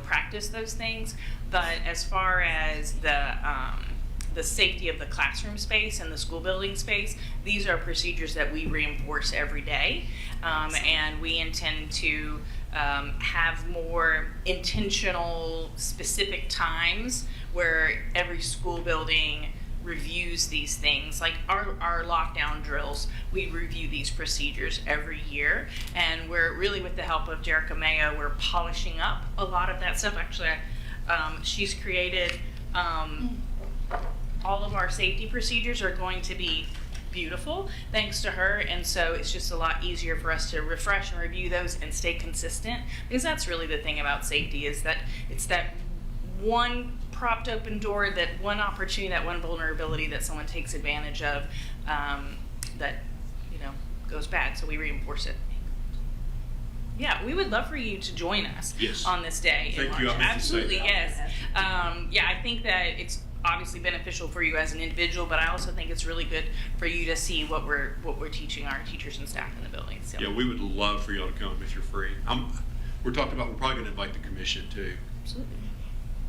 practice those things. But as far as the safety of the classroom space and the school building space, these are procedures that we reinforce every day, and we intend to have more intentional, specific times where every school building reviews these things. Like our lockdown drills, we review these procedures every year, and we're really, with the help of Jerica Mayo, we're polishing up a lot of that stuff. Actually, she's created all of our safety procedures are going to be beautiful thanks to her, and so it's just a lot easier for us to refresh and review those and stay consistent, because that's really the thing about safety, is that it's that one propped open door, that one opportunity, that one vulnerability that someone takes advantage of, that goes bad, so we reinforce it. Yeah, we would love for you to join us Yes. on this day. in Thank you. March. I meant to say Absolutely, that. yes. I think that it's obviously beneficial for you as an individual, but I also think it's really good for you to see what we're teaching our teachers and staff in the building. So. Yeah, we would love for y'all to come if you're free. We're probably going to invite the commission too, Absolutely.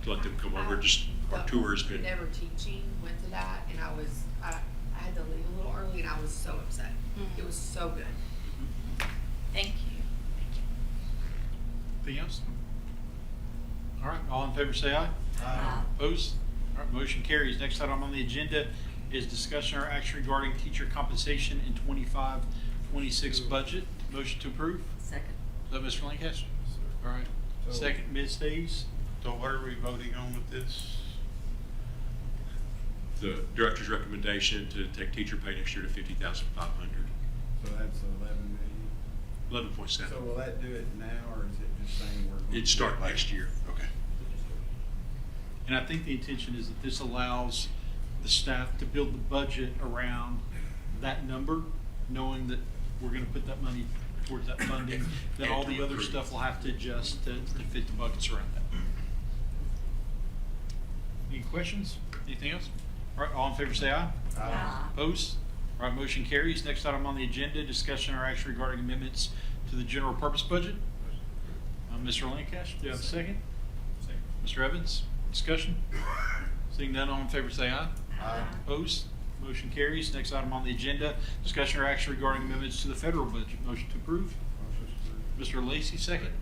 to let them come over. Just our tour has been. Never teaching went to that, and I had to leave a little early, and I was so upset. It was so good. Thank you. Anything else? All right, all in favor say aye. Aye. Opposed? All right, motion carries. Next item on the agenda is discussion or action regarding teacher compensation in 25-26 budget. Motion to approve. Second. Is that Mr. Lancaster? All right. Second, Ms. Days. So what are we voting on with this? The director's recommendation to take teacher pay next year to $50,500. So that's 11 million. 11.7. So will that do it now, or is it just saying we're going to? It'd start next year. Okay. And I think the intention is that this allows the staff to build the budget around that number, knowing that we're going to put that money towards that funding. Then And all to the other recruit. stuff will have to adjust to fit the buckets around that. Any questions? Anything else? All right, all in favor say aye. Aye. Opposed? All right, motion carries. Next item on the agenda, discussion or action regarding amendments to the general purpose budget. Mr. Lancaster, do you have a second? Second. Mr. Evans, discussion? Seeing none, all in favor say aye. Aye. Opposed? Motion carries. Next item on the agenda, discussion or action regarding amendments to the federal budget. Motion to approve. Motion Mr. Lacy, second.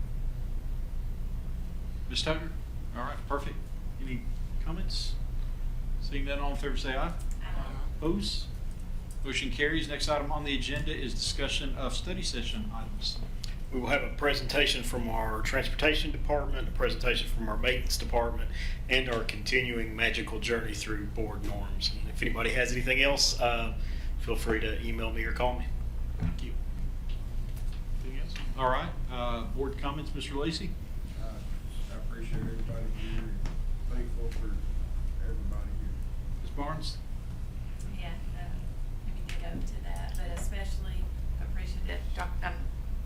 Ms. Tucker? All right, perfect. Any comments? Seeing none, all in favor say aye. Opposed? Motion carries. Next item on the agenda is discussion of study session items. We will have a presentation from our transportation department, a presentation from our maintenance department, and our continuing magical journey through board norms. And if anybody has anything else, feel free to email me or call me. Thank you. Anything else? All right, board comments, Mr. Lacy? I appreciate everybody here, thankful for everybody here. Ms. Barnes? Yeah, maybe to go to that, but especially appreciative,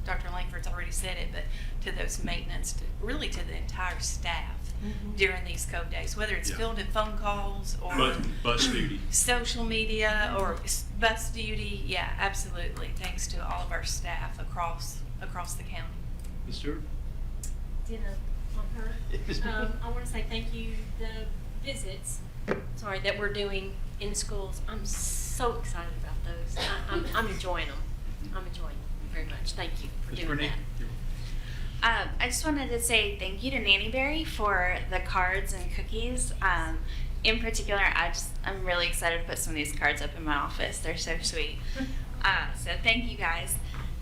Dr. Langford's already said it, but to those maintenance, really to the entire staff during these COVID days, whether it's Yeah. fielding phone calls or Bus duty. social media or bus duty. Yeah, absolutely. Thanks to all of our staff across the county. Ms. Stewart? Dinner on her. I want to say thank you. The visits, that we're doing in schools, I'm so excited about those. I'm enjoying them. I'm enjoying them. very much. Thank you for Ms. doing Renee? that. I just wanted to say thank you to Nanny Berry for the cards and cookies. In particular, I'm really excited to put some of these cards up in my office. They're so sweet. So thank you guys.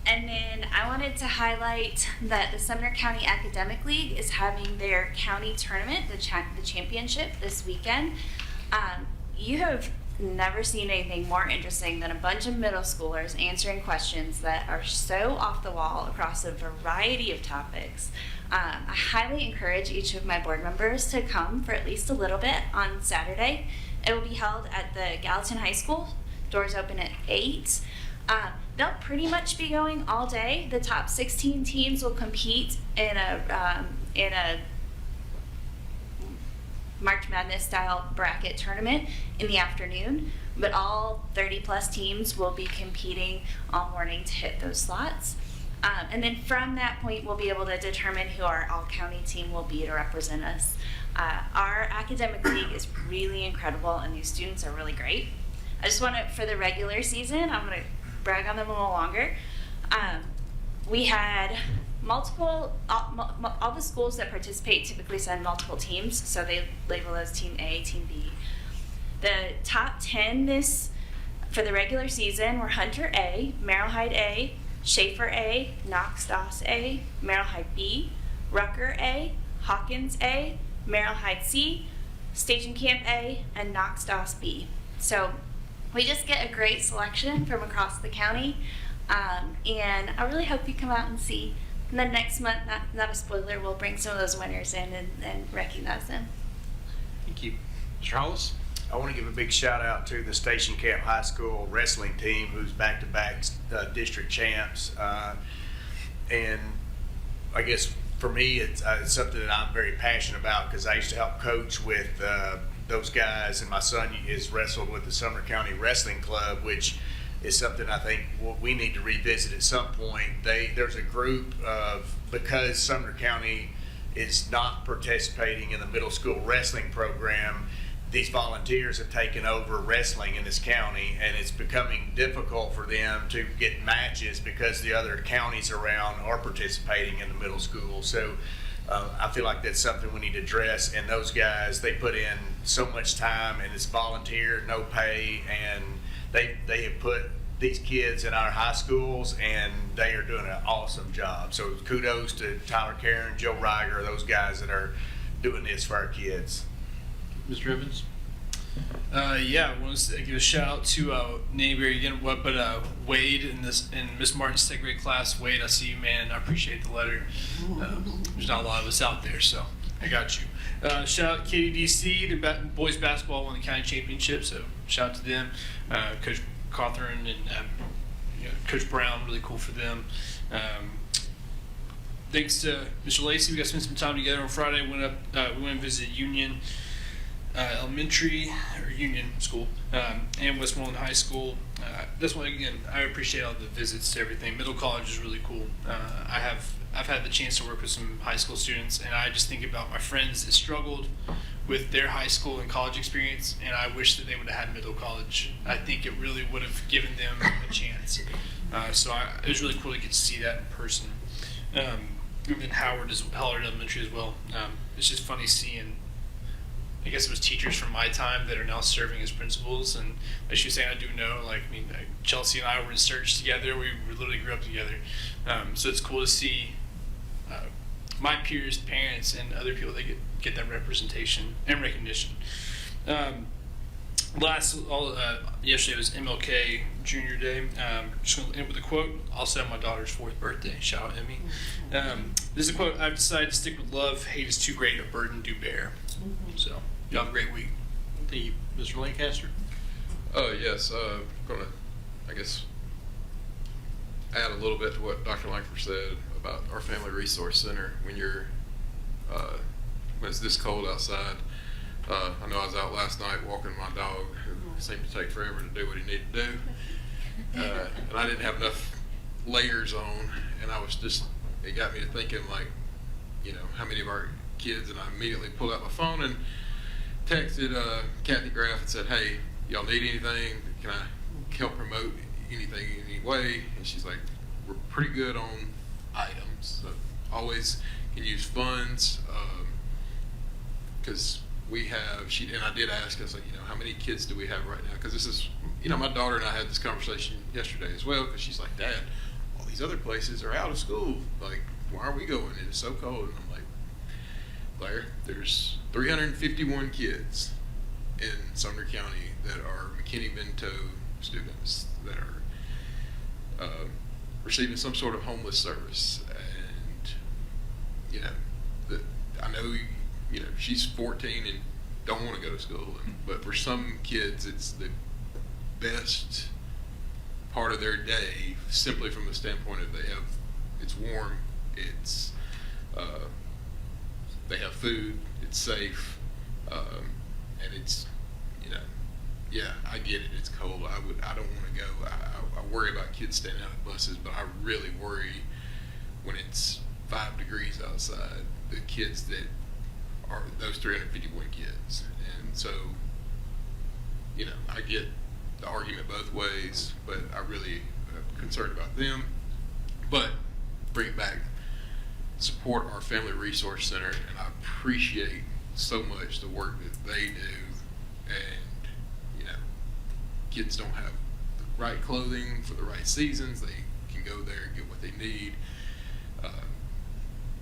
And then I wanted to highlight that the Sumner County Academic League is having their county tournament, the championship, this weekend. You have never seen anything more interesting than a bunch of middle schoolers answering questions that are so off the wall across a variety of topics. I highly encourage each of my board members to come for at least a little bit on Saturday. It will be held at the Gallatin High School. Doors open at 8. They'll pretty much be going all day. The top 16 teams will compete in a March Madness style bracket tournament in the afternoon, but all 30 plus teams will be competing all morning to hit those slots. And then from that point, we'll be able to determine who our all-county team will be to represent us. Our academic league is really incredible, and these students are really great. I just want to, for the regular season, I'm going to brag on them a little longer. We had multiple, all the schools that participate typically send multiple teams, so they label as Team A, Team B. The top 10 for the regular season were Hunter A, Merrill Hyde A, Schaefer A, Knox Doss A, Merrill Hyde B, Rucker A, Hawkins A, Merrill Hyde C, Station Camp A, and Knox Doss B. So we just get a great selection from across the county, and I really hope you come out and see. And then next month, not a spoiler, we'll bring some of those winners in and recognize them. Thank you. Mr. Hollis? I want to give a big shout out to the Station Camp High School wrestling team, who's back-to-back district champs. And I guess for me, it's something that I'm very passionate about, because I used to help coach with those guys, and my son is wrestled with the Sumner County Wrestling Club, which is something I think we need to revisit at some point. There's a group of, because Sumner County is not participating in the middle school wrestling program, these volunteers have taken over wrestling in this county, and it's becoming difficult for them to get matches because the other counties around are participating in the middle school. So I feel like that's something we need to address. And those guys, they put in so much time, and it's volunteer, no pay, and they have put these kids in our high schools, and they are doing an awesome job. So kudos to Tyler Karen, Joe Reiger, those guys that are doing this for our kids. Mr. Evans? Yeah, I want to give a shout out to Nanny Berry again, but Wade in Miss Martin's 2nd grade class. Wade, I see you, man. I appreciate the letter. There's not a lot of us out there, so I got you. Shout out KDDC, the boys basketball won the county championship, so shout out to them. Coach Cawthorn and Coach Brown, really cool for them. Thanks to Mr. Lacey, we got to spend some time together on Friday. We went and visited Union Elementary or Union School and Westmoreland High School. This one again, I appreciate all the visits to everything. Middle college is really cool. I've had the chance to work with some high school students, and I just think about my friends that struggled with their high school and college experience, and I wish that they would have had middle college. I think it really would have given them a chance. So it was really cool to get to see that in person. Even Howard Elementary as well. It's just funny seeing, I guess it was teachers from my time that are now serving as principals, and as she was saying, I do know, Chelsea and I were in Sturgis together. We literally grew up together. So it's cool to see my peers, parents, and other people that get that representation and recognition. Yesterday was MLK Junior Day. Just going to end with a quote. Also, my daughter's 4th birthday. Shout out Emmy. This is a quote. I've decided to stick with love. Hate is too great a burden to bear. So, you have a great week. Thank you. Mr. Lancaster? Yes. Gonna, I guess, add a little bit to what Dr. Langford said about our Family Resource Center. When it's this cold outside, I know I was out last night walking my dog, who seemed to take forever to do what he needed to do, and I didn't have enough layers on, and it got me to thinking, how many of our kids, and I immediately pulled out my phone and texted Kathy Graff and said, hey, y'all need anything? Can I help promote anything in any way? And she's like, we're pretty good on items. So always can use funds, because we have, and I did ask, I was like, how many kids do we have right now? Because this is, my daughter and I had this conversation yesterday as well, because she's like, Dad, all these other places are out of school. Like, why are we going? It's so cold. And I'm like, Blair, there's 351 kids in Sumner County that are McKinney-Vento students that are receiving some sort of homeless service. And, I know, she's 14 and don't want to go to school. But for some kids, it's the best part of their day, simply from the standpoint of it's warm, they have food, it's safe, and it's, I get it, it's cold. I don't want to go. I worry about kids standing out of buses, but I really worry when it's 5 degrees outside, the kids that are those 351 kids. And so, I get the argument both ways, but I really am concerned about them. But bring it back, support our Family Resource Center, and I appreciate so much the work that they do. And kids don't have the right clothing for the right seasons. They can go there and get what they need.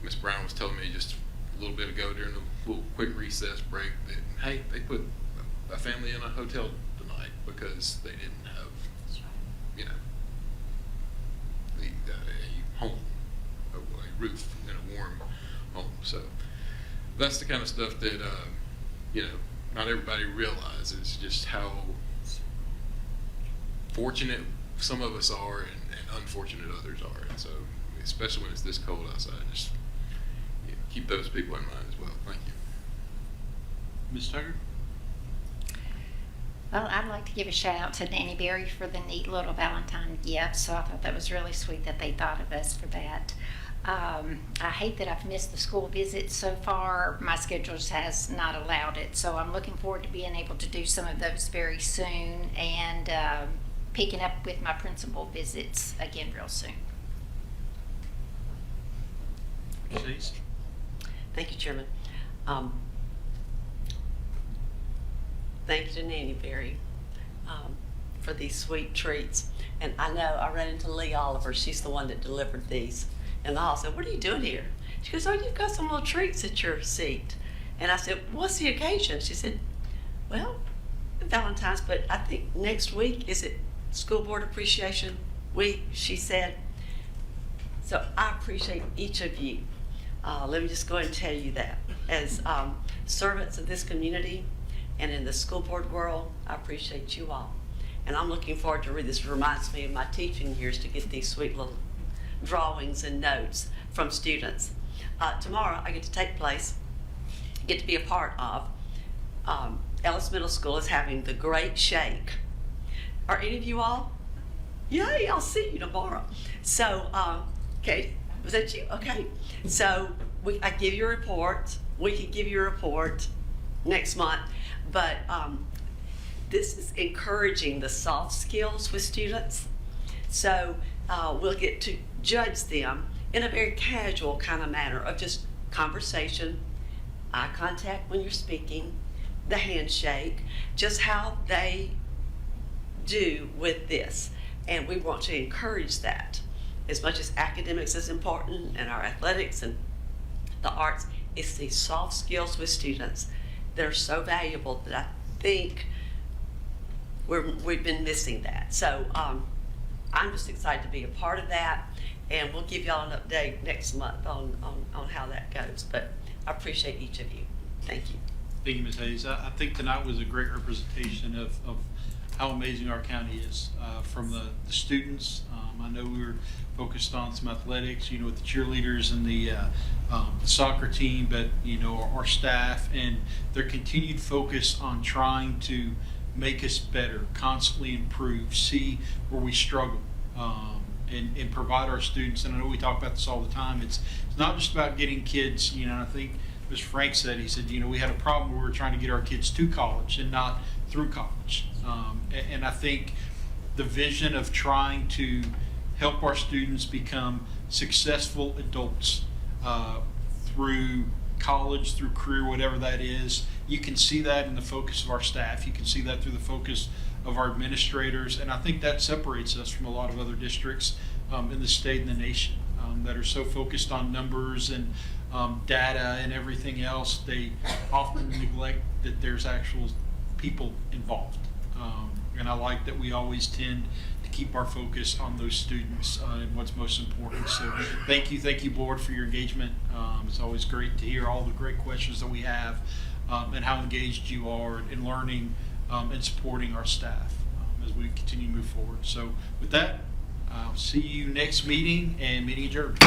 Miss Brown was telling me just a little bit ago during the little quick recess break that, hey, they put a family in a hotel tonight because they didn't have, a home, a roof in a warm home. So that's the kind of stuff that, not everybody realizes just how fortunate some of us are and unfortunate others are. And so, especially when it's this cold outside, just keep those people in mind as well. Thank you. Ms. Tucker? Well, I'd like to give a shout out to Nanny Berry for the neat little Valentine gift. So I thought that was really sweet that they thought of us for that. I hate that I've missed the school visits so far. My schedule just has not allowed it. So I'm looking forward to being able to do some of those very soon and picking up with my principal visits again real soon. Thank you, Chairman. Thank you to Nanny Berry for these sweet treats. And I know I ran into Lee Oliver. She's the one that delivered these in the hall. I said, what are you doing here? She goes, oh, you've got some little treats at your seat. And I said, what's the occasion? She said, well, Valentine's, but I think next week, is it School Board Appreciation Week, she said. So I appreciate each of you. Let me just go ahead and tell you that. As servants of this community and in the school board world, I appreciate you all. And I'm looking forward to read this. Reminds me of my teaching years to get these sweet little drawings and notes from students. Tomorrow I get to take place, get to be a part of, Ellis Middle School is having the Great Shake. Are any of you all? Yay, I'll see you tomorrow. So, okay, was that you? Okay. So I give you a report. We can give you a report next month. But this is encouraging the soft skills with students. So we'll get to judge them in a very casual kind of manner of just conversation, eye contact when you're speaking, the handshake, just how they do with this. And we want to encourage that. As much as academics is important and our athletics and the arts, it's these soft skills with students that are so valuable that I think we've been missing that. So I'm just excited to be a part of that, and we'll give y'all an update next month on how that goes. But I appreciate each of you. Thank you. Thank you, Ms. Hayes. I think tonight was a great representation of how amazing our county is from the students. I know we were focused on some athletics, with the cheerleaders and the soccer team, but our staff and their continued focus on trying to make us better, constantly improve, see where we struggle, and provide our students. And I know we talk about this all the time. It's not just about getting kids. I think Mr. Frank said, he said, we had a problem where we were trying to get our kids to college and not through college. And I think the vision of trying to help our students become successful adults through college, through career, whatever that is. You can see that in the focus of our staff. You can see that through the focus of our administrators, and I think that separates us from a lot of other districts in the state and the nation that are so focused on numbers and data and everything else. They often neglect that there's actual people involved. And I like that we always tend to keep our focus on those students and what's most important. So thank you, board, for your engagement. It's always great to hear all the great questions that we have and how engaged you are in learning and supporting our staff as we continue to move forward. So with that, I'll see you next meeting, and meeting adjourned.